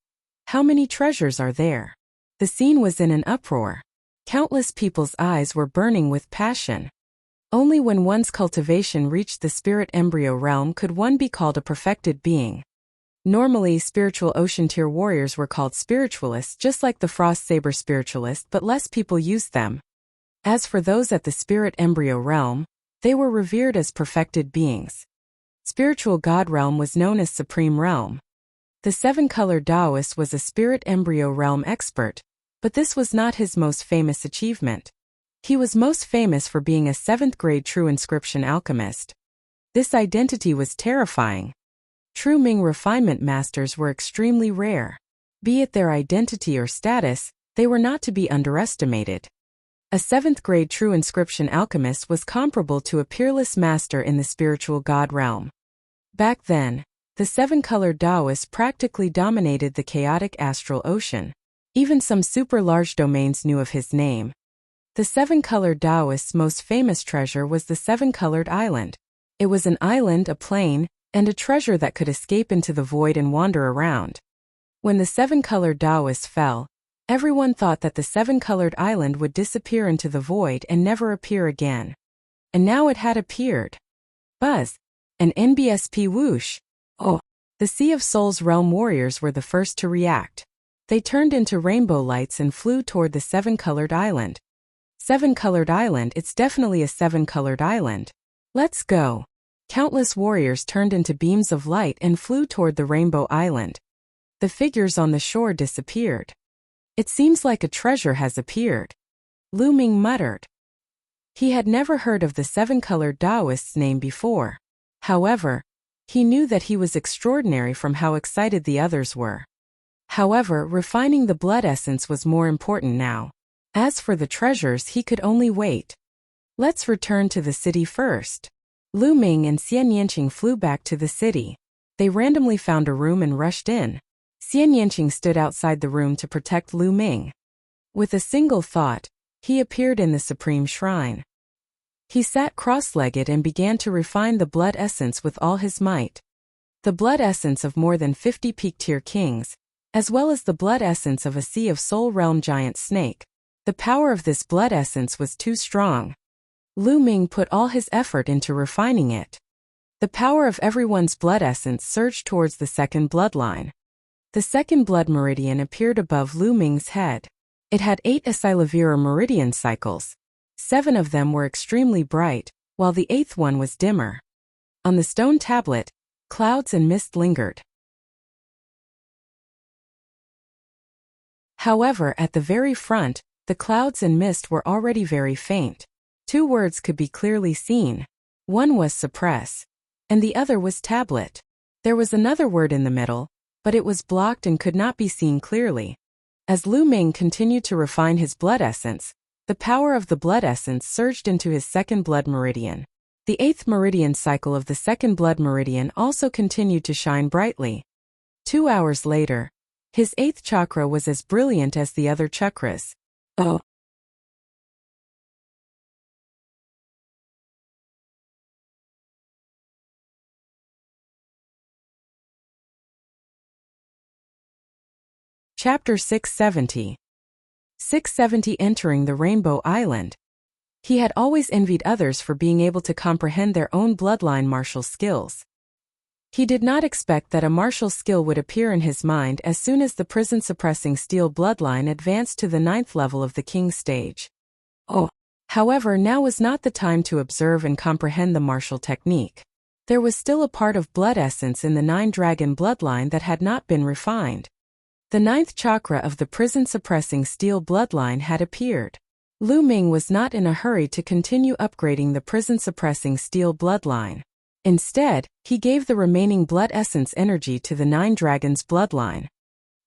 how many treasures are there? The scene was in an uproar. Countless people's eyes were burning with passion. Only when one's cultivation reached the spirit embryo realm could one be called a perfected being. Normally, spiritual ocean tier warriors were called spiritualists, just like the frost saber spiritualist, but less people used them. As for those at the spirit embryo realm, they were revered as perfected beings. Spiritual god realm was known as supreme realm. The seven-colored Taoist was a spirit embryo realm expert, but this was not his most famous achievement. He was most famous for being a 7th-grade true inscription alchemist. This identity was terrifying. True Ming refinement masters were extremely rare. Be it their identity or status, they were not to be underestimated. A 7th-grade true inscription alchemist was comparable to a peerless master in the spiritual god realm. Back then, the seven-colored Taoist practically dominated the chaotic astral ocean. Even some super-large domains knew of his name. The seven-colored Taoist's most famous treasure was the seven-colored island. It was an island, a plane, and a treasure that could escape into the void and wander around. When the seven-colored Taoist fell, everyone thought that the seven-colored island would disappear into the void and never appear again. And now it had appeared. Buzz. An NBSP whoosh. Oh! The Sea of Souls realm warriors were the first to react. They turned into rainbow lights and flew toward the seven-colored island. Seven-colored island, it's definitely a seven-colored island. Let's go. Countless warriors turned into beams of light and flew toward the rainbow island. The figures on the shore disappeared. It seems like a treasure has appeared. Lu Ming muttered. He had never heard of the seven-colored Taoist's name before. However, he knew that he was extraordinary from how excited the others were. However, refining the blood essence was more important now. As for the treasures, he could only wait. Let's return to the city first. Lu Ming and Xian Yanqing flew back to the city. They randomly found a room and rushed in. Xian Yanqing stood outside the room to protect Lu Ming. With a single thought, he appeared in the supreme shrine. He sat cross-legged and began to refine the blood essence with all his might. The blood essence of more than 50 peak-tier kings, as well as the blood essence of a Sea of Soul realm giant snake. The power of this blood essence was too strong. Lu Ming put all his effort into refining it. The power of everyone's blood essence surged towards the second bloodline. The second blood meridian appeared above Lu Ming's head. It had 8 Asilavira meridian cycles. 7 of them were extremely bright, while the 8th one was dimmer. On the stone tablet, clouds and mist lingered. However, at the very front, the clouds and mist were already very faint. 2 words could be clearly seen. One was suppress, and the other was tablet. There was another word in the middle, but it was blocked and could not be seen clearly. As Lu Ming continued to refine his blood essence, the power of the blood essence surged into his second blood meridian. The 8th meridian cycle of the second blood meridian also continued to shine brightly. 2 hours later, his 8th chakra was as brilliant as the other chakras. Oh! Chapter 670. 670 Entering the Rainbow Island. He had always envied others for being able to comprehend their own bloodline martial skills. He did not expect that a martial skill would appear in his mind as soon as the prison-suppressing steel bloodline advanced to the 9th level of the king stage. Oh! However, now was not the time to observe and comprehend the martial technique. There was still a part of blood essence in the 9-dragon bloodline that had not been refined. The 9th chakra of the prison-suppressing steel bloodline had appeared. Lu Ming was not in a hurry to continue upgrading the prison-suppressing steel bloodline. Instead, he gave the remaining blood essence energy to the 9 dragons bloodline.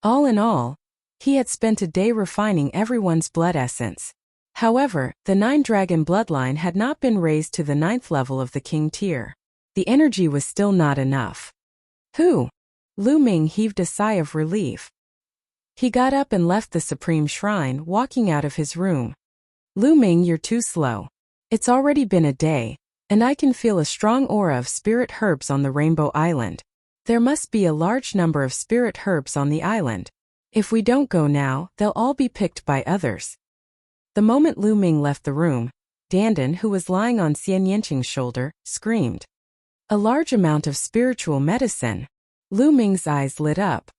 All in all, he had spent a day refining everyone's blood essence. However, the 9 dragon bloodline had not been raised to the 9th level of the king tier. The energy was still not enough. Lu Ming heaved a sigh of relief. He got up and left the supreme shrine, walking out of his room. Lu Ming, you're too slow. It's already been a day, and I can feel a strong aura of spirit herbs on the Rainbow Island. There must be a large number of spirit herbs on the island. If we don't go now, they'll all be picked by others. The moment Lu Ming left the room, Dandan, who was lying on Xian Yanqing's shoulder, screamed. A large amount of spiritual medicine. Lu Ming's eyes lit up.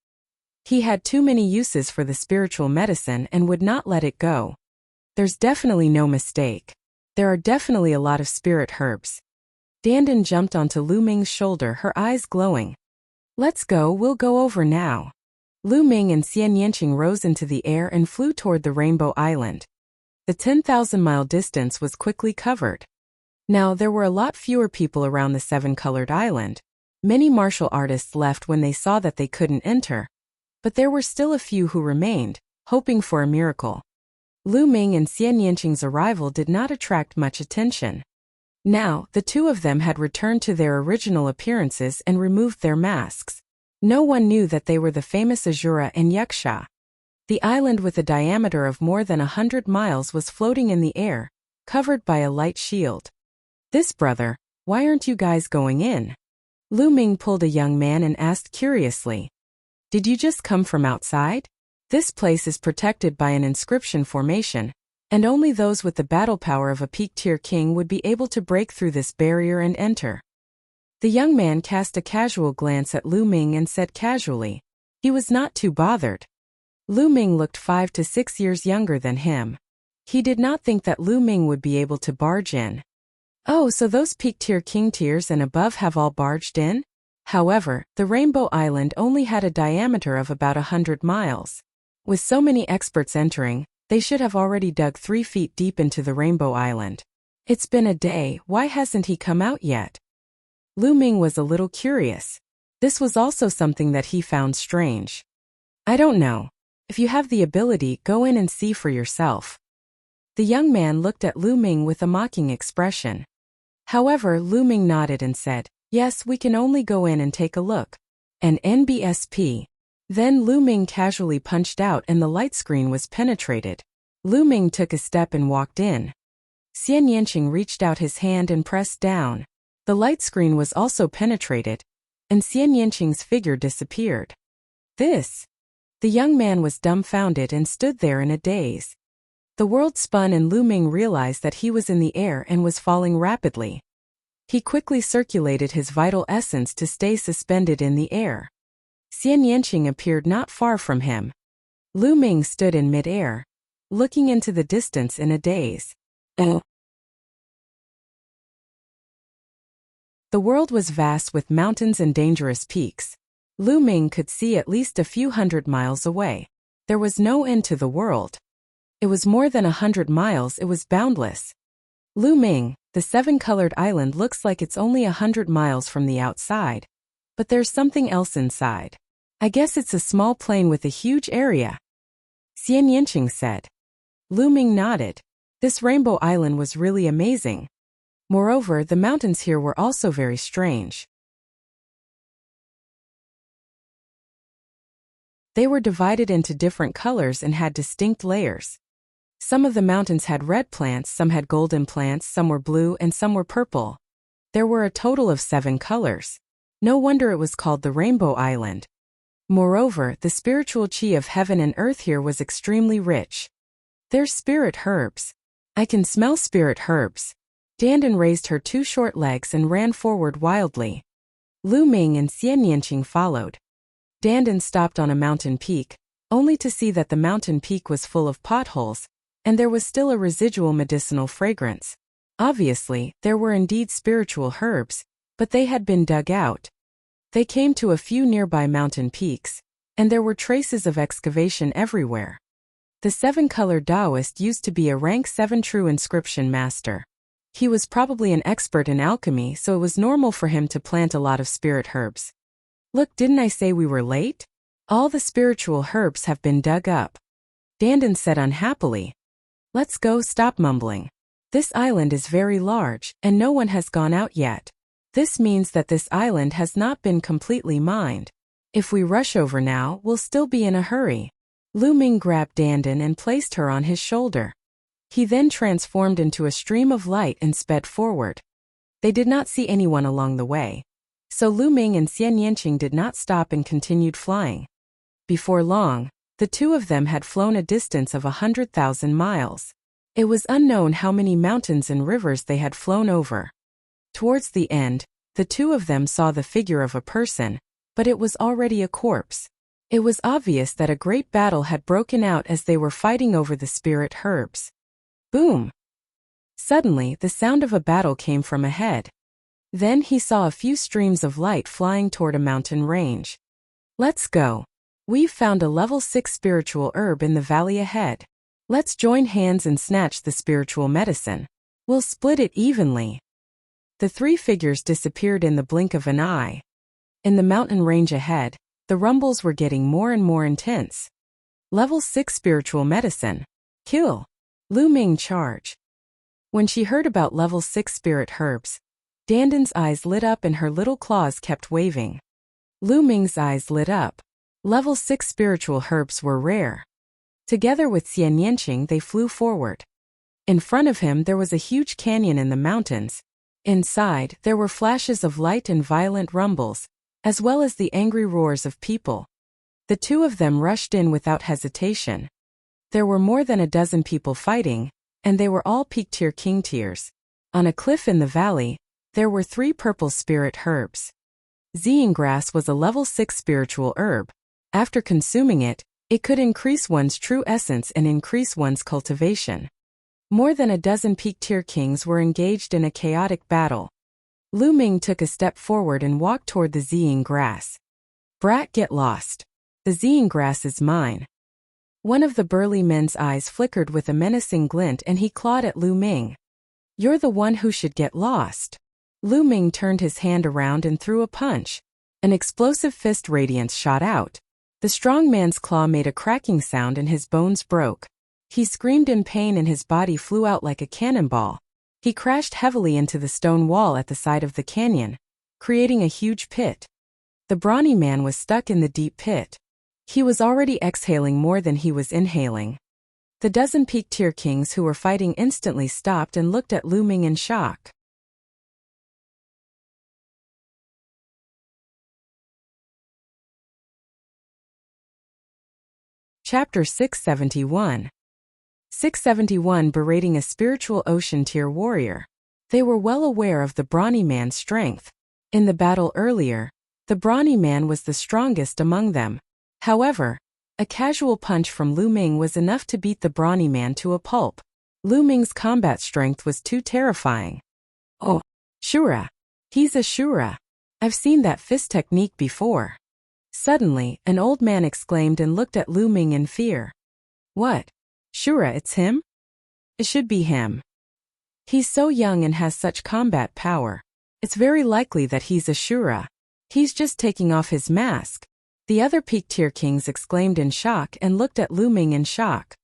He had too many uses for the spiritual medicine and would not let it go. There's definitely no mistake. There are definitely a lot of spirit herbs. Dandan jumped onto Lu Ming's shoulder, her eyes glowing. Let's go, we'll go over now. Lu Ming and Xian Yanqing rose into the air and flew toward the Rainbow Island. The 10,000-mile distance was quickly covered. Now there were a lot fewer people around the seven-colored island. Many martial artists left when they saw that they couldn't enter. But there were still a few who remained, hoping for a miracle. Lu Ming and Xian Yanqing's arrival did not attract much attention. Now, the two of them had returned to their original appearances and removed their masks. No one knew that they were the famous Azura and Yuxia. The island with a diameter of more than 100 miles was floating in the air, covered by a light shield. This brother, why aren't you guys going in? Lu Ming pulled a young man and asked curiously. Did you just come from outside? This place is protected by an inscription formation, and only those with the battle power of a peak-tier king would be able to break through this barrier and enter. The young man cast a casual glance at Lu Ming and said casually. He was not too bothered. Lu Ming looked 5 to 6 years younger than him. He did not think that Lu Ming would be able to barge in. Oh, so those peak-tier king tiers and above have all barged in? However, the Rainbow Island only had a diameter of about 100 miles. With so many experts entering, they should have already dug 3 feet deep into the Rainbow Island. It's been a day, why hasn't he come out yet? Lu Ming was a little curious. This was also something that he found strange. I don't know. If you have the ability, go in and see for yourself. The young man looked at Lu Ming with a mocking expression. However, Lu Ming nodded and said, yes, we can only go in and take a look. An NBSP. Then Lu Ming casually punched out and the light screen was penetrated. Lu Ming took a step and walked in. Xian Yanqing reached out his hand and pressed down. The light screen was also penetrated, and Xian Yanqing's figure disappeared. This. The young man was dumbfounded and stood there in a daze. The world spun and Lu Ming realized that he was in the air and was falling rapidly. He quickly circulated his vital essence to stay suspended in the air. Xian Yanqing appeared not far from him. Lu Ming stood in mid-air, looking into the distance in a daze. The world was vast with mountains and dangerous peaks. Lu Ming could see at least a few hundred miles away. There was no end to the world. It was more than 100 miles, it was boundless. Lu Ming, the seven-colored island looks like it's only 100 miles from the outside. But there's something else inside. I guess it's a small plain with a huge area. Xian Yanqing said. Lu Ming nodded. This Rainbow Island was really amazing. Moreover, the mountains here were also very strange. They were divided into different colors and had distinct layers. Some of the mountains had red plants, some had golden plants, some were blue, and some were purple. There were a total of 7 colors. No wonder it was called the Rainbow Island. Moreover, the spiritual chi of heaven and earth here was extremely rich. There's spirit herbs. I can smell spirit herbs. Dandan raised her 2 short legs and ran forward wildly. Lu Ming and Xian Yanqing followed. Dandan stopped on a mountain peak, only to see that the mountain peak was full of potholes, and there was still a residual medicinal fragrance. Obviously, there were indeed spiritual herbs, but they had been dug out. They came to a few nearby mountain peaks, and there were traces of excavation everywhere. The 7-colored Taoist used to be a rank 7 true inscription master. He was probably an expert in alchemy, so it was normal for him to plant a lot of spirit herbs. Look, didn't I say we were late? All the spiritual herbs have been dug up. Dandan said unhappily. Let's go, stop mumbling. This island is very large, and no one has gone out yet. This means that this island has not been completely mined. If we rush over now, we'll still be in a hurry. Lu Ming grabbed Dandan and placed her on his shoulder. He then transformed into a stream of light and sped forward. They did not see anyone along the way. So Lu Ming and Xian Yanqing did not stop and continued flying. Before long, the two of them had flown a distance of 100,000 miles. It was unknown how many mountains and rivers they had flown over. Towards the end, the two of them saw the figure of a person, but it was already a corpse. It was obvious that a great battle had broken out as they were fighting over the spirit herbs. Boom! Suddenly, the sound of a battle came from ahead. Then he saw a few streams of light flying toward a mountain range. Let's go. We've found a level 6 spiritual herb in the valley ahead. Let's join hands and snatch the spiritual medicine. We'll split it evenly. The three figures disappeared in the blink of an eye. In the mountain range ahead, the rumbles were getting more and more intense. Level 6 spiritual medicine. Kill. Lu Ming charge. When she heard about level 6 spirit herbs, Dandan's eyes lit up and her little claws kept waving. Lu Ming's eyes lit up. Level 6 spiritual herbs were rare. Together with Xian Yanqing they flew forward. In front of him there was a huge canyon in the mountains. Inside, there were flashes of light and violent rumbles, as well as the angry roars of people. The two of them rushed in without hesitation. There were more than a dozen people fighting, and they were all peak tier king tiers. On a cliff in the valley, there were 3 purple spirit herbs. Ziying grass was a level 6 spiritual herb. After consuming it, it could increase one's true essence and increase one's cultivation. More than a dozen peak tier kings were engaged in a chaotic battle. Lu Ming took a step forward and walked toward the Ziying grass. Brat, get lost. The Ziying grass is mine. One of the burly men's eyes flickered with a menacing glint and he clawed at Lu Ming. You're the one who should get lost. Lu Ming turned his hand around and threw a punch. An explosive fist radiance shot out. The strong man's claw made a cracking sound and his bones broke. He screamed in pain and his body flew out like a cannonball. He crashed heavily into the stone wall at the side of the canyon, creating a huge pit. The brawny man was stuck in the deep pit. He was already exhaling more than he was inhaling. The dozen peak tier kings who were fighting instantly stopped and looked at Lu Ming in shock. Chapter 671. 671 Berating a spiritual ocean tier warrior. They were well aware of the brawny man's strength. In the battle earlier, the brawny man was the strongest among them. However, a casual punch from Lu Ming was enough to beat the brawny man to a pulp. Lu Ming's combat strength was too terrifying. Oh, Shura. He's a Shura. I've seen that fist technique before. Suddenly, an old man exclaimed and looked at Lu Ming in fear. What? Shura, it's him? It should be him. He's so young and has such combat power. It's very likely that he's a Shura. He's just taking off his mask. The other peak tier kings exclaimed in shock and looked at Lu Ming in shock.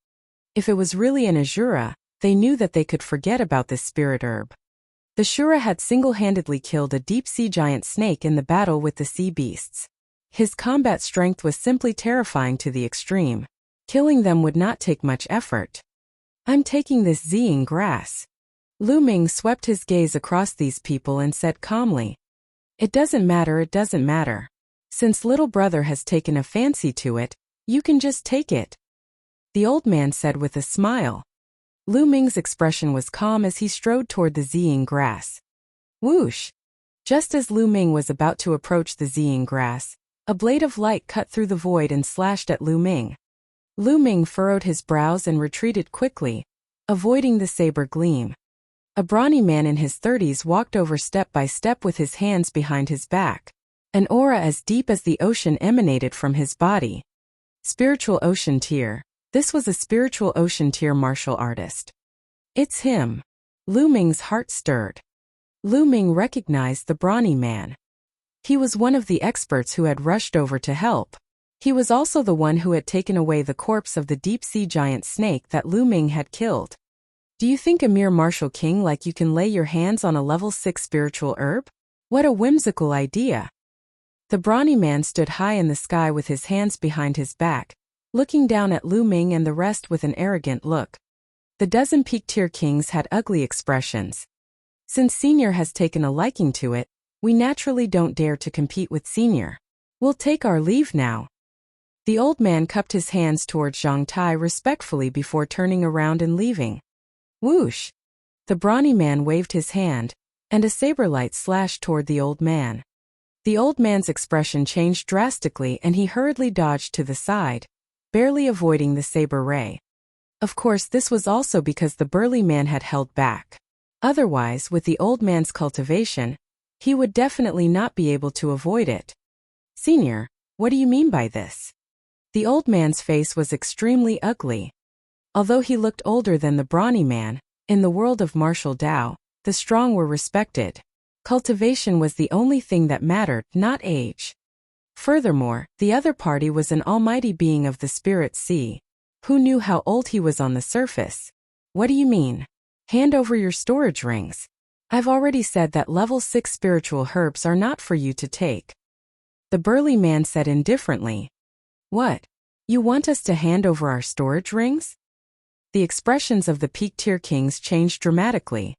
If it was really an Ashura, they knew that they could forget about this spirit herb. The Shura had single-handedly killed a deep-sea giant snake in the battle with the sea beasts. His combat strength was simply terrifying to the extreme. Killing them would not take much effort. I'm taking this Ziying grass. Lu Ming swept his gaze across these people and said calmly. It doesn't matter. Since little brother has taken a fancy to it, you can just take it. The old man said with a smile. Lu Ming's expression was calm as he strode toward the Ziying grass. Whoosh! Just as Lu Ming was about to approach the Ziying grass, a blade of light cut through the void and slashed at Lu Ming. Lu Ming furrowed his brows and retreated quickly, avoiding the saber gleam. A brawny man in his 30s walked over step by step with his hands behind his back. An aura as deep as the ocean emanated from his body. Spiritual ocean tier. This was a spiritual ocean tier martial artist. It's him. Lu Ming's heart stirred. Lu Ming recognized the brawny man. He was one of the experts who had rushed over to help. He was also the one who had taken away the corpse of the deep-sea giant snake that Lu Ming had killed. Do you think a mere martial king like you can lay your hands on a level 6 spiritual herb? What a whimsical idea. The brawny man stood high in the sky with his hands behind his back, looking down at Lu Ming and the rest with an arrogant look. The dozen peak tier kings had ugly expressions. Since Senior has taken a liking to it, we naturally don't dare to compete with Senior. We'll take our leave now. The old man cupped his hands toward Zhang Tai respectfully before turning around and leaving. Whoosh! The brawny man waved his hand, and a saber light slashed toward the old man. The old man's expression changed drastically and he hurriedly dodged to the side, barely avoiding the saber ray. Of course, this was also because the burly man had held back. Otherwise, with the old man's cultivation, he would definitely not be able to avoid it. Senior, what do you mean by this? The old man's face was extremely ugly. Although he looked older than the brawny man, in the world of martial Tao, the strong were respected. Cultivation was the only thing that mattered, not age. Furthermore, the other party was an almighty being of the spirit sea. Who knew how old he was on the surface? What do you mean? Hand over your storage rings. I've already said that level 6 spiritual herbs are not for you to take. The burly man said indifferently. What? You want us to hand over our storage rings? The expressions of the peak-tier kings changed dramatically.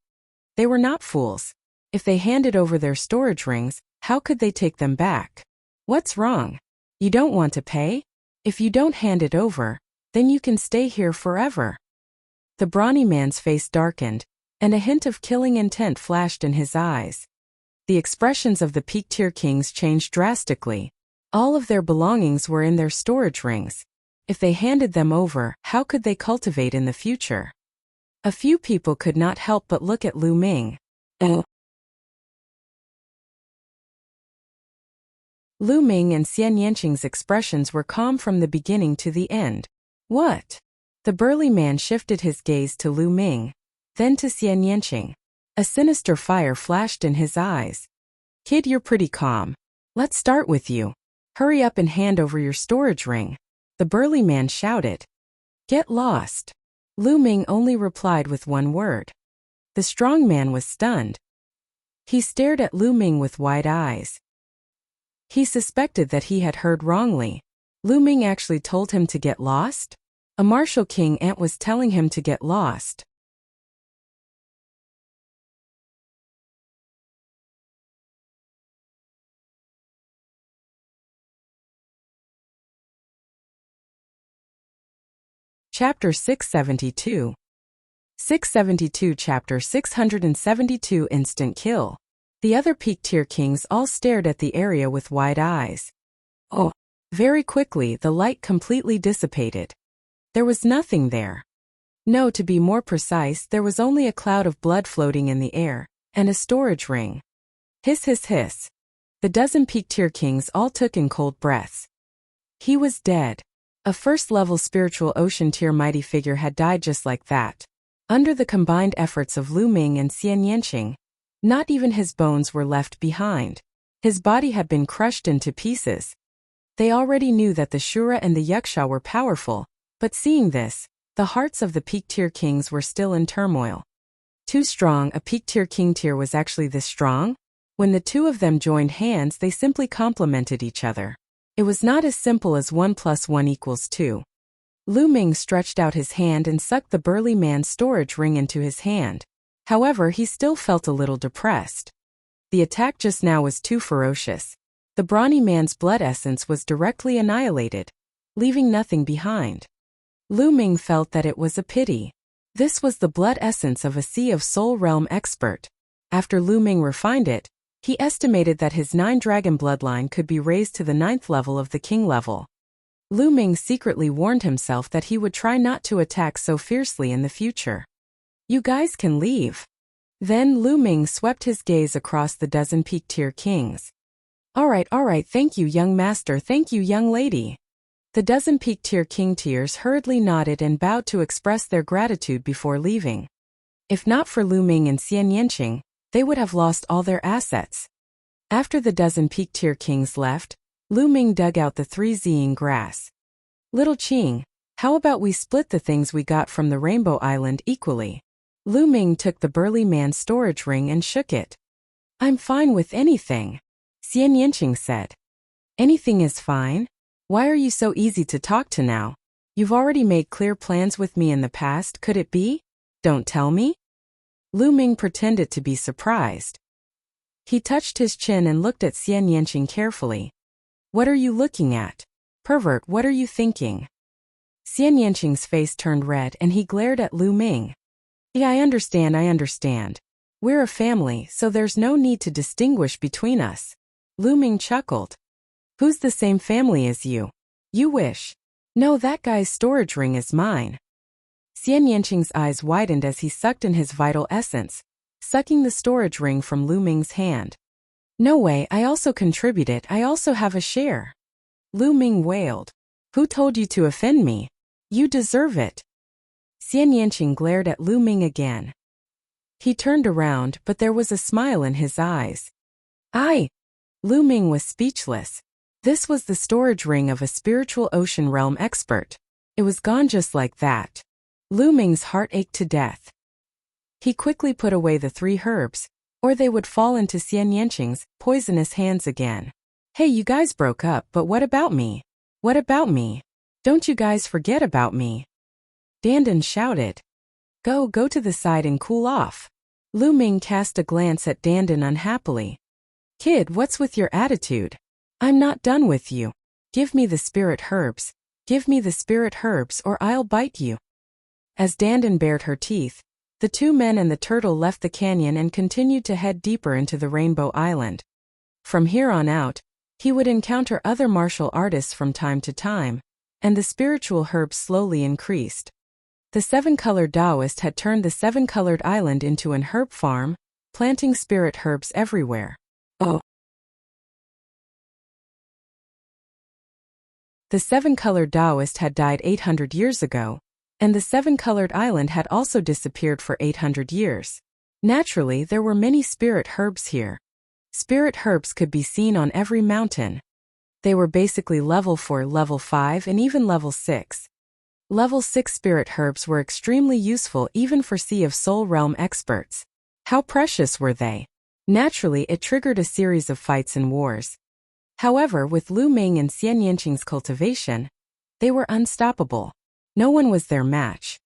They were not fools. If they handed over their storage rings, how could they take them back? What's wrong? You don't want to pay? If you don't hand it over, then you can stay here forever. The brawny man's face darkened, and a hint of killing intent flashed in his eyes. The expressions of the peak-tier kings changed drastically. All of their belongings were in their storage rings. If they handed them over, how could they cultivate in the future? A few people could not help but look at Lu Ming. Lu Ming and Xian Yanqing's expressions were calm from the beginning to the end. What? The burly man shifted his gaze to Lu Ming, then to Xian Yanqing. A sinister fire flashed in his eyes. Kid, you're pretty calm. Let's start with you. Hurry up and hand over your storage ring. The burly man shouted. Get lost. Lu Ming only replied with one word. The strong man was stunned. He stared at Lu Ming with wide eyes. He suspected that he had heard wrongly. Lu Ming actually told him to get lost? A martial king ant was telling him to get lost. Chapter 672. 672 Chapter 672 Instant Kill. The other peak-tier kings all stared at the area with wide eyes. Oh! Very quickly the light completely dissipated. There was nothing there. No, to be more precise, there was only a cloud of blood floating in the air, and a storage ring. Hiss hiss hiss. The dozen peak-tier kings all took in cold breaths. He was dead. A first-level spiritual ocean tier mighty figure had died just like that. Under the combined efforts of Lu Ming and Xian Yanqing, not even his bones were left behind. His body had been crushed into pieces. They already knew that the Shura and the Yuksha were powerful, but seeing this, the hearts of the peak-tier kings were still in turmoil. Too strong, a peak-tier king tier was actually this strong? When the two of them joined hands, they simply complemented each other. It was not as simple as 1 + 1 = 2. Lu Ming stretched out his hand and sucked the burly man's storage ring into his hand. However, he still felt a little depressed. The attack just now was too ferocious. The brawny man's blood essence was directly annihilated, leaving nothing behind. Lu Ming felt that it was a pity. This was the blood essence of a Sea of Soul Realm expert. After Lu Ming refined it, he estimated that his 9-dragon bloodline could be raised to the 9th level of the king level. Lu Ming secretly warned himself that he would try not to attack so fiercely in the future. You guys can leave. Then Lu Ming swept his gaze across the dozen peak-tier kings. All right, thank you young master, thank you young lady. The dozen peak-tier king tiers hurriedly nodded and bowed to express their gratitude before leaving. If not for Lu Ming and Xian Yanqing, they would have lost all their assets. After the dozen peak-tier kings left, Lu Ming dug out the 3 ziying grass. Little Qing, how about we split the things we got from the Rainbow Island equally? Lu Ming took the burly man's storage ring and shook it. I'm fine with anything, Xian Yanqing said. Anything is fine? Why are you so easy to talk to now? You've already made clear plans with me in the past, could it be? Don't tell me? Lu Ming pretended to be surprised. He touched his chin and looked at Xian Yanqing carefully. What are you looking at? Pervert, what are you thinking? Xian Yanqing's face turned red and he glared at Lu Ming. Yeah, I understand. We're a family, so there's no need to distinguish between us. Lu Ming chuckled. Who's the same family as you? You wish. No, that guy's storage ring is mine. Xian Yanqing's eyes widened as he sucked in his vital essence, sucking the storage ring from Lu Ming's hand. No way, I also contributed, I also have a share. Lu Ming wailed. Who told you to offend me? You deserve it. Xian Yanqing glared at Lu Ming again. He turned around, but there was a smile in his eyes. Lu Ming was speechless. This was the storage ring of a spiritual ocean realm expert. It was gone just like that. Lu Ming's heart ached to death. He quickly put away the 3 herbs, or they would fall into Xian Yanqing's poisonous hands again. Hey, you guys broke up, but what about me? What about me? Don't you guys forget about me? Dandan shouted. Go to the side and cool off. Lu Ming cast a glance at Dandan unhappily. Kid, what's with your attitude? I'm not done with you. Give me the spirit herbs. Give me the spirit herbs or I'll bite you. As Dandan bared her teeth, the 2 men and the turtle left the canyon and continued to head deeper into the Rainbow Island. From here on out, he would encounter other martial artists from time to time, and the spiritual herbs slowly increased. The 7-colored Taoist had turned the 7-colored island into an herb farm, planting spirit herbs everywhere. The 7-colored Taoist had died 800 years ago, and the 7-colored island had also disappeared for 800 years. Naturally, there were many spirit herbs here. Spirit herbs could be seen on every mountain. They were basically level 4, level 5, and even level 6. Level 6 spirit herbs were extremely useful even for Sea of Soul realm experts. How precious were they? Naturally, it triggered a series of fights and wars. However, with Lu Ming and Xian Yanqing's cultivation, they were unstoppable. No one was their match.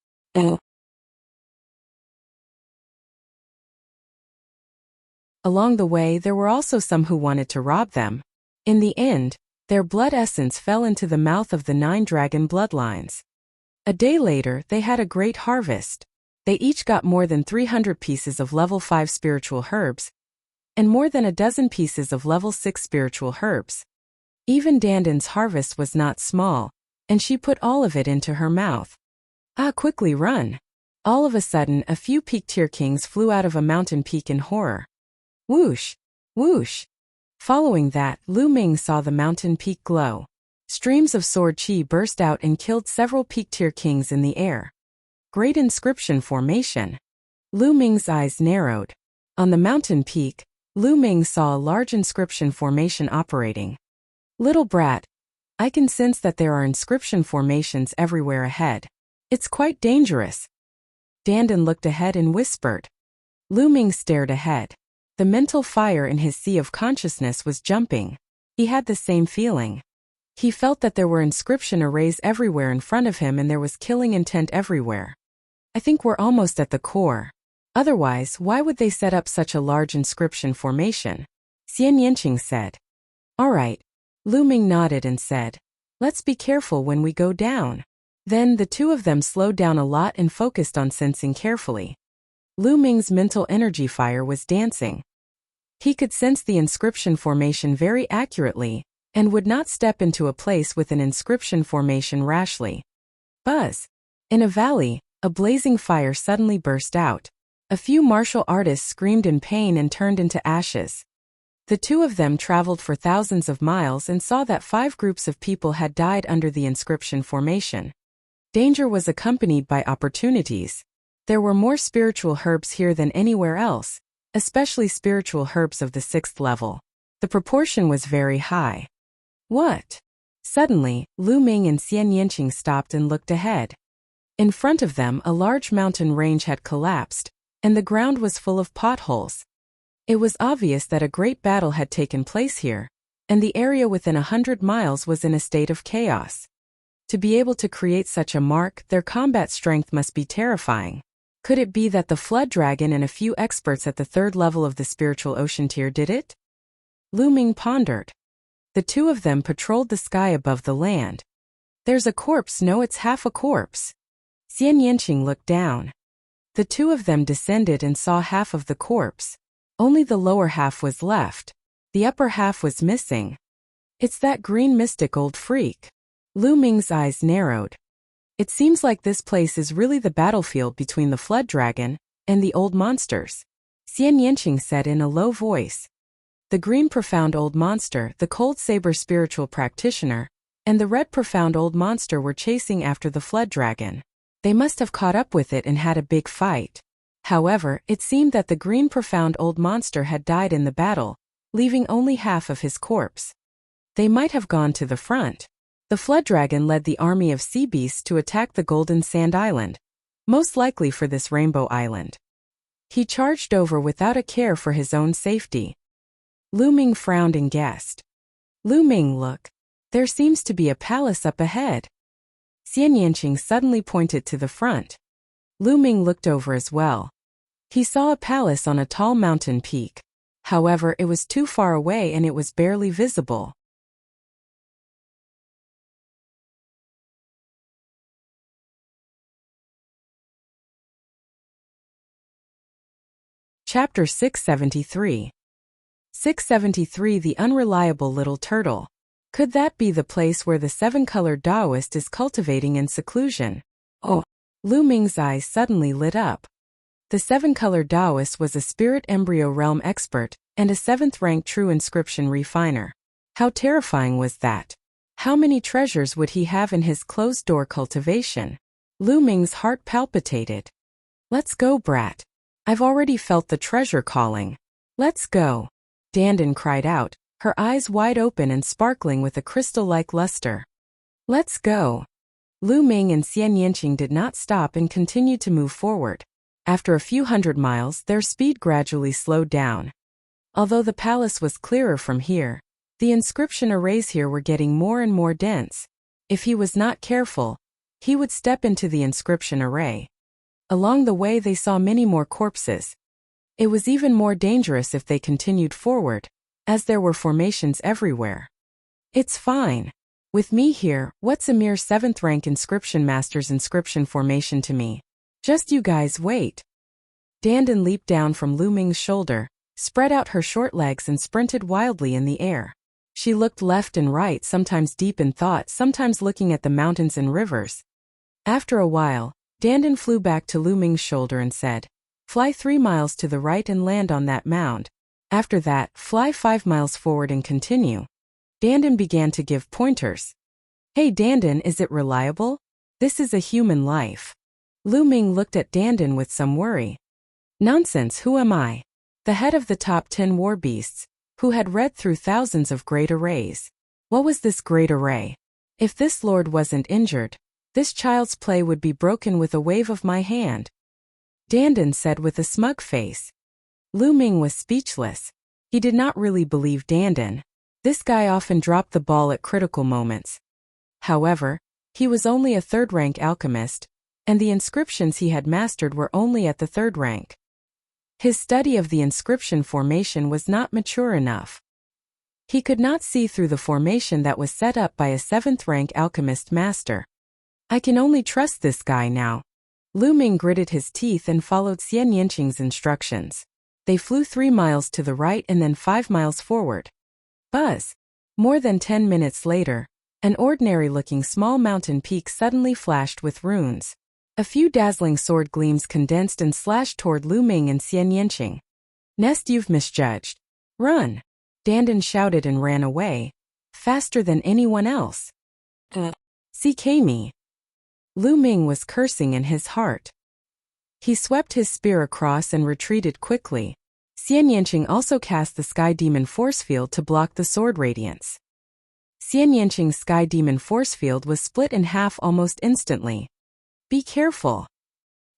Along the way, there were also some who wanted to rob them. In the end, their blood essence fell into the mouth of the 9 dragon bloodlines. A day later, they had a great harvest. They each got more than 300 pieces of level 5 spiritual herbs, and more than a dozen pieces of level 6 spiritual herbs. Even Dandan's harvest was not small, and she put all of it into her mouth. Quickly run. All of a sudden, a few peak-tier kings flew out of a mountain peak in horror. Whoosh! Whoosh! Following that, Lu Ming saw the mountain peak glow. Streams of sword chi burst out and killed several peak-tier kings in the air. Great inscription formation. Lu Ming's eyes narrowed. On the mountain peak, Lu Ming saw a large inscription formation operating. Little brat, I can sense that there are inscription formations everywhere ahead. It's quite dangerous. Dandan looked ahead and whispered. Lu Ming stared ahead. The mental fire in his sea of consciousness was jumping. He had the same feeling. He felt that there were inscription arrays everywhere in front of him and there was killing intent everywhere. I think we're almost at the core. Otherwise, why would they set up such a large inscription formation? Xian Yanqing said. All right. Lu Ming nodded and said, let's be careful when we go down. Then the 2 of them slowed down a lot and focused on sensing carefully. Lu Ming's mental energy fire was dancing. He could sense the inscription formation very accurately, and would not step into a place with an inscription formation rashly. Buzz! In a valley, a blazing fire suddenly burst out. A few martial artists screamed in pain and turned into ashes. The 2 of them traveled for thousands of miles and saw that 5 groups of people had died under the inscription formation. Danger was accompanied by opportunities. There were more spiritual herbs here than anywhere else, especially spiritual herbs of the 6th level. The proportion was very high. What? Suddenly, Lu Ming and Xian Yanqing stopped and looked ahead. In front of them, a large mountain range had collapsed, and the ground was full of potholes. It was obvious that a great battle had taken place here, and the area within 100 miles was in a state of chaos. To be able to create such a mark, their combat strength must be terrifying. Could it be that the Flood Dragon and a few experts at the 3rd level of the spiritual ocean tier did it? Lu Ming pondered. The 2 of them patrolled the sky above the land. There's a corpse, no, it's half a corpse. Xian Yanqing looked down. The 2 of them descended and saw half of the corpse. Only the lower half was left. The upper half was missing. It's that green mystic old freak. Lu Ming's eyes narrowed. It seems like this place is really the battlefield between the flood dragon and the old monsters, Xian Yanqing said in a low voice. The green profound old monster, the cold saber spiritual practitioner, and the red profound old monster were chasing after the flood dragon. They must have caught up with it and had a big fight. However, it seemed that the green profound old monster had died in the battle, leaving only half of his corpse. They might have gone to the front. The flood dragon led the army of sea beasts to attack the Golden Sand Island, most likely for this Rainbow Island. He charged over without a care for his own safety. Lu Ming frowned and guessed. Lu Ming, look. There seems to be a palace up ahead. Xian Yanqing suddenly pointed to the front. Lu Ming looked over as well. He saw a palace on a tall mountain peak. However, it was too far away and it was barely visible. Chapter 673. 673 The Unreliable Little Turtle. Could that be the place where the seven-colored Taoist is cultivating in seclusion? Oh! Lu Ming's eyes suddenly lit up. The seven-colored Taoist was a spirit embryo realm expert and a 7th-rank true inscription refiner. How terrifying was that? How many treasures would he have in his closed-door cultivation? Lu Ming's heart palpitated. Let's go, brat. I've already felt the treasure calling. Let's go. Dandan cried out, her eyes wide open and sparkling with a crystal-like luster. Let's go. Lu Ming and Xian Yanqing did not stop and continued to move forward. After a few hundred miles, their speed gradually slowed down. Although the palace was clearer from here, the inscription arrays here were getting more and more dense. If he was not careful, he would step into the inscription array. Along the way they saw many more corpses. It was even more dangerous if they continued forward, as there were formations everywhere. It's fine. With me here, what's a mere 7th-rank inscription master's inscription formation to me? Just you guys wait. Dandan leaped down from Lu Ming's shoulder, spread out her short legs and sprinted wildly in the air. She looked left and right, sometimes deep in thought, sometimes looking at the mountains and rivers. After a while, Dandan flew back to Lu Ming's shoulder and said, "Fly 3 miles to the right and land on that mound. After that, fly 5 miles forward and continue." Dandan began to give pointers. "Hey Dandan, is it reliable? This is a human life." Lu Ming looked at Dandan with some worry. "Nonsense, who am I? The head of the top 10 war beasts, who had read through thousands of great arrays. What was this great array? If this lord wasn't injured, this child's play would be broken with a wave of my hand," Dandan said with a smug face. Lu Ming was speechless. He did not really believe Dandan. This guy often dropped the ball at critical moments. However, he was only a 3rd-rank alchemist, and the inscriptions he had mastered were only at the 3rd rank. His study of the inscription formation was not mature enough. He could not see through the formation that was set up by a 7th-rank alchemist master. I can only trust this guy now. Lu Ming gritted his teeth and followed Xian Yanqing's instructions. They flew 3 miles to the right and then 5 miles forward. Buzz! More than 10 minutes later, an ordinary-looking small mountain peak suddenly flashed with runes. A few dazzling sword gleams condensed and slashed toward Lu Ming and Xian Yanqing. "Nest, you've misjudged. Run!" Dandan shouted and ran away, faster than anyone else. CK me. Lu Ming was cursing in his heart. He swept his spear across and retreated quickly. Xian Yanqing also cast the Sky Demon Force Field to block the sword radiance. Xian Yanqing's Sky Demon Force Field was split in half almost instantly. "Be careful!"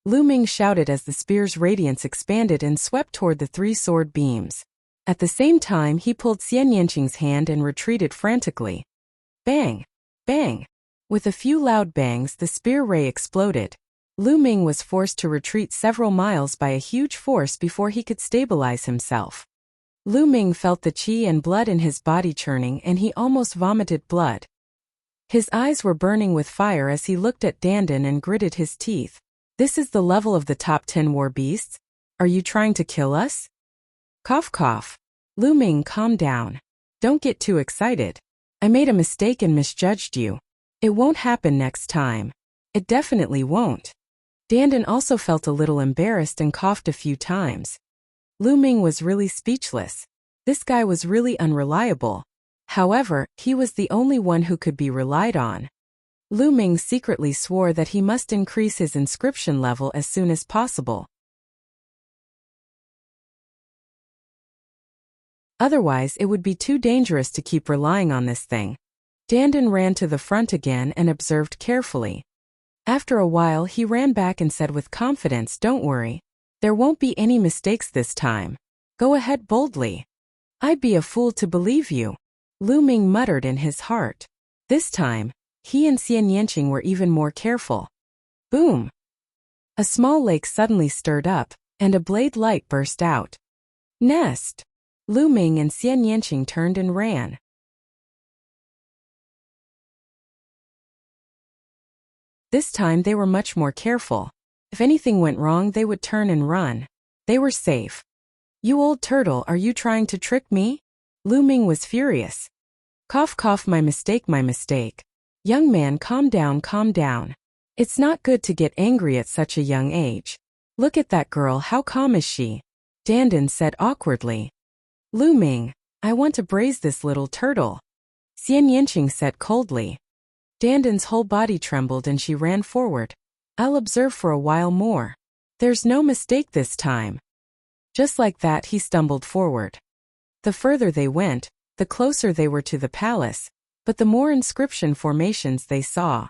Lu Ming shouted as the spear's radiance expanded and swept toward the 3 sword beams. At the same time, he pulled Xian Yanqing's hand and retreated frantically. Bang! Bang! With a few loud bangs, the spear ray exploded. Lu Ming was forced to retreat several miles by a huge force before he could stabilize himself. Lu Ming felt the qi and blood in his body churning and he almost vomited blood. His eyes were burning with fire as he looked at Dandan and gritted his teeth. "This is the level of the top 10 war beasts? Are you trying to kill us?" Cough cough. Lu Ming, calm down. Don't get too excited. I made a mistake and misjudged you. It won't happen next time. It definitely won't. Dandan also felt a little embarrassed and coughed a few times. Lu Ming was really speechless. This guy was really unreliable. However, he was the only one who could be relied on. Lu Ming secretly swore that he must increase his inscription level as soon as possible. Otherwise, it would be too dangerous to keep relying on this thing. Dandan ran to the front again and observed carefully. After a while, he ran back and said with confidence, "Don't worry. There won't be any mistakes this time. Go ahead boldly." "I'd be a fool to believe you," Lu Ming muttered in his heart. This time, he and Xian Yanqing were even more careful. Boom! A small lake suddenly stirred up, and a blade light burst out. Nest! Lu Ming and Xian Yanqing turned and ran. This time they were much more careful. If anything went wrong, they would turn and run. They were safe. "You old turtle, are you trying to trick me?" Lu Ming was furious. Cough cough, my mistake, my mistake. Young man, calm down, calm down. It's not good to get angry at such a young age. Look at that girl, how calm is she? Dandan said awkwardly. Lu Ming, I want to braise this little turtle. Xian Yanqing said coldly. Dandan's whole body trembled and she ran forward. I'll observe for a while more. There's no mistake this time. Just like that, he stumbled forward. The further they went, the closer they were to the palace, but the more inscription formations they saw.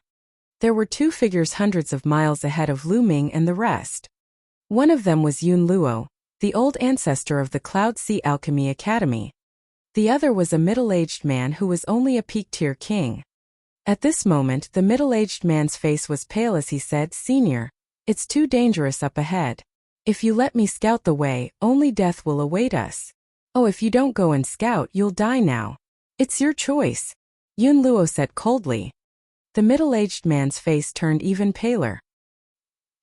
There were two figures hundreds of miles ahead of Lu Ming and the rest. One of them was Yun Luo, the old ancestor of the Cloud Sea Alchemy Academy. The other was a middle-aged man who was only a peak-tier king. At this moment, the middle-aged man's face was pale as he said, "Senior, it's too dangerous up ahead. If you let me scout the way, only death will await us. Oh, if you don't go and scout, you'll die now. It's your choice," Yun Luo said coldly. The middle-aged man's face turned even paler.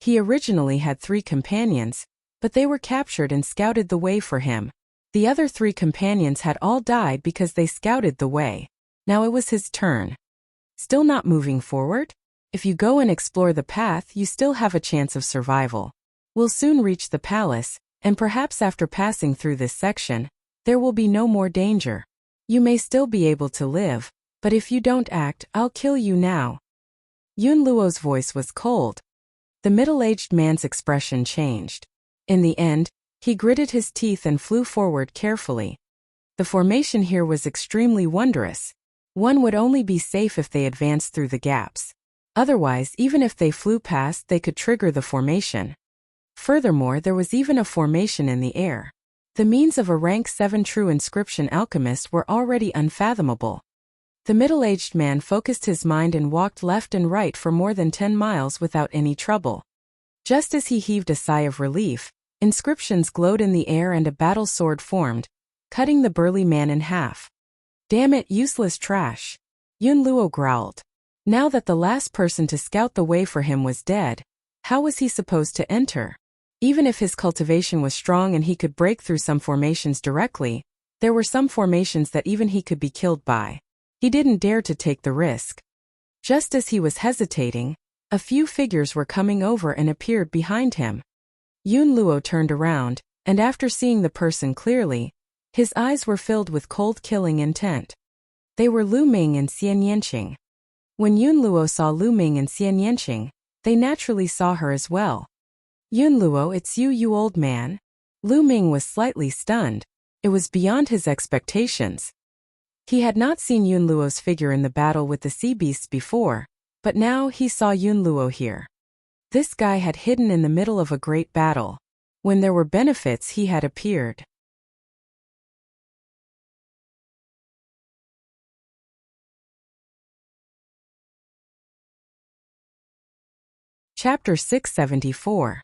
He originally had 3 companions, but they were captured and scouted the way for him. The other 3 companions had all died because they scouted the way. Now it was his turn. Still not moving forward? If you go and explore the path, you still have a chance of survival. We'll soon reach the palace, and perhaps after passing through this section, there will be no more danger. You may still be able to live, but if you don't act, I'll kill you now. Yun Luo's voice was cold. The middle-aged man's expression changed. In the end, he gritted his teeth and flew forward carefully. The formation here was extremely wondrous. One would only be safe if they advanced through the gaps. Otherwise, even if they flew past, they could trigger the formation. Furthermore, there was even a formation in the air. The means of a rank 7 true inscription alchemist were already unfathomable. The middle-aged man focused his mind and walked left and right for more than 10 miles without any trouble. Just as he heaved a sigh of relief, inscriptions glowed in the air and a battle sword formed, cutting the burly man in half. Damn it, useless trash, Yun Luo growled. Now that the last person to scout the way for him was dead, how was he supposed to enter? Even if his cultivation was strong and he could break through some formations directly, there were some formations that even he could be killed by. He didn't dare to take the risk. Just as he was hesitating, a few figures were coming over and appeared behind him. Yun Luo turned around, and after seeing the person clearly, his eyes were filled with cold killing intent. They were Lu Ming and Xian Yanqing. When Yun Luo saw Lu Ming and Xian Yanqing, they naturally saw her as well. Yun Luo, it's you, you old man? Lu Ming was slightly stunned. It was beyond his expectations. He had not seen Yun Luo's figure in the battle with the sea beasts before, but now he saw Yun Luo here. This guy had hidden in the middle of a great battle. When there were benefits, he had appeared. Chapter 674.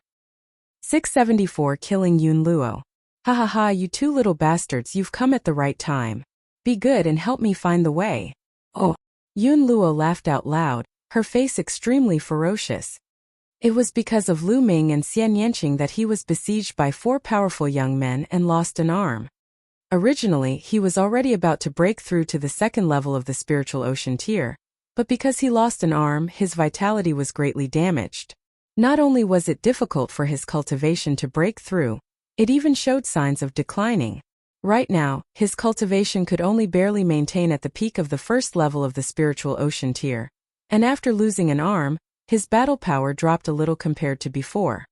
674 Killing Yun Luo. Ha ha ha, you 2 little bastards, you've come at the right time. Be good and help me find the way. Oh! Yun Luo laughed out loud, her face extremely ferocious. It was because of Lu Ming and Xian Yanqing that he was besieged by 4 powerful young men and lost an arm. Originally, he was already about to break through to the second level of the spiritual ocean tier, but because he lost an arm, his vitality was greatly damaged. Not only was it difficult for his cultivation to break through, it even showed signs of declining. Right now, his cultivation could only barely maintain at the peak of the first level of the spiritual ocean tier, and after losing an arm, his battle power dropped a little compared to before.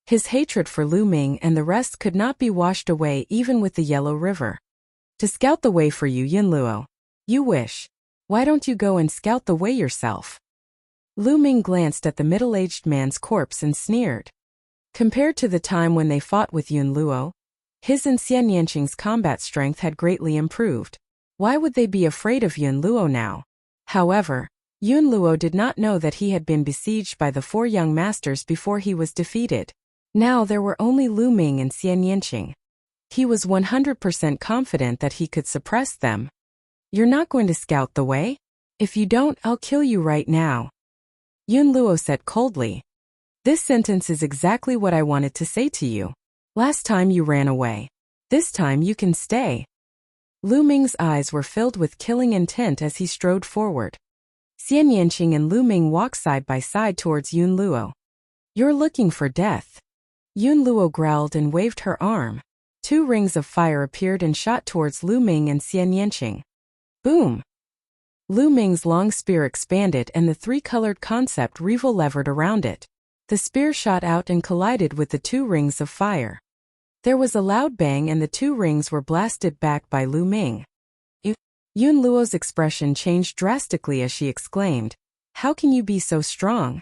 His hatred for Lu Ming and the rest could not be washed away even with the Yellow River. To scout the way for you, Yunluo. You wish. Why don't you go and scout the way yourself? Lu Ming glanced at the middle-aged man's corpse and sneered. Compared to the time when they fought with Yunluo, his and Xian Yanqing's combat strength had greatly improved. Why would they be afraid of Yunluo now? However, Yunluo did not know that he had been besieged by the 4 young masters before he was defeated. Now there were only Lu Ming and Xian Yanqing. He was 100% confident that he could suppress them. You're not going to scout the way? If you don't, I'll kill you right now. Yunluo said coldly. This sentence is exactly what I wanted to say to you. Last time you ran away. This time you can stay. Lu Ming's eyes were filled with killing intent as he strode forward. Xian Yanqing and Lu Ming walked side by side towards Yunluo. You're looking for death. Yunluo growled and waved her arm. 2 rings of fire appeared and shot towards Lu Ming and Xian Yanqing. Boom! Lu Ming's long spear expanded and the 3-colored concept revel levered around it. The spear shot out and collided with the 2 rings of fire. There was a loud bang and the 2 rings were blasted back by Lu Ming. Yunluo's expression changed drastically as she exclaimed, "How can you be so strong?"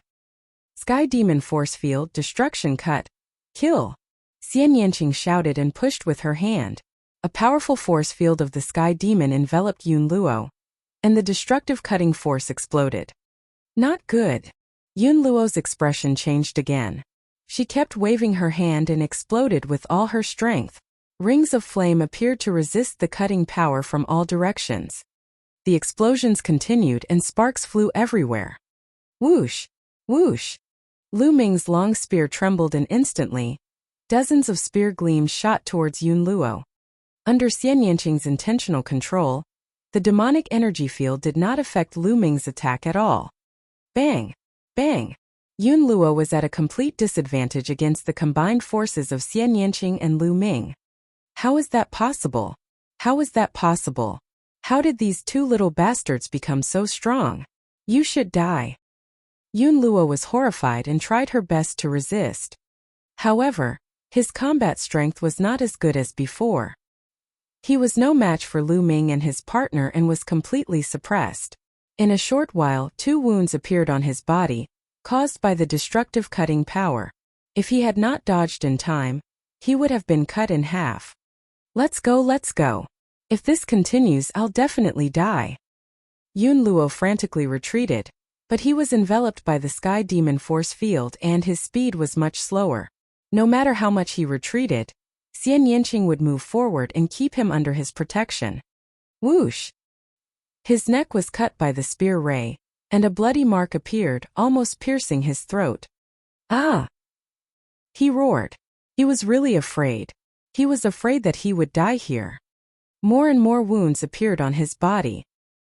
Sky Demon Force Field, Destruction Cut. Kill! Xian Yanqing shouted and pushed with her hand. A powerful force field of the Sky Demon enveloped Yunluo, and the destructive cutting force exploded. Not good. Yunluo's expression changed again. She kept waving her hand and exploded with all her strength. Rings of flame appeared to resist the cutting power from all directions. The explosions continued and sparks flew everywhere. Whoosh! Whoosh! Lu Ming's long spear trembled and instantly, dozens of spear gleams shot towards Yunluo. Under Xian Yanqing's intentional control, the demonic energy field did not affect Lu Ming's attack at all. Bang! Bang! Yunluo was at a complete disadvantage against the combined forces of Xian Yanqing and Lu Ming. How is that possible? How is that possible? How did these 2 little bastards become so strong? You should die. Yunluo was horrified and tried her best to resist. However, his combat strength was not as good as before. He was no match for Lu Ming and his partner and was completely suppressed. In a short while, 2 wounds appeared on his body, caused by the destructive cutting power. If he had not dodged in time, he would have been cut in half. Let's go, let's go. If this continues, I'll definitely die. Yunluo frantically retreated, but he was enveloped by the Sky Demon Force Field and his speed was much slower. No matter how much he retreated, Xian Yanqing would move forward and keep him under his protection. Whoosh! His neck was cut by the spear ray, and a bloody mark appeared, almost piercing his throat. Ah! He roared. He was really afraid. He was afraid that he would die here. More and more wounds appeared on his body.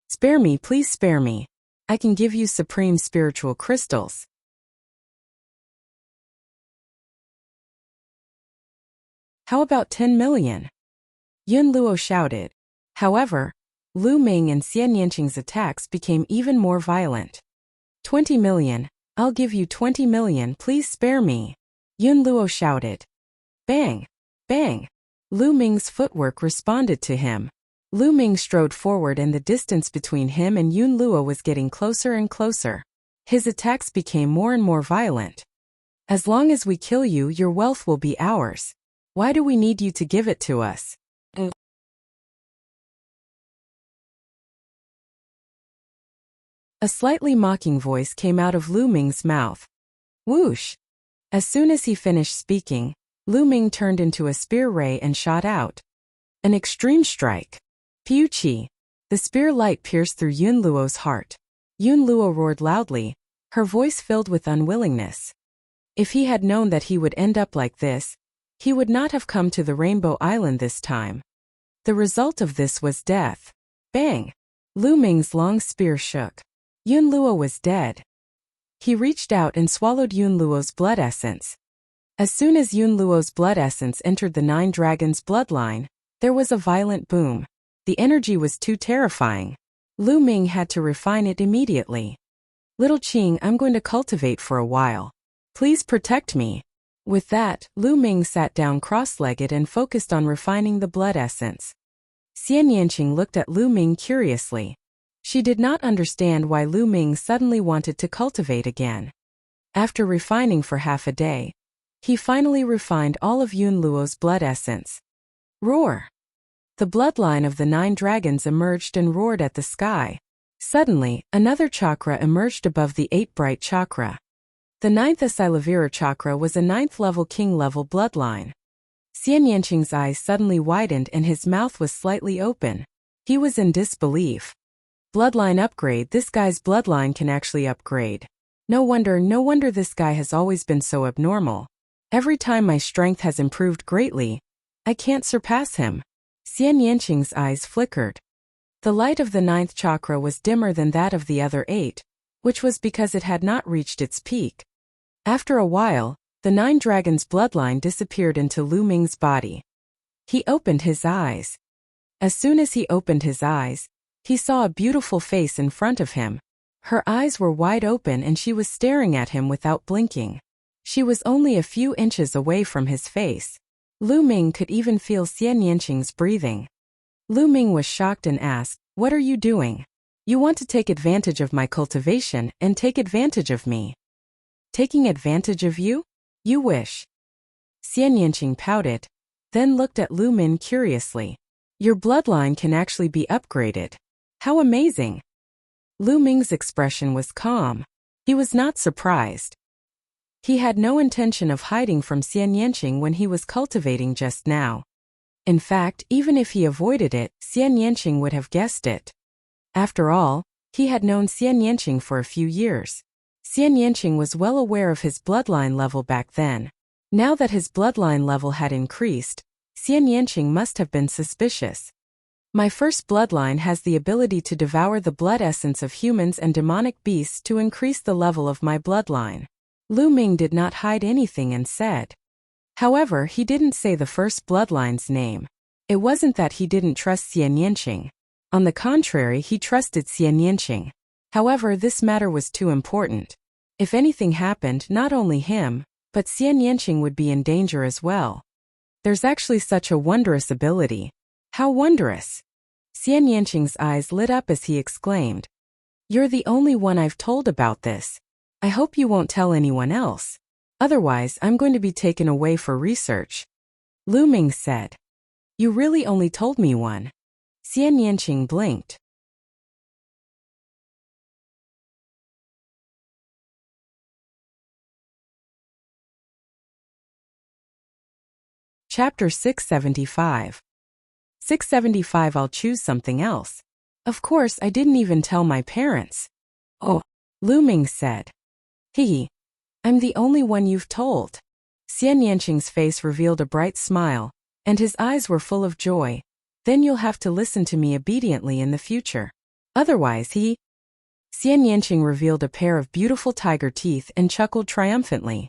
Spare me, please spare me. I can give you supreme spiritual crystals. How about 10 million? Yunluo shouted. However, Lu Ming and Xian Yanqing's attacks became even more violent. 20 million. I'll give you 20 million, please spare me. Yunluo shouted. Bang! Bang! Lu Ming's footwork responded to him. Lu Ming strode forward and the distance between him and Yunluo was getting closer and closer. His attacks became more and more violent. As long as we kill you, your wealth will be ours. Why do we need you to give it to us? A slightly mocking voice came out of Lu Ming's mouth. Whoosh! As soon as he finished speaking, Lu Ming turned into a spear ray and shot out. An extreme strike. Piu-chi! The spear light pierced through Yunluo's heart. Yunluo roared loudly, her voice filled with unwillingness. If he had known that he would end up like this, he would not have come to the Rainbow Island this time. The result of this was death. Bang! Lu Ming's long spear shook. Yun Luo was dead. He reached out and swallowed Yun Luo's blood essence. As soon as Yun Luo's blood essence entered the 9 dragons' bloodline, there was a violent boom. The energy was too terrifying. Lu Ming had to refine it immediately. Little Qing, I'm going to cultivate for a while. Please protect me. With that, Lu Ming sat down cross-legged and focused on refining the blood essence. Xian Yanqing looked at Lu Ming curiously. She did not understand why Lu Ming suddenly wanted to cultivate again. After refining for half a day, he finally refined all of Yun Luo's blood essence. Roar! The bloodline of the 9 dragons emerged and roared at the sky. Suddenly, another chakra emerged above the 8 bright chakra. The 9th Asilavira chakra was a 9th level king level bloodline. Xian Yanqing's eyes suddenly widened and his mouth was slightly open. He was in disbelief. Bloodline upgrade. This guy's bloodline can actually upgrade. No wonder this guy has always been so abnormal. Every time my strength has improved greatly, I can't surpass him. Xian Yanqing's eyes flickered. The light of the 9th chakra was dimmer than that of the other 8, which was because it had not reached its peak. After a while, the 9 dragons' bloodline disappeared into Lu Ming's body. He opened his eyes. As soon as he opened his eyes, he saw a beautiful face in front of him. Her eyes were wide open and she was staring at him without blinking. She was only a few inches away from his face. Lu Ming could even feel Xian Yanqing's breathing. Lu Ming was shocked and asked, "What are you doing? You want to take advantage of my cultivation and take advantage of me." "Taking advantage of you? You wish." Xian Yanqing pouted, then looked at Lu Ming curiously. "Your bloodline can actually be upgraded. How amazing!" Lu Ming's expression was calm. He was not surprised. He had no intention of hiding from Xian Yanqing when he was cultivating just now. In fact, even if he avoided it, Xian Yanqing would have guessed it. After all, he had known Xian Yanqing for a few years. Xian Yanqing was well aware of his bloodline level back then. Now that his bloodline level had increased, Xian Yanqing must have been suspicious. "My first bloodline has the ability to devour the blood essence of humans and demonic beasts to increase the level of my bloodline." Lu Ming did not hide anything and said. However, he didn't say the first bloodline's name. It wasn't that he didn't trust Xian Yanqing. On the contrary, he trusted Xian Yanqing. However, this matter was too important. If anything happened, not only him, but Xian Yanqing would be in danger as well. There's actually such a wondrous ability. How wondrous! Xian Yanqing's eyes lit up as he exclaimed. "You're the only one I've told about this. I hope you won't tell anyone else. Otherwise, I'm going to be taken away for research." Lu Ming said. "You really only told me one." Xian Yanqing blinked. Chapter 675. 675. I'll choose something else. Of course, I didn't even tell my parents. "Oh," Lu Ming said. "Hee. I'm the only one you've told." Xian Yanqing's face revealed a bright smile, and his eyes were full of joy. "Then you'll have to listen to me obediently in the future. Otherwise he..." Xian Yanqing revealed a pair of beautiful tiger teeth and chuckled triumphantly.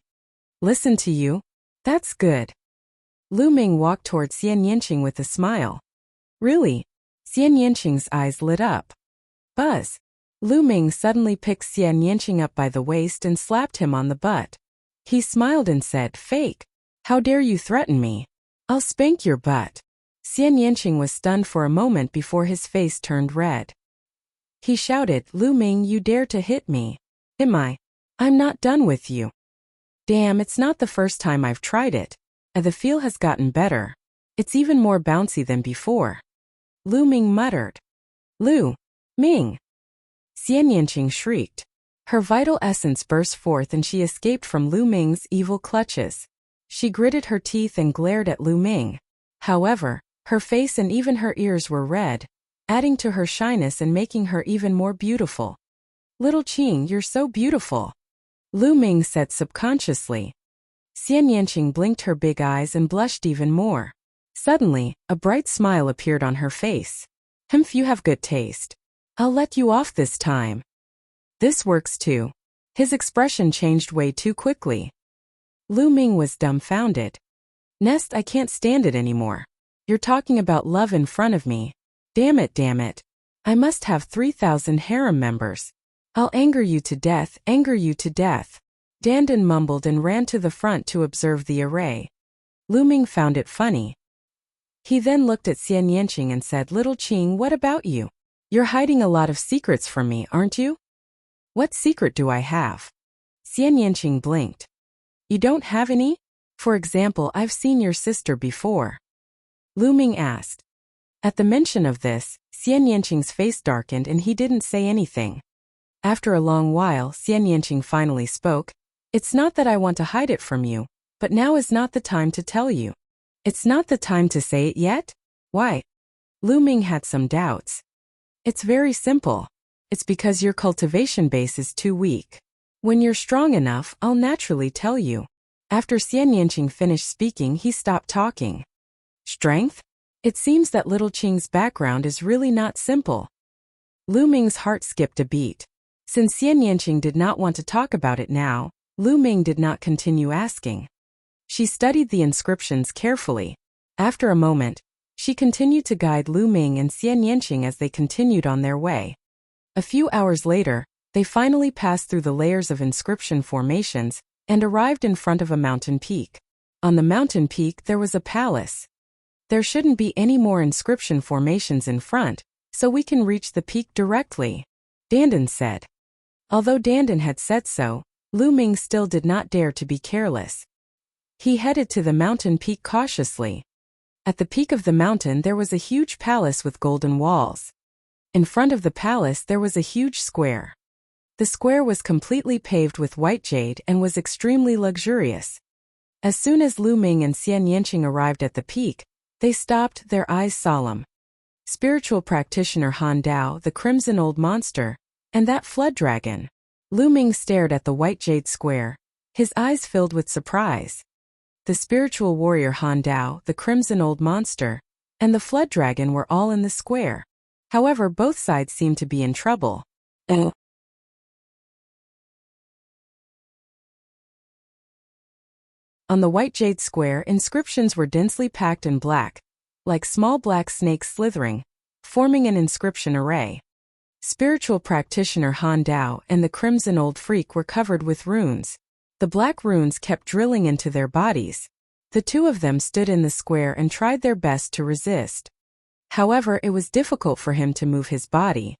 "Listen to you? That's good." Lu Ming walked toward Xian Yanqing with a smile. "Really?" Xian Yanqing's eyes lit up. Buzz! Lu Ming suddenly picked Xian Yanqing up by the waist and slapped him on the butt. He smiled and said, "Fake. How dare you threaten me? I'll spank your butt." Xian Yanqing was stunned for a moment before his face turned red. He shouted, "Lu Ming, you dare to hit me? Am I? I'm not done with you." "Damn, it's not the first time I've tried it. The feel has gotten better. It's even more bouncy than before." Lu Ming muttered. "Lu Ming!" Xian Yanqing shrieked. Her vital essence burst forth and she escaped from Lu Ming's evil clutches. She gritted her teeth and glared at Lu Ming. However, her face and even her ears were red, adding to her shyness and making her even more beautiful. "Little Qing, you're so beautiful," Lu Ming said subconsciously. Xian Yanqing blinked her big eyes and blushed even more. Suddenly, a bright smile appeared on her face. Humph, you have good taste. I'll let you off this time. This works too. His expression changed way too quickly. Lu Ming was dumbfounded. Nest, I can't stand it anymore. You're talking about love in front of me. Damn it, damn it. I must have 3,000 harem members. I'll anger you to death, anger you to death. Dandan mumbled and ran to the front to observe the array. Lu Ming found it funny. He then looked at Xian Yanqing and said, Little Qing, what about you? You're hiding a lot of secrets from me, aren't you? What secret do I have? Xian Yanqing blinked. You don't have any? For example, I've seen your sister before. Lu Ming asked. At the mention of this, Xian Yanqing's face darkened and he didn't say anything. After a long while, Xian Yanqing finally spoke. It's not that I want to hide it from you, but now is not the time to tell you. It's not the time to say it yet? Why? Lu Ming had some doubts. It's very simple. It's because your cultivation base is too weak. When you're strong enough, I'll naturally tell you. After Xian Yanqing finished speaking, he stopped talking. Strength? It seems that Little Qing's background is really not simple. Lu Ming's heart skipped a beat. Since Xian Yanqing did not want to talk about it now, Lu Ming did not continue asking. She studied the inscriptions carefully. After a moment, she continued to guide Lu Ming and Xian Yanqing as they continued on their way. A few hours later, they finally passed through the layers of inscription formations and arrived in front of a mountain peak. On the mountain peak there was a palace. There shouldn't be any more inscription formations in front, so we can reach the peak directly, Dandan said. Although Dandan had said so, Lu Ming still did not dare to be careless. He headed to the mountain peak cautiously. At the peak of the mountain there was a huge palace with golden walls. In front of the palace there was a huge square. The square was completely paved with white jade and was extremely luxurious. As soon as Lu Ming and Xian Yanqing arrived at the peak, they stopped, their eyes solemn. Spiritual practitioner Han Dao, the crimson old monster, and that flood dragon. Lu Ming stared at the white jade square, his eyes filled with surprise. The spiritual warrior Han Dao, the crimson old monster, and the flood dragon were all in the square. However, both sides seemed to be in trouble. On the white jade square, inscriptions were densely packed in black, like small black snakes slithering, forming an inscription array. Spiritual practitioner Han Dao and the crimson old freak were covered with runes. The black runes kept drilling into their bodies. The two of them stood in the square and tried their best to resist. However, it was difficult for him to move his body.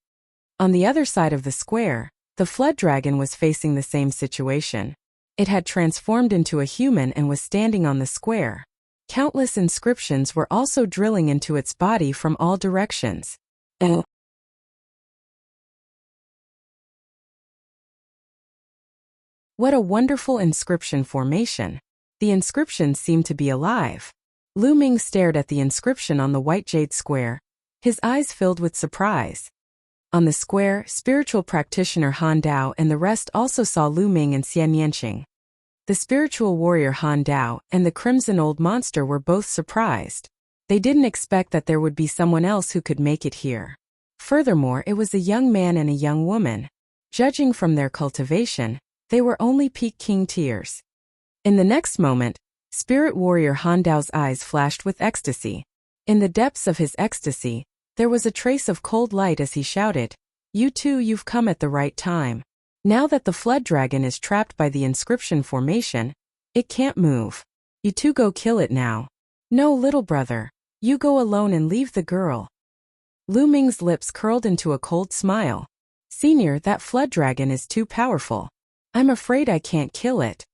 On the other side of the square, the flood dragon was facing the same situation. It had transformed into a human and was standing on the square. Countless inscriptions were also drilling into its body from all directions. What a wonderful inscription formation. The inscriptions seemed to be alive. Lu Ming stared at the inscription on the white jade square, his eyes filled with surprise. On the square, spiritual practitioner Han Dao and the rest also saw Lu Ming and Xian Yanqing. The spiritual warrior Han Dao and the crimson old monster were both surprised. They didn't expect that there would be someone else who could make it here. Furthermore, it was a young man and a young woman. Judging from their cultivation, they were only peak king tiers. In the next moment, spirit warrior Han Dao's eyes flashed with ecstasy. In the depths of his ecstasy, there was a trace of cold light as he shouted, "You two, you've come at the right time. Now that the flood dragon is trapped by the inscription formation, it can't move. You two go kill it now. No, little brother, you go alone and leave the girl." Lu Ming's lips curled into a cold smile. "Senior, that flood dragon is too powerful. I'm afraid I can't kill it."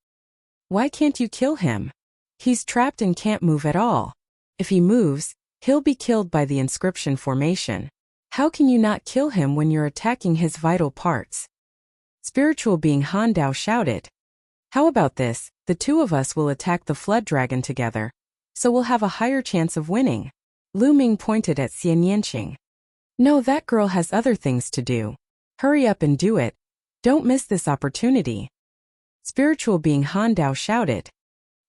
"Why can't you kill him? He's trapped and can't move at all. If he moves, he'll be killed by the inscription formation. How can you not kill him when you're attacking his vital parts?" Spiritual being Han Dao shouted. "How about this, the two of us will attack the flood dragon together, so we'll have a higher chance of winning." Lu Ming pointed at Xian Yanqing. "No, that girl has other things to do. Hurry up and do it. Don't miss this opportunity." Spiritual being Han Dao shouted.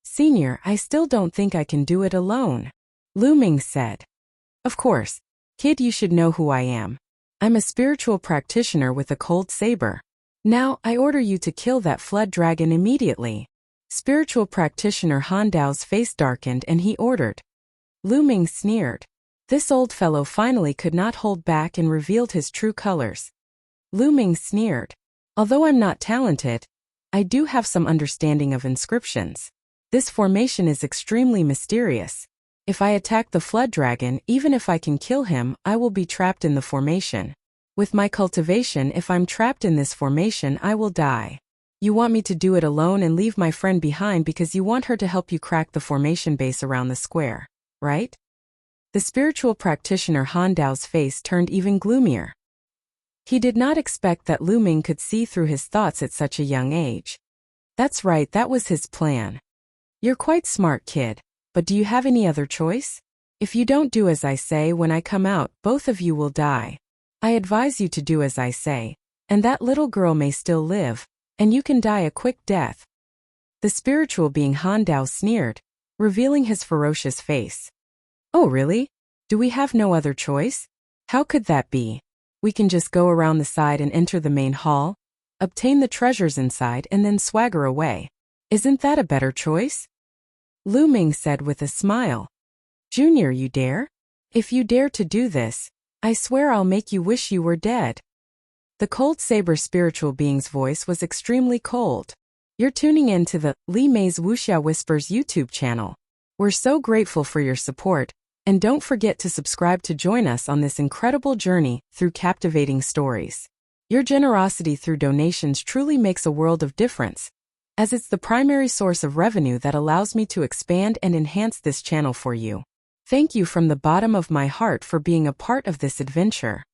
"Senior, I still don't think I can do it alone. Lu Ming said. Of course. Kid, you should know who I am. I'm a spiritual practitioner with a cold saber. Now, I order you to kill that flood dragon immediately. Spiritual practitioner Han Dao's face darkened and he ordered. Lu Ming sneered. This old fellow finally could not hold back and revealed his true colors. Lu Ming sneered. Although I'm not talented, I do have some understanding of inscriptions. This formation is extremely mysterious. If I attack the flood dragon, even if I can kill him, I will be trapped in the formation. With my cultivation, if I'm trapped in this formation, I will die. You want me to do it alone and leave my friend behind because you want her to help you crack the formation base around the square, right? The spiritual practitioner Han Dao's face turned even gloomier. He did not expect that Lu Ming could see through his thoughts at such a young age. That's right, that was his plan. You're quite smart, kid, but do you have any other choice? If you don't do as I say when I come out, both of you will die. I advise you to do as I say, and that little girl may still live, and you can die a quick death. The spiritual being Han Dao sneered, revealing his ferocious face. Oh really? Do we have no other choice? How could that be? We can just go around the side and enter the main hall, obtain the treasures inside and then swagger away. Isn't that a better choice? Lu Ming said with a smile. Junior, you dare? If you dare to do this, I swear I'll make you wish you were dead. The cold saber spiritual being's voice was extremely cold. You're tuning in to the Li Mei's Wuxia Whispers YouTube channel. We're so grateful for your support, and don't forget to subscribe to join us on this incredible journey through captivating stories. Your generosity through donations truly makes a world of difference, as it's the primary source of revenue that allows me to expand and enhance this channel for you. Thank you from the bottom of my heart for being a part of this adventure.